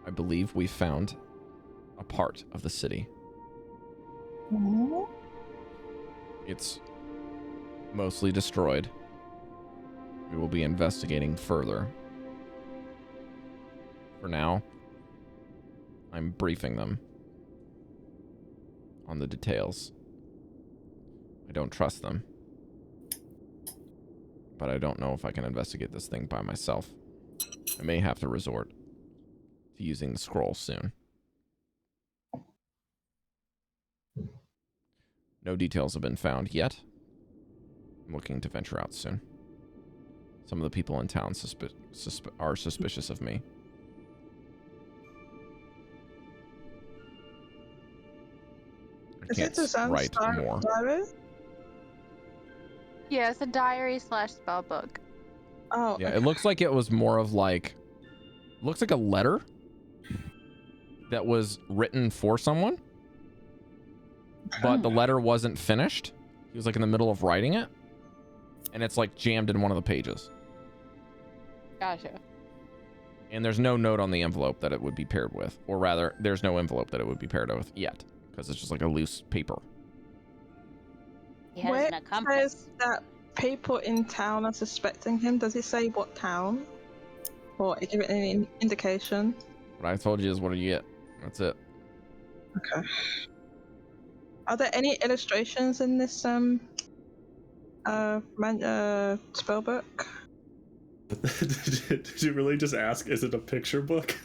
I believe we found a part of the city. It's mostly destroyed. We will be investigating further. For now, I'm briefing them on the details. I don't trust them. But I don't know if I can investigate this thing by myself. I may have to resort to using the scroll soon. No details have been found yet. I'm looking to venture out soon. Some of the people in town are suspicious of me. I can't write more. Diary? Yeah, it's a diary / spell book. Oh. Yeah, it looks like it was more of like... Looks like a letter that was written for someone. But the letter wasn't finished. He was like in the middle of writing it. And it's like jammed in one of the pages. Gotcha. And there's no note on the envelope that it would be paired with. Or rather, there's no envelope that it would be paired with yet. Because it's just like a loose paper. He has Where an accomplice. says that people in town are suspecting him? Does he say what town? Or give it any indication? What I told you is what do you get. That's it. Okay. Are there any illustrations in this spell book? Did you really just ask, is it a picture book?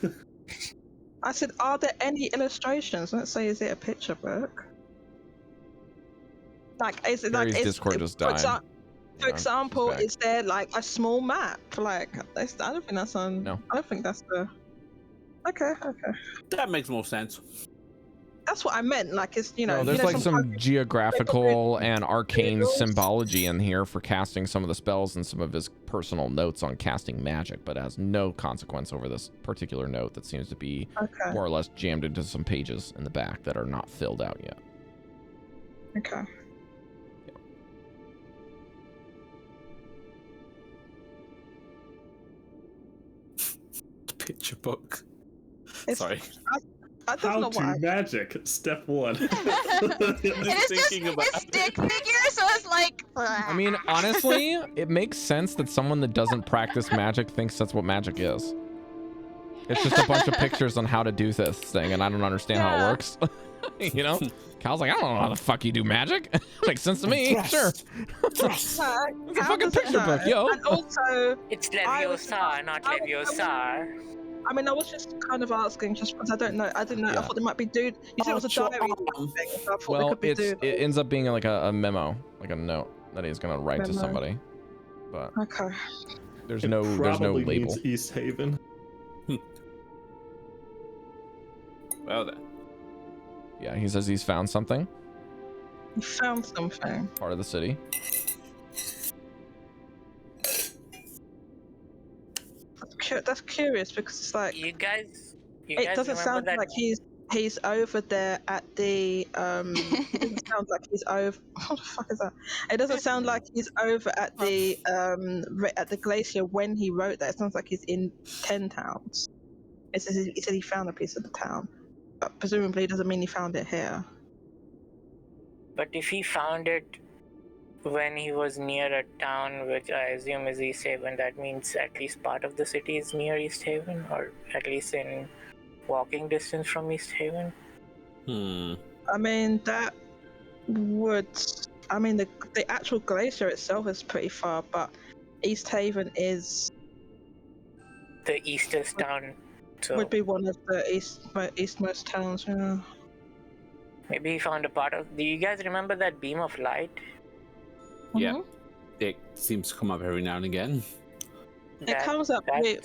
I said, are there any illustrations? Let's say, is it a picture book? Like, is it Cari's like... Is, Discord just died. For example, is there like a small map? Like, I don't think that's on... No. I don't think that's the... Okay. That makes more sense. That's what I meant. Like, it's, you know... No, there's you know, like some geographical and arcane symbology in here for casting some of the spells and some of his personal notes on casting magic, but it has no consequence over this particular note that seems to be more or less jammed into some pages in the back that are not filled out yet. Okay. Picture book. Sorry. How to magic, step 1. It's thinking about a stick figure, so it's like... I mean, honestly, it makes sense that someone that doesn't practice magic thinks that's what magic is. It's just a bunch of pictures on how to do this thing, and I don't understand how it works. You know? Cal's like, I don't know how the fuck you do magic. Makes sense to me. Sure. It's a fucking picture book, yo. And also... It's Leviosa, not Leviosa. I mean, I was just kind of asking just because I didn't know. I thought it might be dude. You said it was a diary thing, so I thought it could be dude. It ends up being like a memo, like a note that he's gonna write to somebody. But there's no label. Means East Haven. Well then. Yeah, he says he's found something. He found something. Part of the city. That's curious because it's like you guys it doesn't sound like he's over there at the it doesn't sound like he's over what the fuck is that? It doesn't sound like he's over at the glacier when he wrote that. It sounds like he's in 10 towns. He said he found a piece of the town, but presumably it doesn't mean he found it here. But if he found it when he was near a town, which I assume is East Haven, that means at least part of the city is near East Haven, or at least in walking distance from East Haven. I mean, that would... I mean, the actual glacier itself is pretty far, but East Haven is... the eastest town, so... would be one of the eastmost towns, yeah. Maybe he found a part of... Do you guys remember that beam of light? Yeah, it seems to come up every now and again. It comes up. I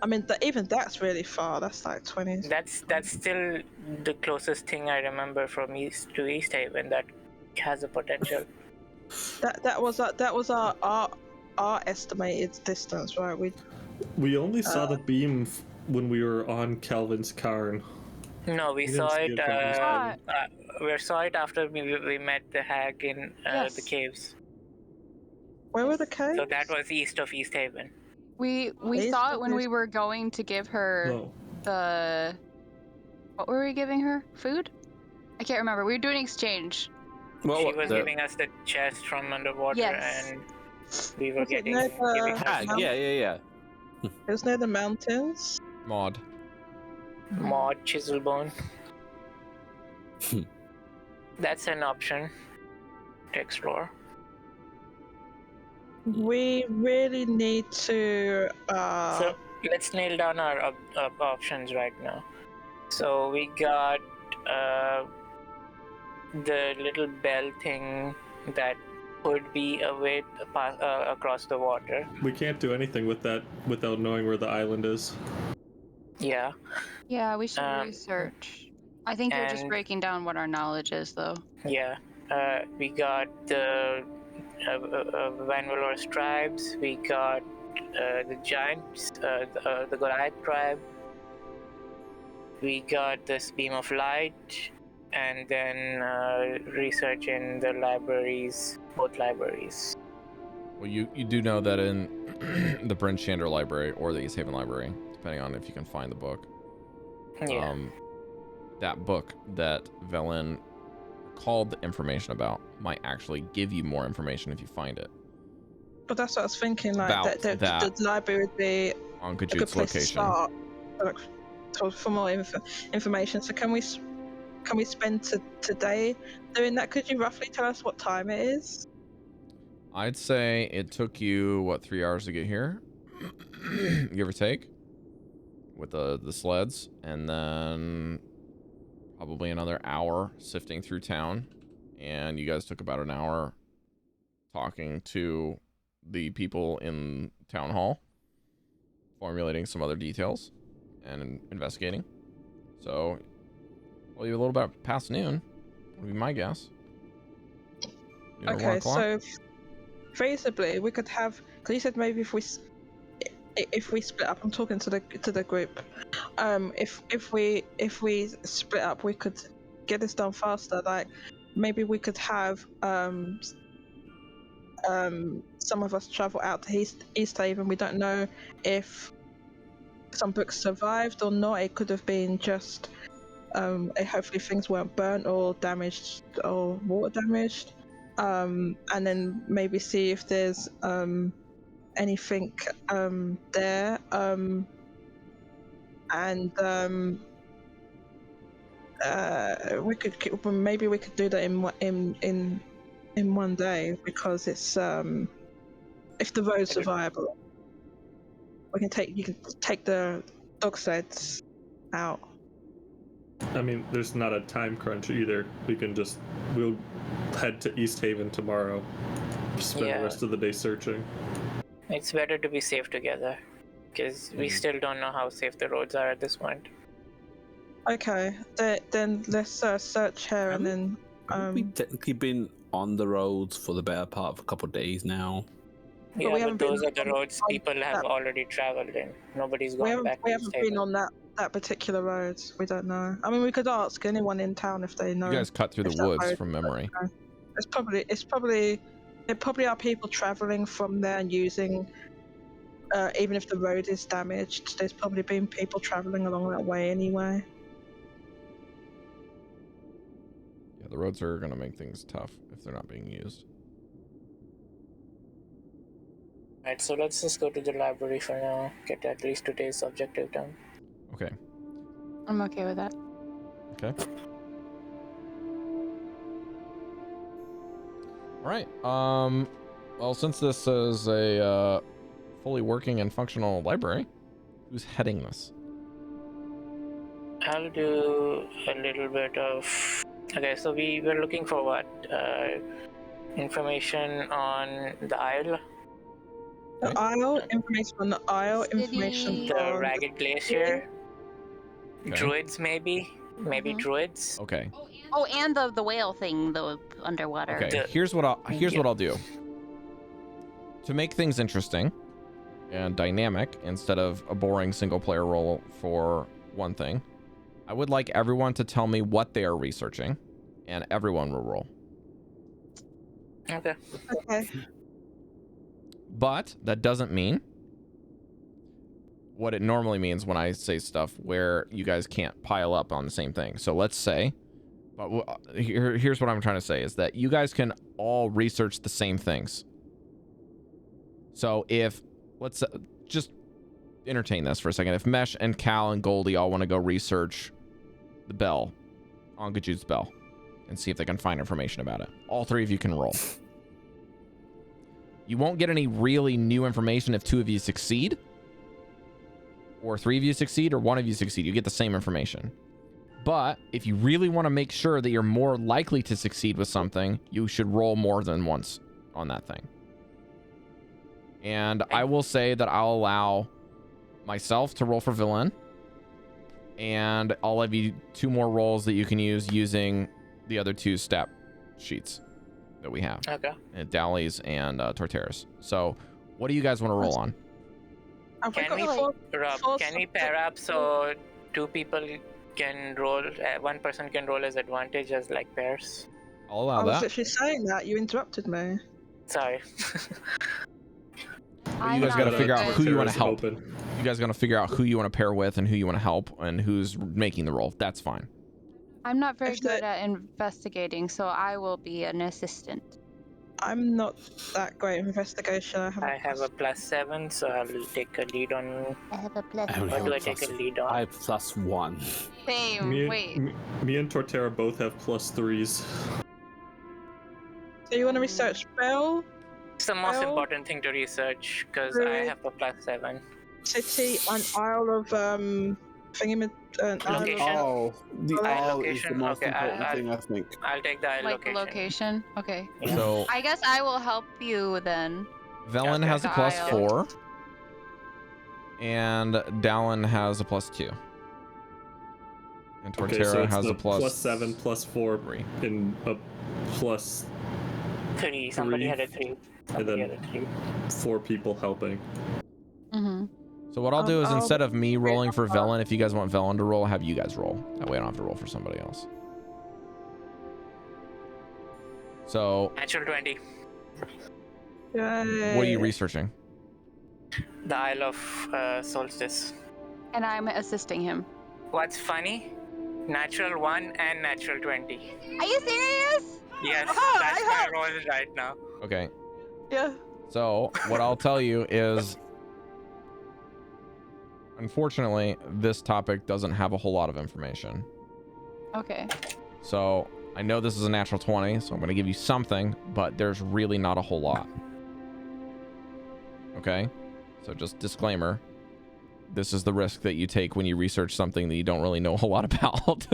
mean, even that's really far. That's like 20. That's still the closest thing I remember from East to East Haven that has a potential. That was our estimated distance, right? We only saw the beam when we were on Calvin's Cairn. No, we saw it. We saw it after we met the hag in the caves. Where were the caves? So that was east of East Haven. We saw it when we were going to give her the... What were we giving her? Food? I can't remember. We were doing exchange. Well, She was giving us the chest from underwater, Yes. and we were Was it giving near her the- yeah. It was near the mountains. Maud. Maud Chiselbone. That's an option to explore. We really need to. So let's nail down our options right now. So we got the little bell thing that could be a way across the water. We can't do anything with that without knowing where the island is. Yeah. Yeah, we should research. I think you're just and- breaking down what our knowledge is, though. Yeah. We got the Vanvalor tribes. We got the giants, the Goliath tribe. We got this beam of light, and then research in the libraries, both libraries. Well, you do know that in the Bryn Shander library or the East Haven library, depending on if you can find the book. Yeah. That book that Velen called the information about might actually give you more information if you find it. But that's what I was thinking. Like About the that. library would be On a good Kajut's place to location. start. For more information. So can we spend today doing that? Could you roughly tell us what time it is? I'd say it took you, 3 hours to get here? Give or take? With the sleds. And then probably another hour sifting through town. And you guys took about an hour talking to the people in town hall, formulating some other details and investigating. So, well, you're a little bit past noon, would be my guess. Noon or 1 Okay, o'clock? so feasibly we could have. Because you said maybe if we split up. I'm talking to the group. If we split up, we could get this done faster. Like maybe we could have some of us travel out to East Haven. We don't know if some books survived or not. It could have been just hopefully things weren't burnt or damaged or water damaged, and then maybe see if there's anything there, and we could do that in one day, because it's if the roads are viable, you can take the dog sleds out. I mean, there's not a time crunch either. We'll head to East Haven tomorrow. Spend the rest of the day searching. It's better to be safe together, because we still don't know how safe the roads are at this point. Okay, then let's search here, and then We've technically been on the roads for the better part of a couple of days now. we Yeah, but haven't been those are the on- roads people have already traveled in. Nobody's going back we to haven't East been Haven. on that particular road. We don't know. I mean, we could ask anyone in town if they know. You guys cut through if the that woods road- from memory. There probably are people traveling from there and using. Even if the road is damaged, there's probably been people traveling along that way anyway. Yeah, the roads are going to make things tough if they're not being used. Right, so let's just go to the library for now. Get at least today's objective done. Okay. I'm okay with that. Okay. All right. Well, since this is a fully working and functional library, who's heading this? I'll do a little bit of... Okay, so we were looking for what? Information on the Isle? The Isle, information on the Isle, information City. The on Ragged Glacier? Okay. Druids, maybe? Maybe Mhm. druids? Okay. Oh, and the whale thing, the underwater. Okay. The- Here's what I'll do. To make things interesting and dynamic, instead of a boring single player role for one thing, I would like everyone to tell me what they are researching, and everyone will roll. Okay. Okay. But that doesn't mean what it normally means when I say stuff where you guys can't pile up on the same thing. So let's say, but here's what I'm trying to say is that you guys can all research the same things. So if, let's just entertain this for a second. If Mesh and Cal and Goldy all want to go research the bell, Ongaju's bell, and see if they can find information about it, all three of you can roll. You won't get any really new information if two of you succeed, or three of you succeed, or one of you succeed. You get the same information. But if you really want to make sure that you're more likely to succeed with something, you should roll more than once on that thing. And I will say that I'll allow myself to roll for villain, and I'll give you 2 more rolls that you can use using the other 2 stat sheets that we have. Okay. And Dalli's and Torteras. So what do you guys want to roll on? Can we pair up so 2 people can roll, 1 person can roll as advantage as like pairs? I'll allow I that. was literally saying that. You interrupted me. Sorry. You guys got to figure out who you want to help. You guys got to figure out who you want to pair with and who you want to help and who's making the roll. That's fine. I'm not very good at investigating, so I will be an assistant. I'm not that great at investigation. I have a +7, so I'll take a lead on. I have a plus. What do I take a lead on? I have +1. Same. Me and Tortera both have +3s. So you want to research spell? It's the most important thing to research because I have a +7. City, an Isle of Location. Oh, the Isle is the most Okay, important thing, I think. I'll take the Like location. Okay. Yeah. So I guess I will help you then. Velen has a +4, and Dallan has a +2, and Tortera has a +7, +4, and a +3. Somebody had a 3. And then 4 people helping. Mm-hmm. So what I'll do is instead of me rolling for Velen, if you guys want Velen to roll, have you guys roll. That way I don't have to roll for somebody else. So Natural 20. Yay. What are you researching? The Isle of Solstice. And I'm assisting him. What's funny? Natural 1 and natural 20. Are you serious? Yes, that's my roll right now. Okay. Yeah. So what I'll tell you is, unfortunately, this topic doesn't have a whole lot of information. Okay. So I know this is a natural 20, so I'm going to give you something, but there's really not a whole lot. Okay? So just disclaimer. This is the risk that you take when you research something that you don't really know a whole lot about.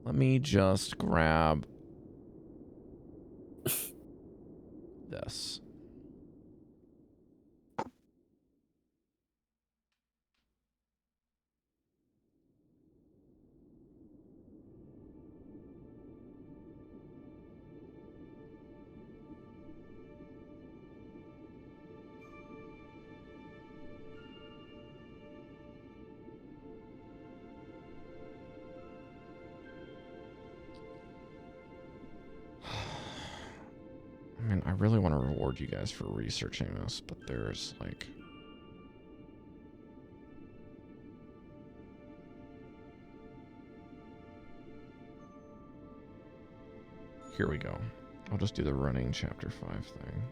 Let me just grab this. I mean, I really want to reward you guys for researching this, but there's like... Here we go. I'll just do the running chapter 5 thing.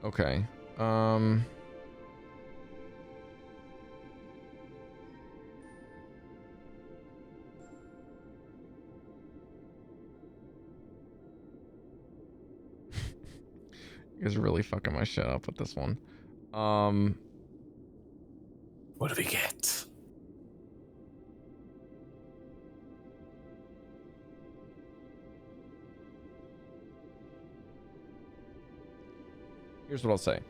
Okay. You guys are really fucking my shit up with this one. What do we get? Here's what I'll say.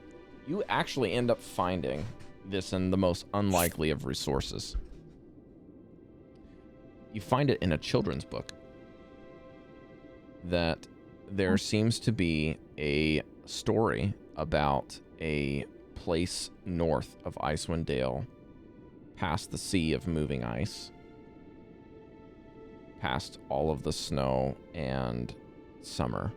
You actually end up finding this in the most unlikely of resources. You find it in a children's book that there seems to be a story about a place north of Icewind Dale past the sea of moving ice, past all of the snow and summer,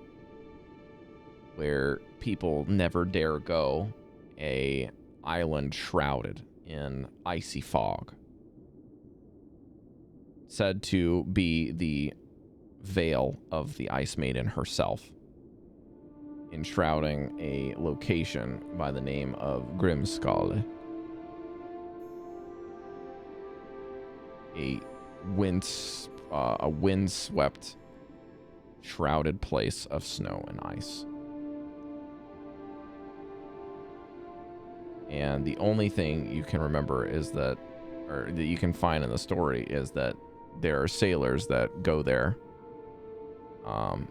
where people never dare go, a island shrouded in icy fog, said to be the veil of the Ice Maiden herself, enshrouding a location by the name of Grimskal, a windswept, shrouded place of snow and ice. And the only thing you can remember is that, or that you can find in the story, is that there are sailors that go there on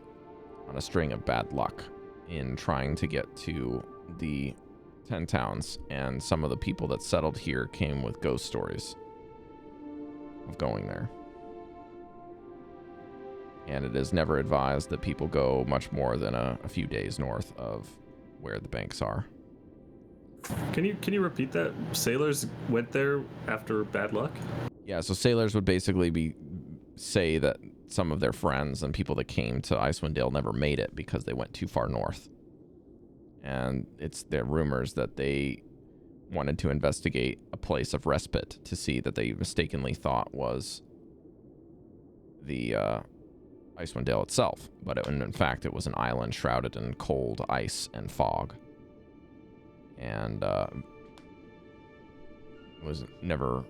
a string of bad luck in trying to get to the 10 towns, and some of the people that settled here came with ghost stories of going there. And it is never advised that people go much more than a few days north of where the banks are. Can you repeat that? Sailors went there after bad luck? Yeah, so sailors would basically say that some of their friends and people that came to Icewind Dale never made it because they went too far north. And there are rumors that they wanted to investigate a place of respite to see that they mistakenly thought was the Icewind Dale itself, but in fact it was an island shrouded in cold ice and fog, and it was never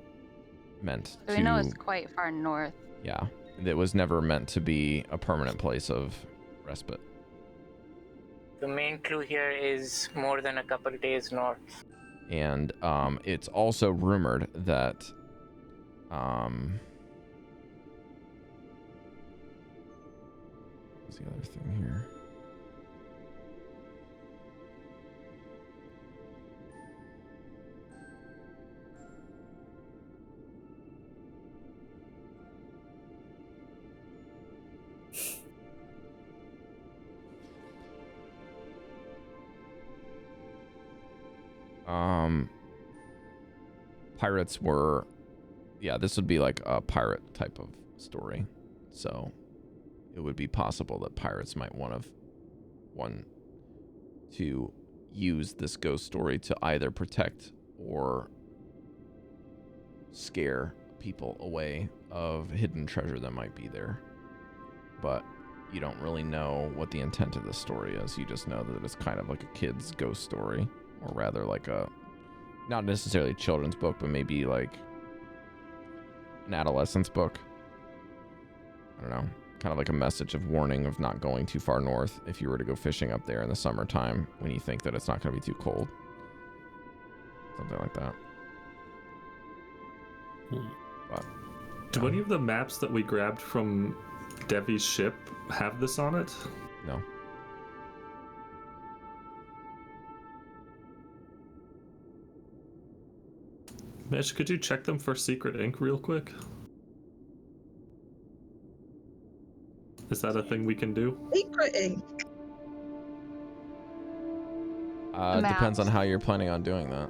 meant so we know it's quite far north. Yeah, it was never meant to be a permanent place of respite. The main clue here is more than a couple of days north. And it's also rumored that what's the other thing here? Pirates were, yeah, this would be like a pirate type of story. So it would be possible that pirates might want to use this ghost story to either protect or scare people away of hidden treasure that might be there. But you don't really know what the intent of the story is. You just know that it's kind of like a kid's ghost story, or rather like a, not necessarily a children's book, but maybe like an adolescent's book. I don't know, kind of like a message of warning of not going too far north if you were to go fishing up there in the summertime when you think that it's not going to be too cold. Something like that. But, do any of the maps that we grabbed from Devi's ship have this on it? No. Mesh, could you check them for secret ink real quick? Is that a thing we can do? Secret ink. Depends on how you're planning on doing that.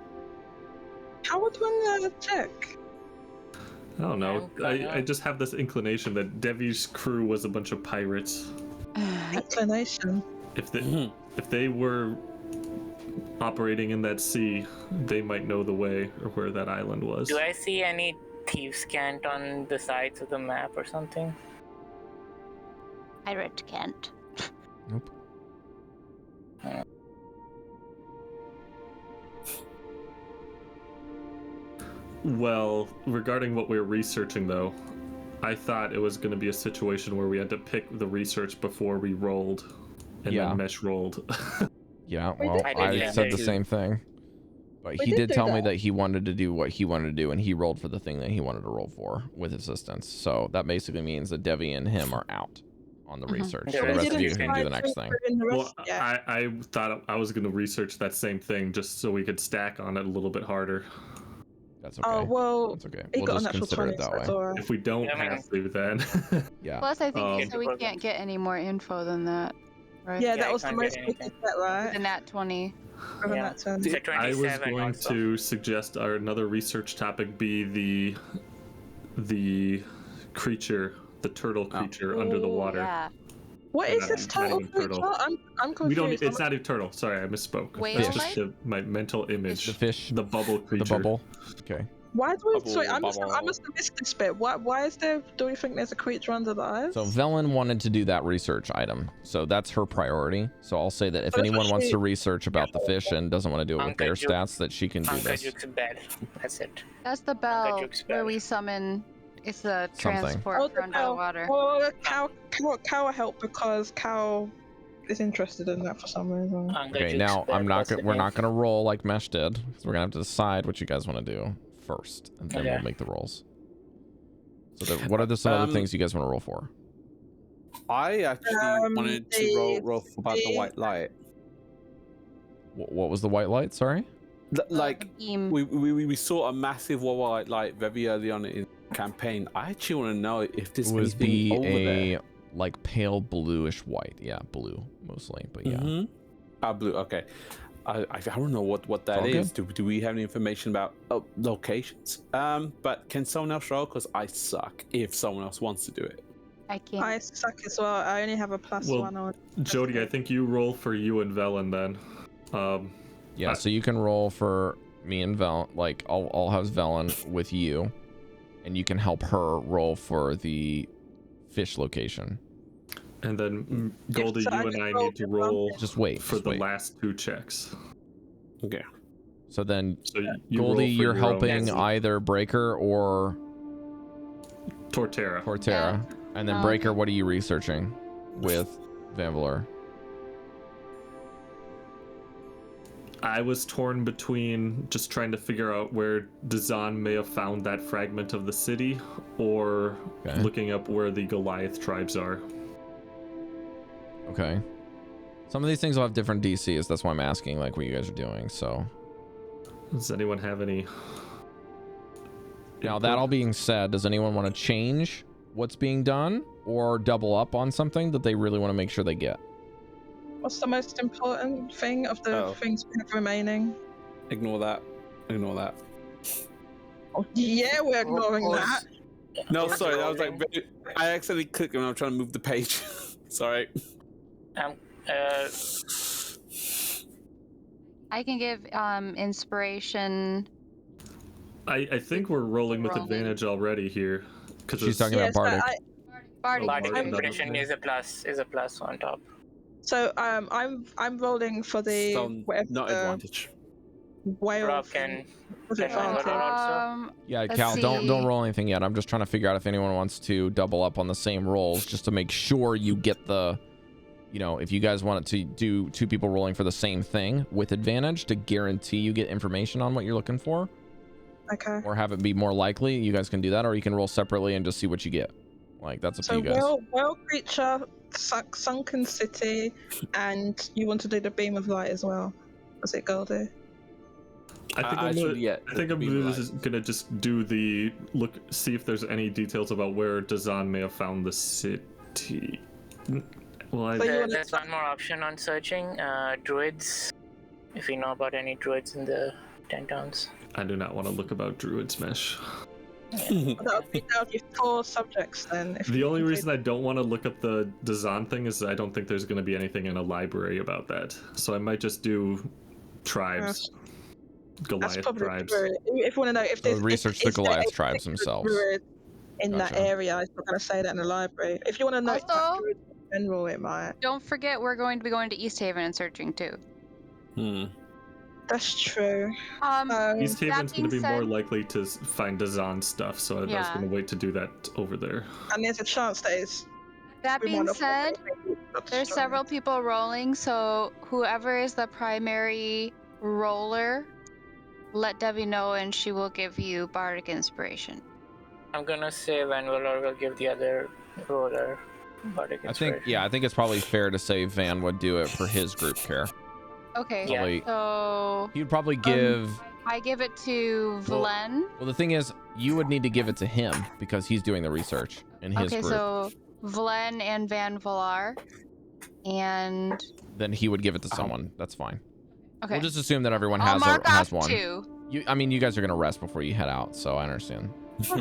How would one check? I don't know. I just have this inclination that Devi's crew was a bunch of pirates. Inclination. If they were operating in that sea, they might know the way or where that island was. Do I see any thieves' cant on the sides of the map or something? Pirate Kent. Nope. Well, regarding what we were researching, though, I thought it was going to be a situation where we had to pick the research before we rolled, and then Mesh rolled. Yeah, well, I said the same thing. But he did tell me that he wanted to do what he wanted to do, and he rolled for the thing that he wanted to roll for with assistance. So that basically means that Devii and him are out on the research. So the rest of you can do the next thing. Well, I thought I was going to research that same thing just so we could stack on it a little bit harder. That's okay. Oh, well, that's okay. he We'll got just an consider it natural that 20, way. so If we don't have to, then. Yeah. Plus, I think so we can't get any more info than that, right? yeah, that was the most we could get, right? The nat 20. Yeah. That's, It's a I was 27 going also. to suggest another research topic be the creature, the turtle creature under the Ooh, water. Yeah. what Or is not- this not turtle even turtle. creature? I'm confused. We don't. It's not a turtle. Sorry, I misspoke. Whale That's like? just my mental image. The fish, The bubble creature. the bubble. Okay. Why do we? Bubble, Sorry, I must bubble. have missed this bit. Why is there? Do we think there's a creature under the ice? So Velen wanted to do that research item, so that's her priority. So I'll say that if But anyone wants she- to research about the fish and doesn't want to do it with their Uncle Juke. stats, that she can do Uncle this. Juke's bell. That's it. That's the bell Juke's where bell. we summon. It's the Something. transport for cow. underwater. Well, cow will help because cow is interested in that for some reason. Uncle Okay, Juke's now bell, I'm not. that's the We're name. not gonna roll like Mesh did. So we're gonna have to decide what you guys want to do first, and then Okay. we'll make the rolls. So what are some other things you guys want to roll for? I actually wanted to roll about the white light. What was the white light? Sorry. Like Beam. we saw a massive white light very early on in the campaign. I actually want to know if there's It was anything be over a there. like pale bluish white. Yeah, blue mostly, but yeah. Mhm. Blue. Okay. I don't know what that all is. Do we have any information about locations? But can someone else roll? Because I suck. If someone else wants to do it. I can't. I suck as well. I only have a +1 on. Jodie, I think you roll for you and Velen then. Yeah, so you can roll for me and Velen. Like I'll have Velen with you, and you can help her roll for the fish location. And then Goldy, so you I and just I roll need to for roll Just wait. for just the wait. last 2 checks. Okay. So then, So you roll Goldy, for you're your own helping Yes. either Breker or Torterra. Torterra, and then Breker. What are you researching with Vanvalor? I was torn between just trying to figure out where Dazan may have found that fragment of the city, or Okay. looking up where the Goliath tribes are. Okay. Some of these things will have different DCs. That's why I'm asking, like, what you guys are doing. So Does anyone have any? now, input? that all being said, does anyone want to change what's being done or double up on something that they really want to make sure they get? What's the most important thing of the things we have remaining? Ignore that. Ignore that. Oh, yeah, we're ignoring that. No, sorry. That was like I accidentally clicked when I'm trying to move the page. Sorry. I can give inspiration. I think we're rolling with Rolling. advantage already here. Because She's talking about Bardic. Bardic. Bardic I'm- impression is a plus on top. So I'm rolling for the So whatever not the advantage. whale. Rob thing. can Was it Vanvalor Vanvalor? also. Yeah, Let's Cal, don't see. roll anything yet. I'm just trying to figure out if anyone wants to double up on the same rolls, just to make sure you get the, you know, if you guys want it to do 2 people rolling for the same thing with advantage to guarantee you get information on what you're looking for, Okay. or have it be more likely, you guys can do that, or you can roll separately and just see what you get. Like, that's up to So you guys. whale creature, sunken city, and you want to do the beam of light as well. Was it Goldy? I think I'm gonna gonna just do the look, see if there's any details about where Dazan may have found the city. Well, There's one more option on searching. Druids. If you know about any druids in the 10 towns. I do not want to look about druids, Mesh. That would be 4 subjects then. If The you only can do- reason I don't want to look up the Dazan thing is I don't think there's going to be anything in a library about that. So I might just do tribes. That's Goliath probably tribes. true. If you want to know if there's research the is there Goliath a tribes particular themselves. druid in that Gotcha. area, I'm not going to say that in the library. If you want to know if that Also- druid in general, it might. Don't forget, we're going to be going to East Haven and searching too. That's true. East Haven's going to be being more said- likely to find Dazan stuff, so I was Yeah. going to wait to do that over there. And there's a chance that it's. That we being might said, have- there's several people rolling, so whoever is the primary roller, let Devii know and she will give you Bardic Inspiration. I'm gonna say Vanvalor will give the other roller Bardic I inspiration. think, yeah, I think it's probably fair to say Van would do it for his group care. Okay, Yeah. Probably- so He would probably give. I give it to Well- Vlen. Well, the thing is, you would need to give it to him because he's doing the research in his Okay, group. so Vlen and Vanvalor, and Then he would give it to someone. That's fine. Okay. We'll just assume that everyone I'll has mark has off one. 2. You guys are gonna rest before you head out, so I understand. Well,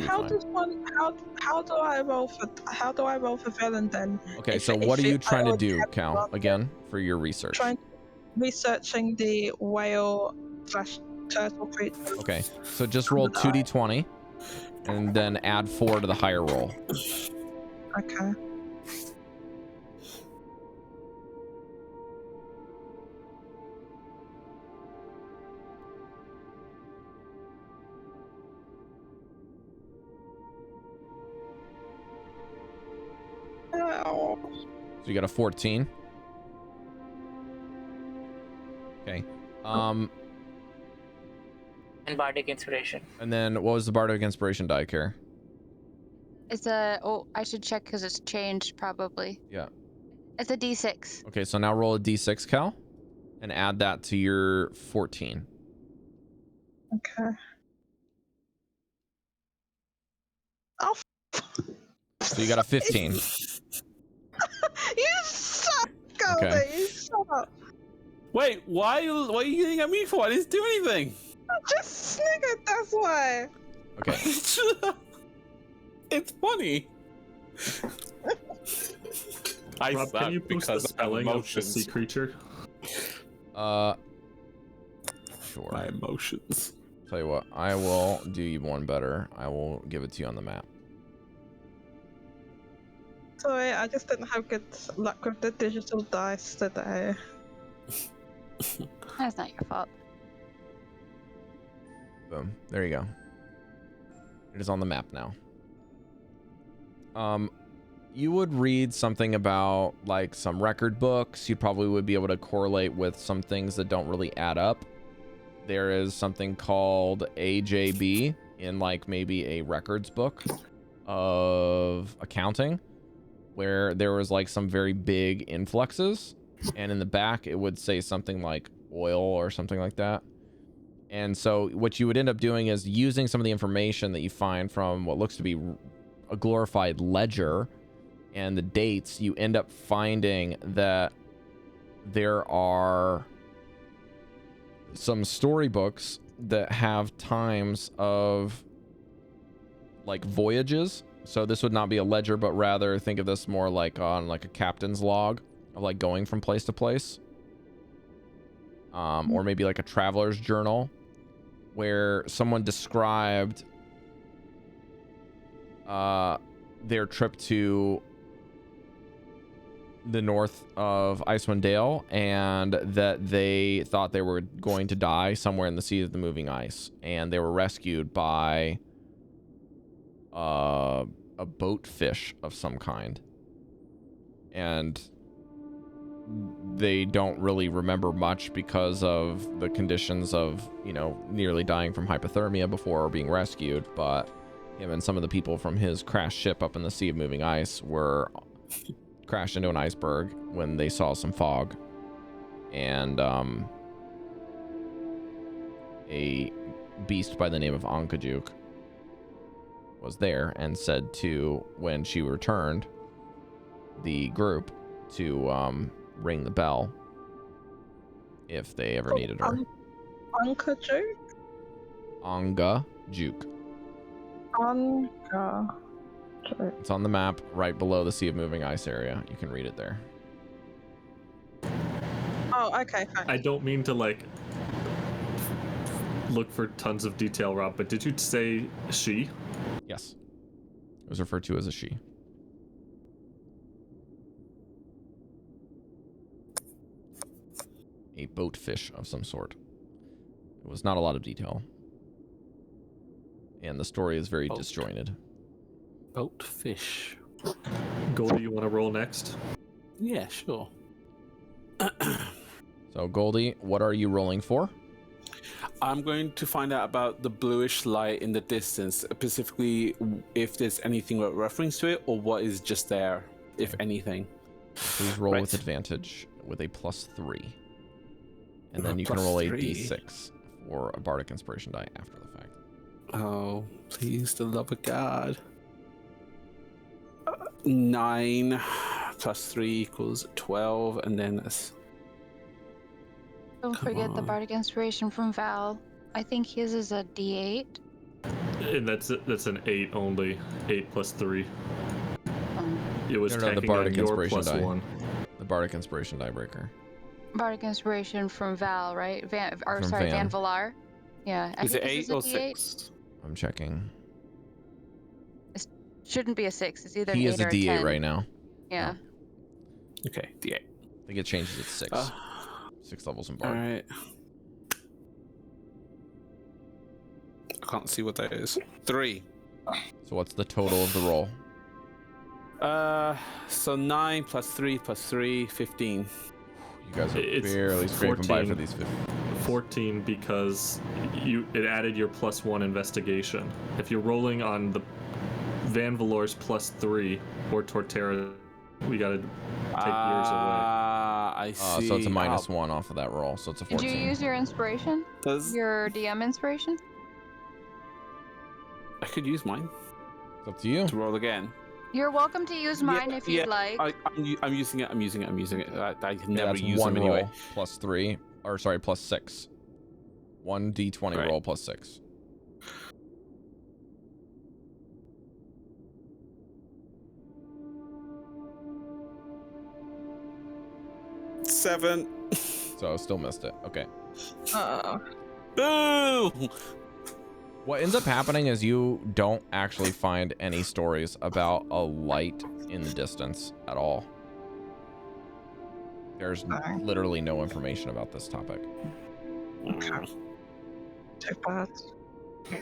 how do I roll for villain then? Okay, If- so if what are you it- I trying to already do, have Cal? one. Again, for your research. Researching the whale / turtle creature. Okay, so just roll 2d20, and then add 4 to the higher roll. Okay. So you got a 14. Okay. And bardic inspiration. And then what was the bardic inspiration die, Cari? It's a. Oh, I should check because it's changed probably. Yeah. It's a D6. Okay, so now roll a d6, Cal, and add that to your 14. Okay. Oh. So you got a 15. You suck, Goldy. Okay. You suck. Wait, why are you getting at me for? I didn't do anything. I just sniggered, that's why. Okay. It's funny. I Rob, can you boost the because spelling of the emotions. sea creature? Sure. My emotions. Tell you what, I will do you one better. I will give it to you on the map. Sorry, I just didn't have good luck with the digital dice today. That's not your fault. Boom. There you go. It is on the map now. You would read something about like some record books. You probably would be able to correlate with some things that don't really add up. There is something called AJB in like maybe a records book of accounting where there was like some very big influxes, and in the back it would say something like oil or something like that. And so what you would end up doing is using some of the information that you find from what looks to be a glorified ledger and the dates, you end up finding that there are some storybooks that have times of like voyages. So this would not be a ledger, but rather think of this more like on like a captain's log of like going from place to place. Or maybe like a traveler's journal where someone described their trip to the north of Icewind Dale, and that they thought they were going to die somewhere in the sea of the moving ice, and they were rescued by a boat fish of some kind, and they don't really remember much because of the conditions of, you know, nearly dying from hypothermia before being rescued. But him and some of the people from his crashed ship up in the sea of moving ice were crashed into an iceberg when they saw some fog, and a beast by the name of Ankajuk was there and said to, when she returned, the group to ring the bell if they ever needed her. Ankajuk? Ankajuk. Ankajuk. It's on the map right below the Sea of Moving Ice area. You can read it there. Oh, okay, fine. I don't mean to like look for tons of detail, Rob, but did you say she? Yes. It was referred to as a she. A boat fish of some sort. It was not a lot of detail. And the story is very disjointed. Boat fish. Goldy, you want to roll next? Yeah, sure. So, Goldy, what are you rolling for? I'm going to find out about the bluish light in the distance, specifically if there's anything reference to it or what is just there, if anything. Please roll with advantage with a +3. And then you can roll a d6 for a bardic inspiration die after the fact. Oh, please, the love of God. 9 + 3 = 12, and then Don't forget the Bardic Inspiration from Val. I think his is a D8. And that's an 8 only. 8 plus 3. It was the tacking Bardic on your Inspiration plus die. 1. The Bardic Inspiration die breaker. Bardic Inspiration from Val, right? From Van Valar. Yeah. Is it think 8 this is a or D8. 6? I'm checking. Shouldn't be a 6. It's either He an is 8 a or a D8 10. right now. Yeah. Okay, D8. I think it changes at 6. 6 levels in Bard. Alright. I can't see what that is. 3. So what's the total of the roll? So 9 plus 3 plus 3, 15. You guys are It's barely scraping by 14. for these 50. 14 because it added your plus 1 investigation. If you're rolling on the Vanvalor's plus 3 or Torterra, we gotta take yours away. I see. So it's a -1 off of that roll, so it's a 14. Did you use your inspiration? Your DM inspiration? I could use mine. It's up to you. To roll again. You're welcome to use mine if you'd like. I'm using it. I'm using it. I never that's use one them roll anyway. plus 3, or sorry, plus 6. 1d20 Right. roll plus 6. Seven. So I still missed it. Okay. Boo! What ends up happening is you don't actually find any stories about a light in the distance at all. There's literally no information about this topic. Okay. Too bad.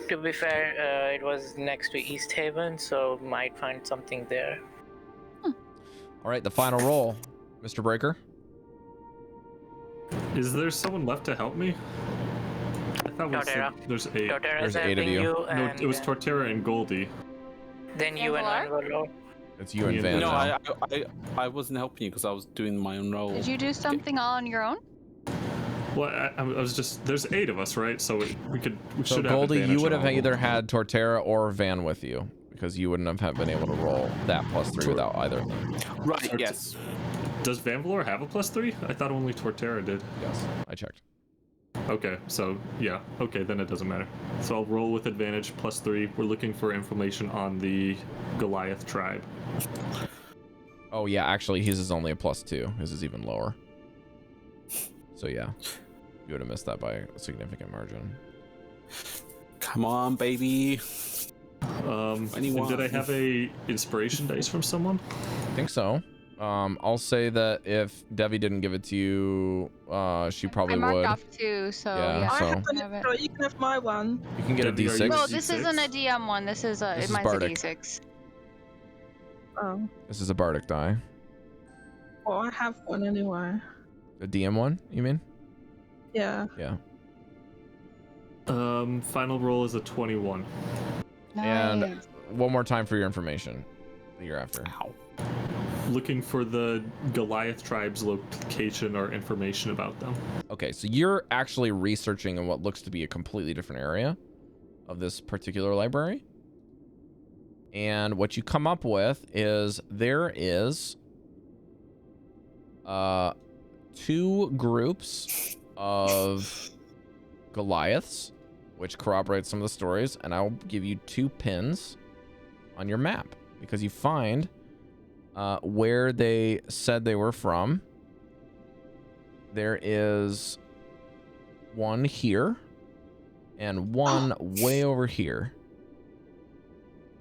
To be fair, it was next to East Haven, so might find something there. All right, the final roll, Mr. Breker. Is there someone left to help me? I thought we said there's 8. Torterra's There's 8 of helping you. No, and it was Torterra and Goldie. then you and Vanvalor. It's you and Van. No, now. I wasn't helping you because I was doing my own roll. Did you do something all on your own? Well, I was just, there's 8 of us, right? So we So should have Goldie, you advantage would on have all of either them. had Torterra or Van with you because you wouldn't have been able to roll that plus 3 without either of them. Right, yes. Does Vanvalor have a plus 3? I thought only Torterra did. Yes, I checked. Okay, so yeah, okay, then it doesn't matter. So I'll roll with advantage plus 3. We're looking for information on the Goliath tribe. Oh yeah, actually his is only a plus 2. His is even lower. So yeah, you would have missed that by a significant margin. Come on, baby. And did I have a inspiration dice from someone? I think so. I'll say that if Devii didn't give it to you, she probably I marked would. off 2, so Yeah, yeah. I so- have an Have it. extra. You can have my one. You can get a Devii, are you- D6. No, D6? this isn't a DM one. This is a. This is Mine's a Bardic. D6. Oh. This is a Bardic die. Well, I have one anyway. A DM one, you mean? Yeah. Yeah. Final roll is a 21. And Nice. one more time for your information that you're after. Ow. Looking for the Goliath tribe's location or information about them. Okay, so you're actually researching in what looks to be a completely different area of this particular library. And what you come up with is there is 2 groups of Goliaths, which corroborates some of the stories, and I'll give you 2 pins on your map because you find where they said they were from. There is one here and one way over here.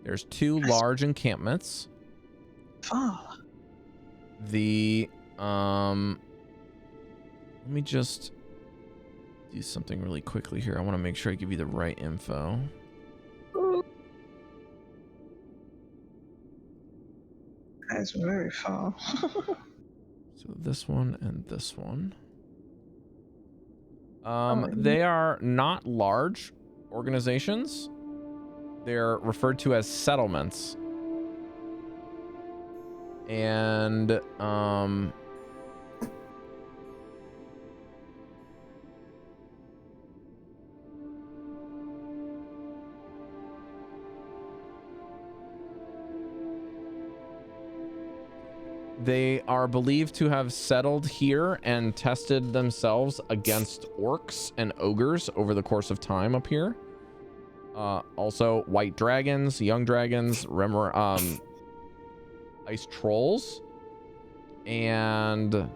There's 2 large encampments. Oh. The let me just do something really quickly here. I want to make sure I give you the right info. That's very far. So this one and this one. They are not large organizations. They're referred to as settlements. And They are believed to have settled here and tested themselves against orcs and ogres over the course of time up here. Also, white dragons, young dragons, ice trolls, and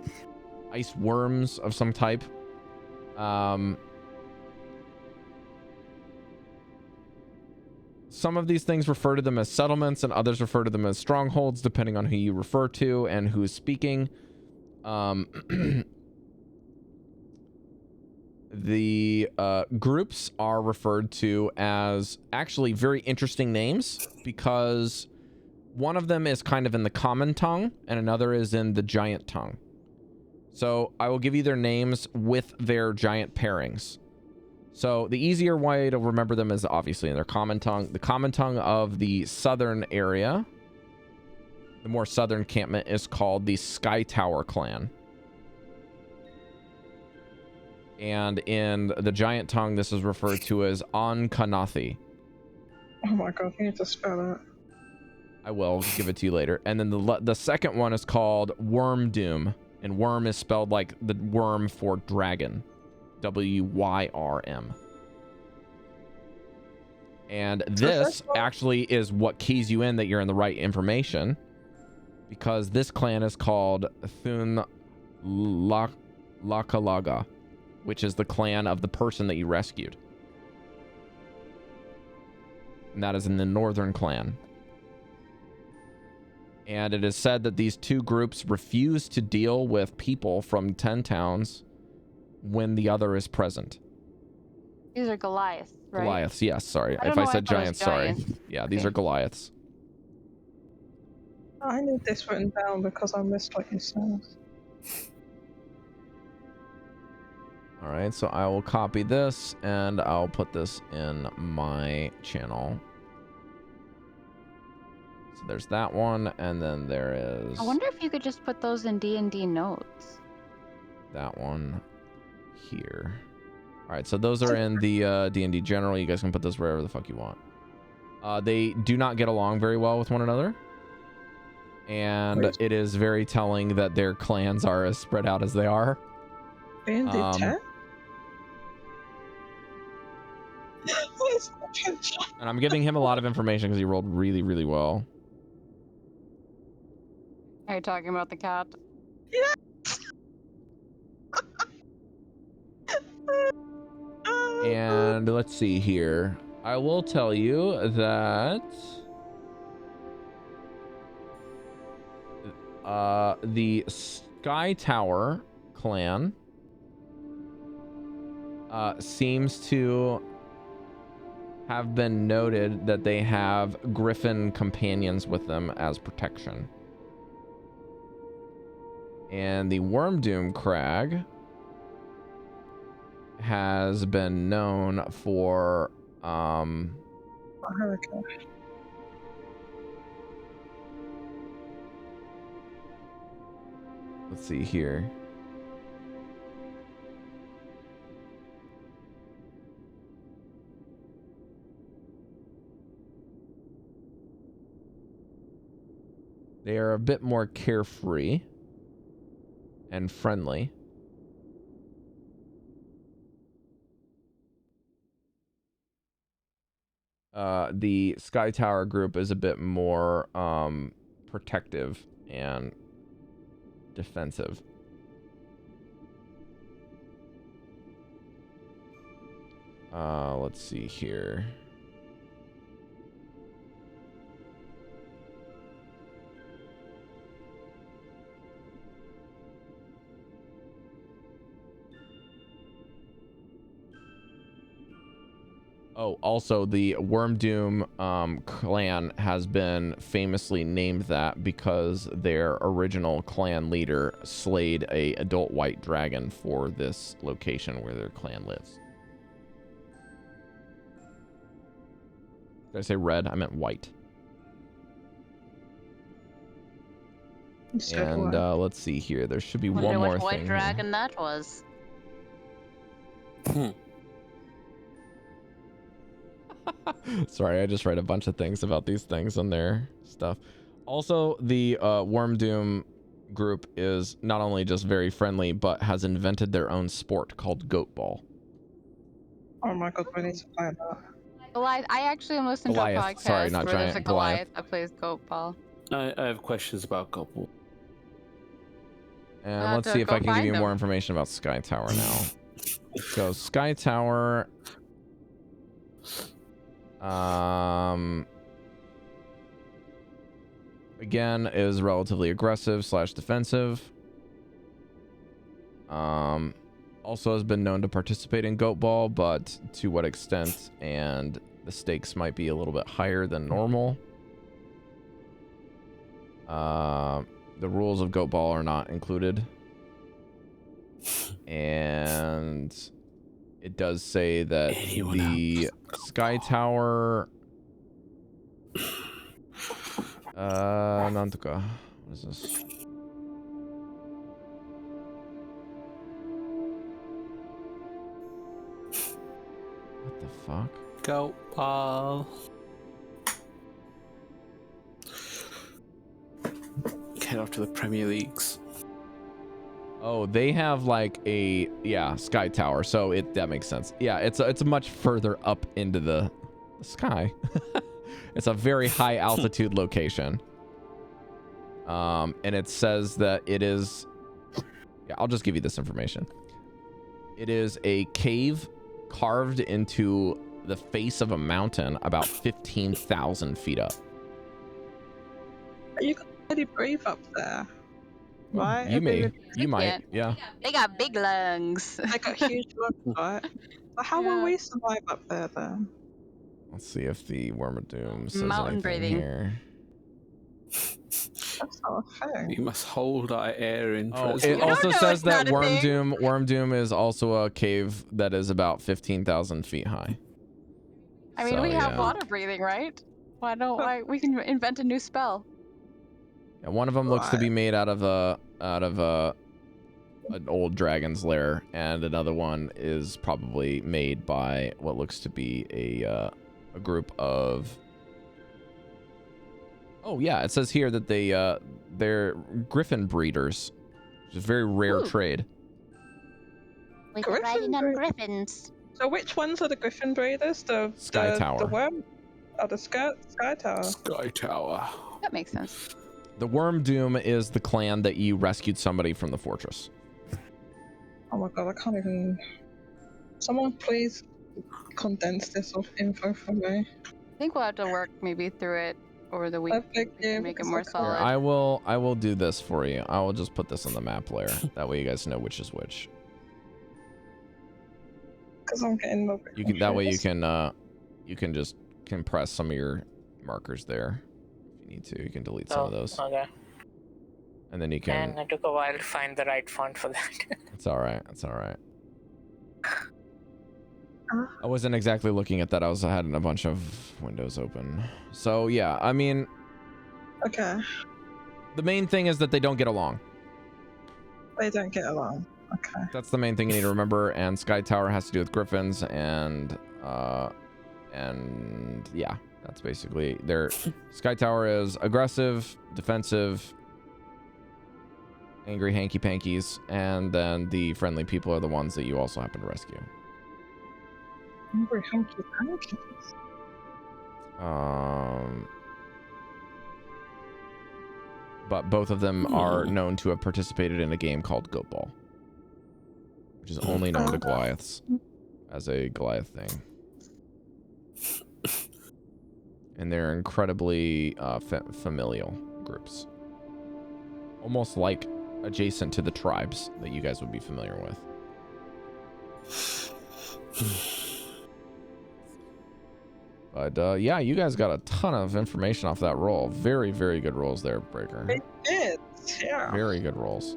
ice worms of some type. Some of these things refer to them as settlements and others refer to them as strongholds, depending on who you refer to and who is speaking. The groups are referred to as actually very interesting names, because one of them is kind of in the common tongue and another is in the giant tongue. So I will give you their names with their giant pairings. So the easier way to remember them is obviously in their common tongue. The common tongue of the southern area, the more southern encampment, is called the Sky Tower clan. And in the giant tongue, this is referred to as Ankanathi. Oh my god, you need to spell that. I will give it to you later. And then the second one is called Wormdoom. And worm is spelled like the worm for dragon. W-Y-R-M. And this actually is what keys you in that you're in the right information, because this clan is called Thun Lakalaga, which is the clan of the person that you rescued. And that is in the northern clan. And it is said that these two groups refuse to deal with people from 10 towns when the other is present. These are Goliaths, right? Goliaths, yes, sorry. If I said giants, sorry. Yeah, these are Goliaths. I need this written down because I missed what you said. Alright, so I will copy this and I'll put this in my channel. So there's that one, and then there is... I wonder if you could just put those in D&D notes. That one here. All right, so those are in the D&D general. You guys can put those wherever the fuck you want. They do not get along very well with one another, and it is very telling that their clans are as spread out as they are. D&D 10? And I'm giving him a lot of information because he rolled really, really well. Are you talking about the cat? Yeah. And let's see here. I will tell you that the Sky Tower clan seems to have been noted that they have griffin companions with them as protection. And the Wormdoom Crag has been known for let's see here. They are a bit more carefree and friendly. The Sky Tower group is a bit more protective and defensive. Let's see here. Oh, also the Wormdoom clan has been famously named that because their original clan leader slayed a adult white dragon for this location where their clan lives. Did I say red? I meant white. And let's see here. There should be one more thing. White dragon that was. Sorry, I just read a bunch of things about these things on their stuff. Also, the Wormdoom group is not only just very friendly, but has invented their own sport called goat ball. Oh my god, we need to find that. Goliath. I actually am listening to a Goliath, podcast sorry, not where there's a giant, Goliath. Goliath that plays goat ball. I have questions about Gobble. And I'll let's have see to if go I can give find you them. more information about Sky Tower now. So Sky Tower, again, is relatively aggressive / defensive. Also has been known to participate in goat ball, but to what extent, and the stakes might be a little bit higher than normal. The rules of goat ball are not included. And it does say that the Sky Tower Nantuka. What is this? What the fuck? Go ball. Head off to the Premier Leagues. Oh, they have like a Sky Tower, so that makes sense. Yeah, it's much further up into the sky. It's a very high altitude location. And it says that it is. Yeah, I'll just give you this information. It is a cave carved into the face of a mountain about 15,000 feet up. You can really breathe up there, right? You might, yeah. They got big lungs. They got huge lungs, right? So how will we survive up there then? Let's see if the Worm of Doom says Mountain anything breathing. here. That's not a thing. You must hold our air in. Oh, President. it also know says it's not that a Worm Doom is also a cave that is about 15,000 feet high. I mean, So, we have yeah. water breathing, right? Why we can invent a new spell? Yeah, one of them looks to be made out of an old dragon's lair, and another one is probably made by what looks to be a group of. Oh yeah, it says here that they're griffin breeders, which is a very rare Ooh. trade. We're Griffin riding on breed- griffins. So which ones are the Griffin breeders? The Sky Tower. The worm? Oh, the Sky Tower. Sky Tower. That makes sense. The Worm Doom is the clan that you rescued somebody from the fortress. Oh my god, I can't even. Someone please condense this info for me. I think we'll have to work maybe through it over the week. I think, yeah, Make it because more I can't- solid. Here, I will do this for you. I will just put this on the map layer. That way you guys know which is which. Because I'm getting a bit You can that way you confused. can just compress some of your markers there. If you need to, you can delete some of those. Okay. And then you can. And it took a while to find the right font for that. It's all right. It's all right. I wasn't exactly looking at that. I had a bunch of windows open. So yeah, I mean, Okay, the main thing is that they don't get along. they don't get along. Okay. That's the main thing you need to remember. And Sky Tower has to do with griffins, and yeah, that's basically their. Sky Tower is aggressive, defensive, angry hanky pankies, and then the friendly people are the ones that you also happen to rescue. Hungry hunky panky. But both of them are known to have participated in a game called Goat Ball, which is only known to Goliaths as a Goliath thing. And they're incredibly familial groups, almost like adjacent to the tribes that you guys would be familiar with. But yeah, you guys got a ton of information off that roll. Very, very good rolls there, Breker. They did, yeah. Very good rolls.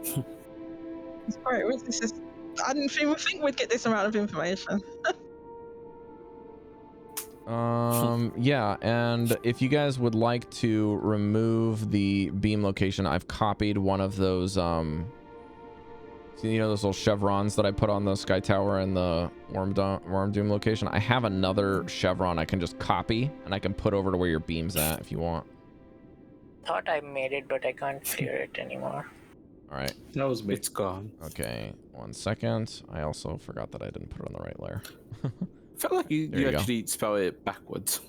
It's great. I didn't even think we'd get this amount of information. Yeah, and if you guys would like to remove the beam location, I've copied one of those so you know those little chevrons that I put on the Sky Tower and the Worm Doom location? I have another chevron I can just copy and I can put over to where your beam's at if you want. thought I made it, but I can't clear it anymore. All right. That was me. It's gone. Okay, 1 second. I also forgot that I didn't put it on the right layer. I felt like you There you go. actually spell it backwards.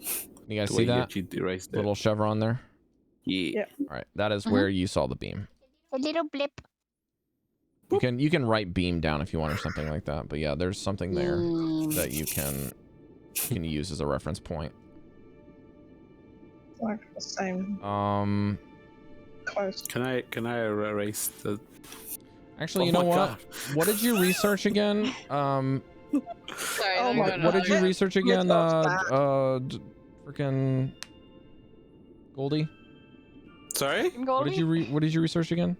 You guys The see way you that actually erased it. little chevron there? Yeah. All right, that is where you saw the beam. A little blip. You can write beam down if you want or something like that. But yeah, there's something there that you can use as a reference point. Like the same. Close. Can I erase the? Actually, Oh you know my what? God. What did you research again? Sorry. Oh my I'm What gonna- did you research again? Freaking Goldy. Sorry. What did you research again?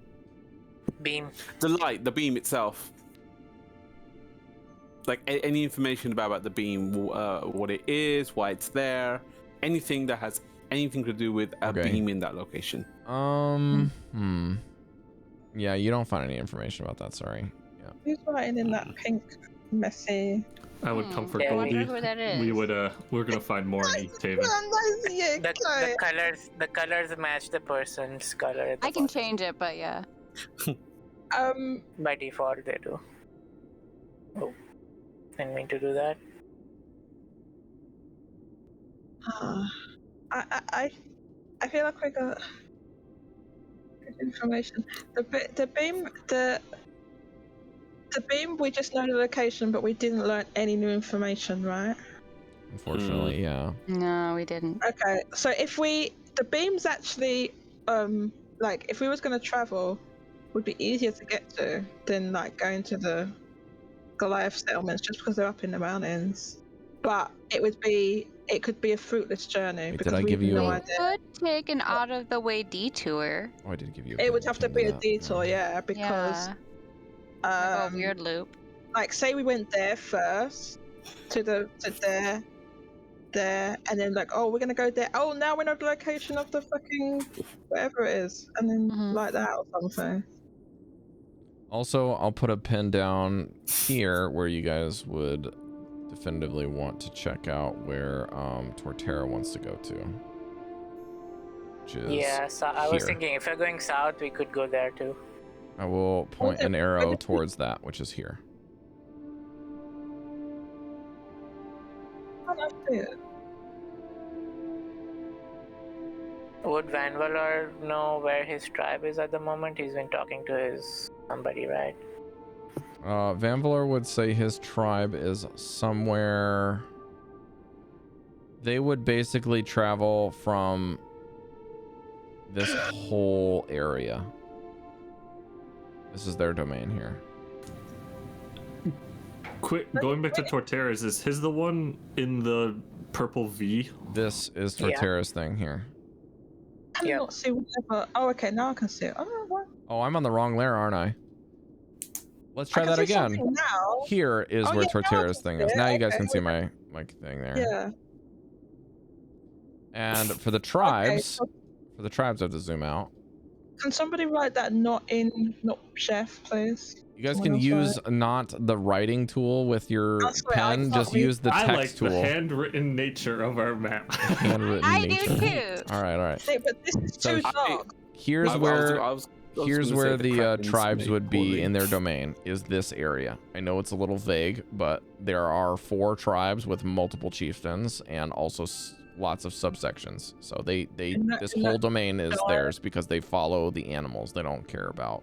Beam. The beam itself. Like any information about the beam, what it is, why it's there, anything that has anything to do with a beam in that location. Yeah, you don't find any information about that. Sorry. Yeah. Who's writing in that pink, messy? I would come for Yeah, I Goldie. wonder who that is. We're gonna find more in East Haven. The colors match the person's color. At the I can bottom. change it, but yeah. By default, they do. Oh, didn't mean to do that. I feel like we got good information. The beam, we just know the location, but we didn't learn any new information, right? Unfortunately, yeah. No, we didn't. Okay, so the beam's actually, like, if we was going to travel, would be easier to get to than, like, going to the Goliath settlements just because they're up in the mountains. But it could be a fruitless journey. Wait, because did I we give have you no a- idea. Could take an out-of-the-way detour. Oh, I did give you. It would have to be a detour, yeah, because Yeah. A weird loop. like say we went there first to there, and then like, oh, we're gonna go there. Oh, now we know the location of the fucking whatever it is, and then like that or something. Also, I'll put a pin down here where you guys would definitively want to check out where Torterra wants to go to. Which is Yeah, so I was here. thinking if you're going south, we could go there too. I will point an arrow towards that, which is here. Oh, that's it. Would Vanvalor know where his tribe is at the moment? He's been talking to his somebody, right? Vanvalor would say his tribe is somewhere. They would basically travel from this whole area. This is their domain here. Quick, going back to Torterra's, is his the one in the purple V? This is Torterra's thing here. I cannot see whatever. Oh, okay, now I can see it. Oh, what? Oh, I'm on the wrong layer, aren't I? Let's try I can that see again. something now. Here is Oh, where yeah, now I Torterra's can thing see is. it. Now you guys Okay, can see okay. my thing there. Yeah. And for the tribes, I have to zoom out. Can somebody write that not chef, please? You guys Someone can else use not the writing tool with your That's what I pen, thought just we- use the I text like tool. the handwritten nature of our map. Handwritten I do nature. too. All right. See, but this is So too dark. Here's I was where gonna here's say where the the Kraken's tribes made would be poorly. in their domain. Is this area? I know it's a little vague, but there are 4 tribes with multiple chieftains and also lots of subsections. So this whole domain is theirs because they follow the animals. They don't care about.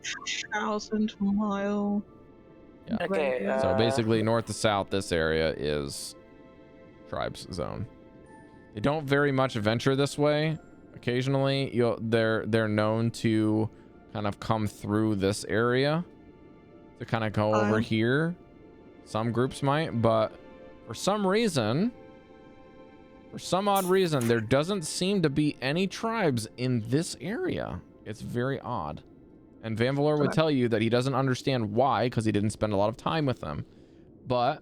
1,000-mile. Yeah. Okay. So basically, north to south, this area is tribes zone. They don't very much venture this way. Occasionally, they're known to kind of come through this area to kind of go over here. Some groups might, but for some odd reason, there doesn't seem to be any tribes in this area. It's very odd. And Vanvalor would tell you that he doesn't understand why, because he didn't spend a lot of time with them. But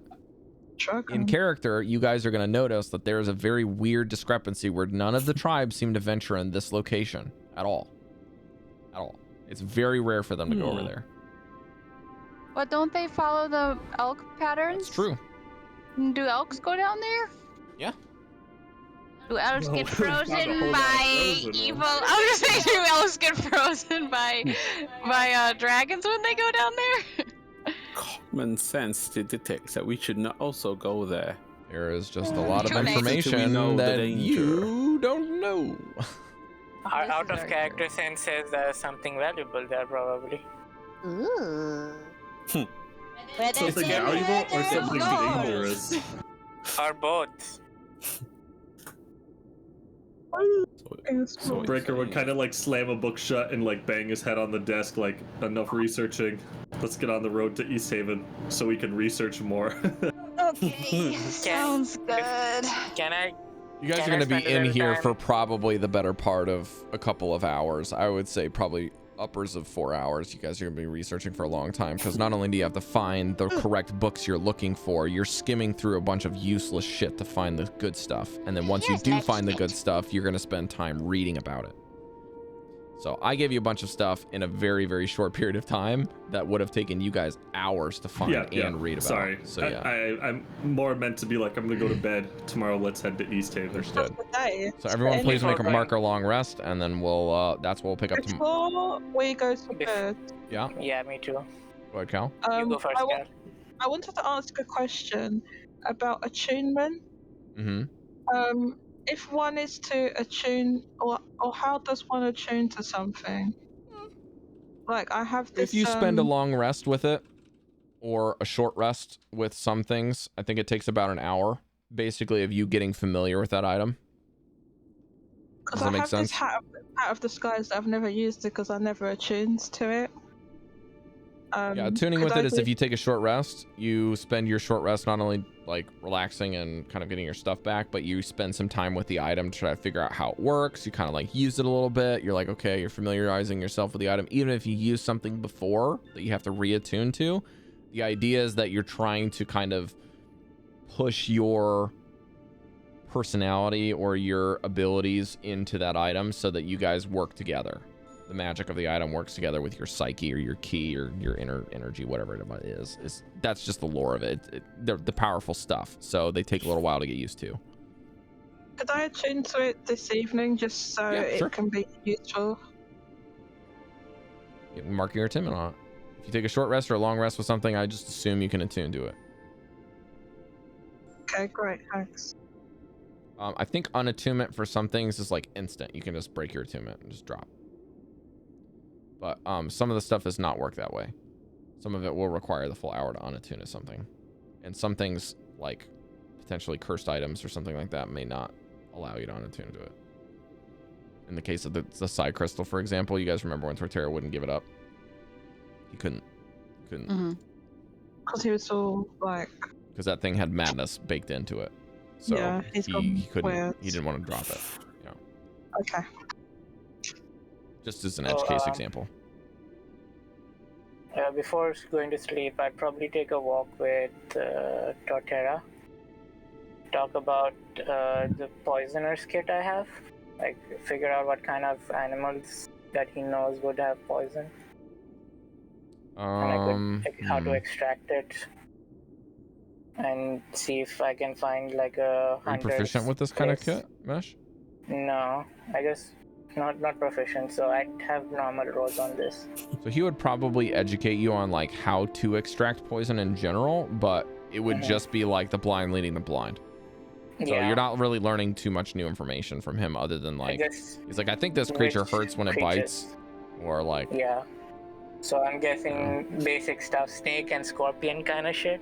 in character, you guys are going to notice that there's a very weird discrepancy where none of the tribes seem to venture in this location at all. At all. It's very rare for them to go over there. But don't they follow the elk patterns? It's true. Do elks go down there? Yeah. Do elves No, get not a frozen whole lot of by frozen evil? ones. I was gonna say, do elves get frozen by dragons when they go down there? Common sense detects that we should not also go there. There is just a lot of Too late. information know the that danger. you don't know. Our This out is of very character true. sense says there's something valuable there, probably. Ooh. But Something valuable or something dangerous? Or both. So Breker would kind of like slam a book shut and like bang his head on the desk, like, enough researching. Let's get on the road to East Haven so we can research more. Okay, sounds good. Can I? You guys Can are I going to be spend a in little here time? for probably the better part of a couple of hours. I would say probably uppers of 4 hours. You guys are going to be researching for a long time because not only do you have to find the correct books you're looking for, you're skimming through a bunch of useless shit to find the good stuff. And then once you Yes, do find the good magistrate. stuff, you're going to spend time reading about it. So I gave you a bunch of stuff in a very, very short period of time that would have taken you guys hours to find and read about. Sorry. So yeah. I'm more meant to be like, I'm gonna go to bed tomorrow. Let's head to East Haven. Understood. Day. So everyone, please make a Before mark a long rest, and then we'll that's what we'll pick up tomorrow. Before we go to bed, Yeah. Yeah, me too. Go ahead, Cal. You go first, Cal. I wanted to ask a question about attunement. Mm-hmm. If one is to attune, or how does one attune to something? Like, I have this. If you spend a long rest with it, or a short rest with some things, I think it takes about an hour, basically, of you getting familiar with that item. Does that make sense? This hat of disguise that I've never used it because I never attuned to it. Yeah, tuning with it is if you take a short rest, you spend your short rest not only like relaxing and kind of getting your stuff back, but you spend some time with the item to try to figure out how it works. You kind of like use it a little bit. You're like, okay, you're familiarizing yourself with the item. Even if you use something before that you have to reattune to, the idea is that you're trying to kind of push your personality or your abilities into that item so that you guys work together. The magic of the item works together with your psyche or your ki or your inner energy, whatever it is. That's just the lore of it. They're the powerful stuff, so they take a little while to get used to. Could I attune to it this evening just so it can be useful? You can mark your attunement on it. If you take a short rest or a long rest with something, I just assume you can attune to it. Okay, great, thanks. I think unattunement for some things is like instant. You can just break your attunement and just drop. But some of the stuff does not work that way. Some of it will require the full hour to unattune to something. And some things, like potentially cursed items or something like that, may not allow you to unattune to it. In the case of the side crystal, for example, you guys remember when Torterra wouldn't give it up? He couldn't. Because he was all like... Because that thing had madness baked into it. So yeah, he couldn't, he didn't want to drop it. Yeah. Okay. Just as an edge case example. Before going to sleep, I'd probably take a walk with Torterra. Talk about the poisoner's kit I have. Like, figure out what kind of animals that he knows would have poison. And how to extract it. And see if I can find like a Are you proficient with this kind of kit, Mesh? No, I guess not proficient, so I have normal rolls on this. So he would probably educate you on like how to extract poison in general, but it would just be like the blind leading the blind. So you're not really learning too much new information from him other than like, he's like, I think this creature hurts when it bites, or like. Yeah. So I'm guessing basic stuff, snake and scorpion kind of shit.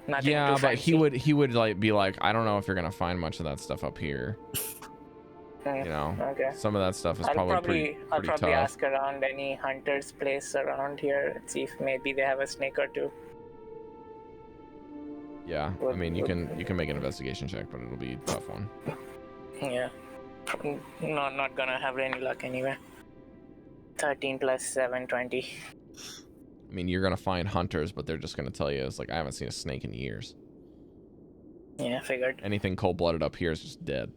Nothing yeah, too but fancy. he would like be like, I don't know if you're gonna find much of that stuff up here. You know, okay. Some of that stuff is I'll pretty probably tough. ask around any hunter's place around here, see if maybe they have a snake or two. Yeah, I mean, you can make an investigation check, but it'll be a tough one. Yeah, not gonna have any luck anyway. 13 plus 7, 20. I mean, you're gonna find hunters, but they're just gonna tell you, it's like, I haven't seen a snake in years. Yeah, figured. Anything cold-blooded up here is just dead.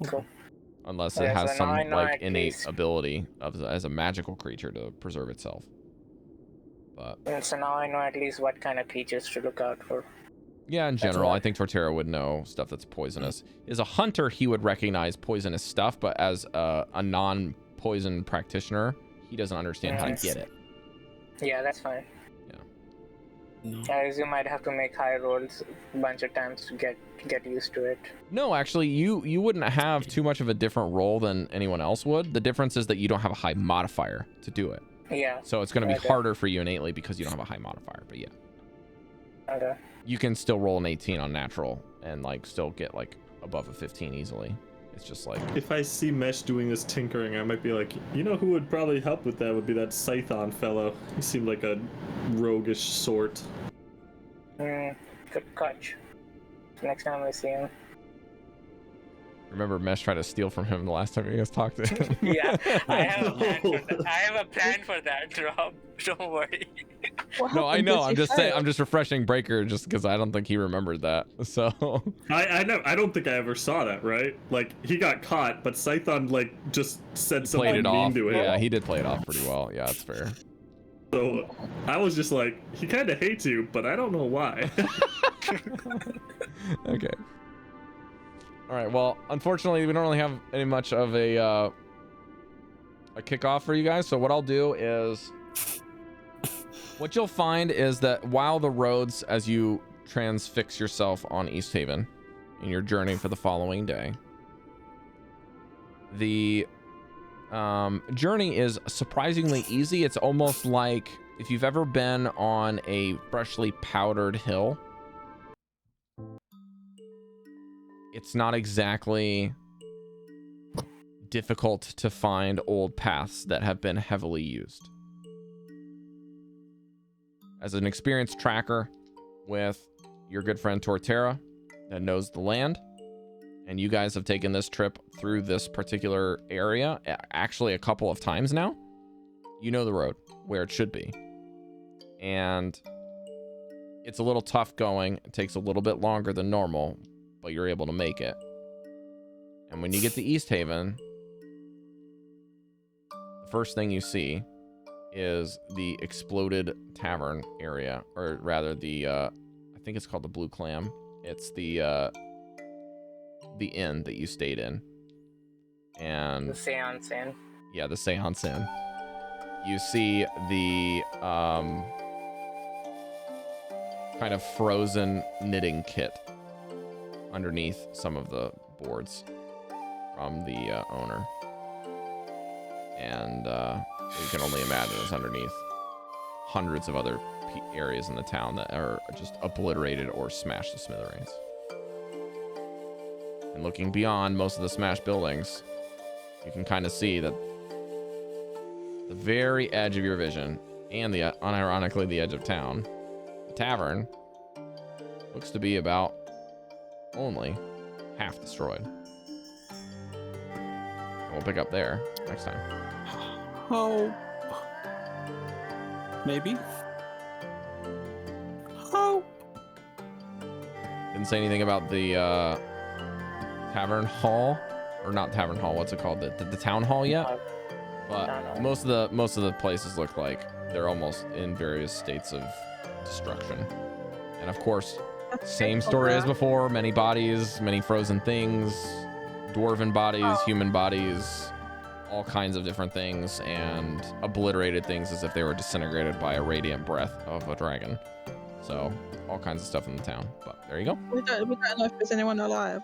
Cool. Unless it has some like innate ability as a magical creature to preserve itself. But so now I know at least what kind of creatures to look out for. Yeah, in general, I think Torterra would know stuff that's poisonous. As a hunter, he would recognize poisonous stuff, but as a non-poison practitioner, he doesn't understand how to get it. Yeah, that's fine. Yeah. I assume I'd have to make high rolls a bunch of times to get used to it. No, actually, you wouldn't have too much of a different roll than anyone else would. The difference is that you don't have a high modifier to do it. Yeah. So it's going to be harder for you innately because you don't have a high modifier, but yeah. Okay. You can still roll an 18 on natural and like still get like above a 15 easily. It's just like, if I see Mesh doing this tinkering, I might be like, you know who would probably help with that would be that Scython fellow. He seemed like a roguish sort. Good catch. Next time I see him. remember Mesh tried to steal from him the last time you guys talked to him. Yeah, I have a plan for that, Rob. Don't worry. No, I know. I'm just saying. I'm just refreshing Breker just because I don't think he remembered that. So I know. I don't think I ever saw that. Right? Like he got caught, but Scython like just said something played it mean off. to him. Yeah, he did play it off pretty well. Yeah, that's fair. So I was just like, he kind of hates you, but I don't know why. Okay. All right. Well, unfortunately, we don't really have any much of a kickoff for you guys. So what I'll do is, what you'll find is that while the roads, as you transfix yourself on East Haven in your journey for the following day, the journey is surprisingly easy. It's almost like if you've ever been on a freshly powdered hill. It's not exactly difficult to find old paths that have been heavily used. As an experienced tracker with your good friend Torterra that knows the land, and you guys have taken this trip through this particular area actually a couple of times now, you know the road where it should be. And it's a little tough going. It takes a little bit longer than normal, but you're able to make it. And when you get to East Haven, the first thing you see is the exploded tavern area, or rather the I think it's called the Blue Clam. It's the inn that you stayed in. And the Seance Inn. Yeah, the Seance Inn. You see the kind of frozen knitting kit underneath some of the boards from the owner, and you can only imagine it's underneath hundreds of other areas in the town that are just obliterated or smashed to smithereens. And looking beyond most of the smashed buildings, you can kind of see that the very edge of your vision, and the unironically the edge of town, the tavern, looks to be about only half destroyed. And we'll pick up there next time. Oh, maybe. Oh, didn't say anything about the tavern hall, or not tavern hall. What's it called? The town hall yet? But most of the places look like they're almost in various states of destruction. And of course, same story as before. Many bodies, many frozen things, dwarven bodies, human bodies, all kinds of different things, and obliterated things as if they were disintegrated by a radiant breath of a dragon. So all kinds of stuff in the town. But there you go. We don't know if there's anyone alive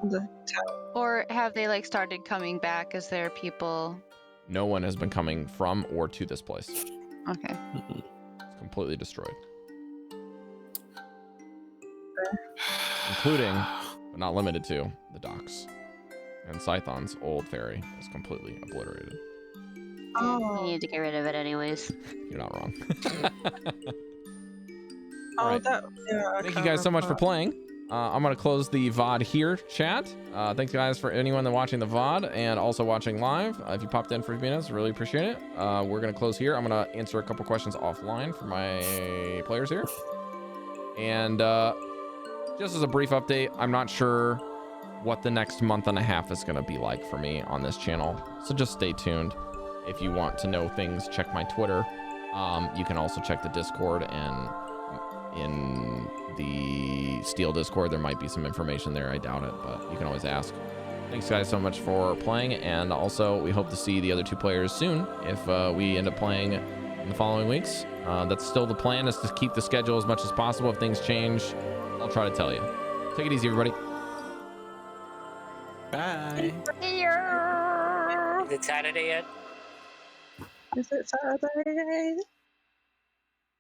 in the town. Or have they like started coming back? Is there people? No one has been coming from or to this place. Okay. It's completely destroyed. Including, but not limited to, the docks. And Scython's old ferry is completely obliterated. You need to get rid of it anyways. You're not wrong. Oh, right. Thank you guys so much for playing. I'm going to close the VOD here, chat. Thanks, guys, for anyone that's watching the VOD and also watching live. If you popped in for a few minutes, really appreciate it. We're going to close here. I'm going to answer a couple questions offline for my players here. And just as a brief update, I'm not sure what the next month and a half is going to be like for me on this channel. So just stay tuned. If you want to know things, check my Twitter. You can also check the Discord and in the Steel Discord. There might be some information there. I doubt it, but you can always ask. Thanks, guys, so much for playing, and also we hope to see the other 2 players soon if we end up playing in the following weeks. That's still the plan, is to keep the schedule as much as possible. If things change, I'll try to tell you. Take it easy, everybody. Bye. Is it Saturday yet? Is it Saturday?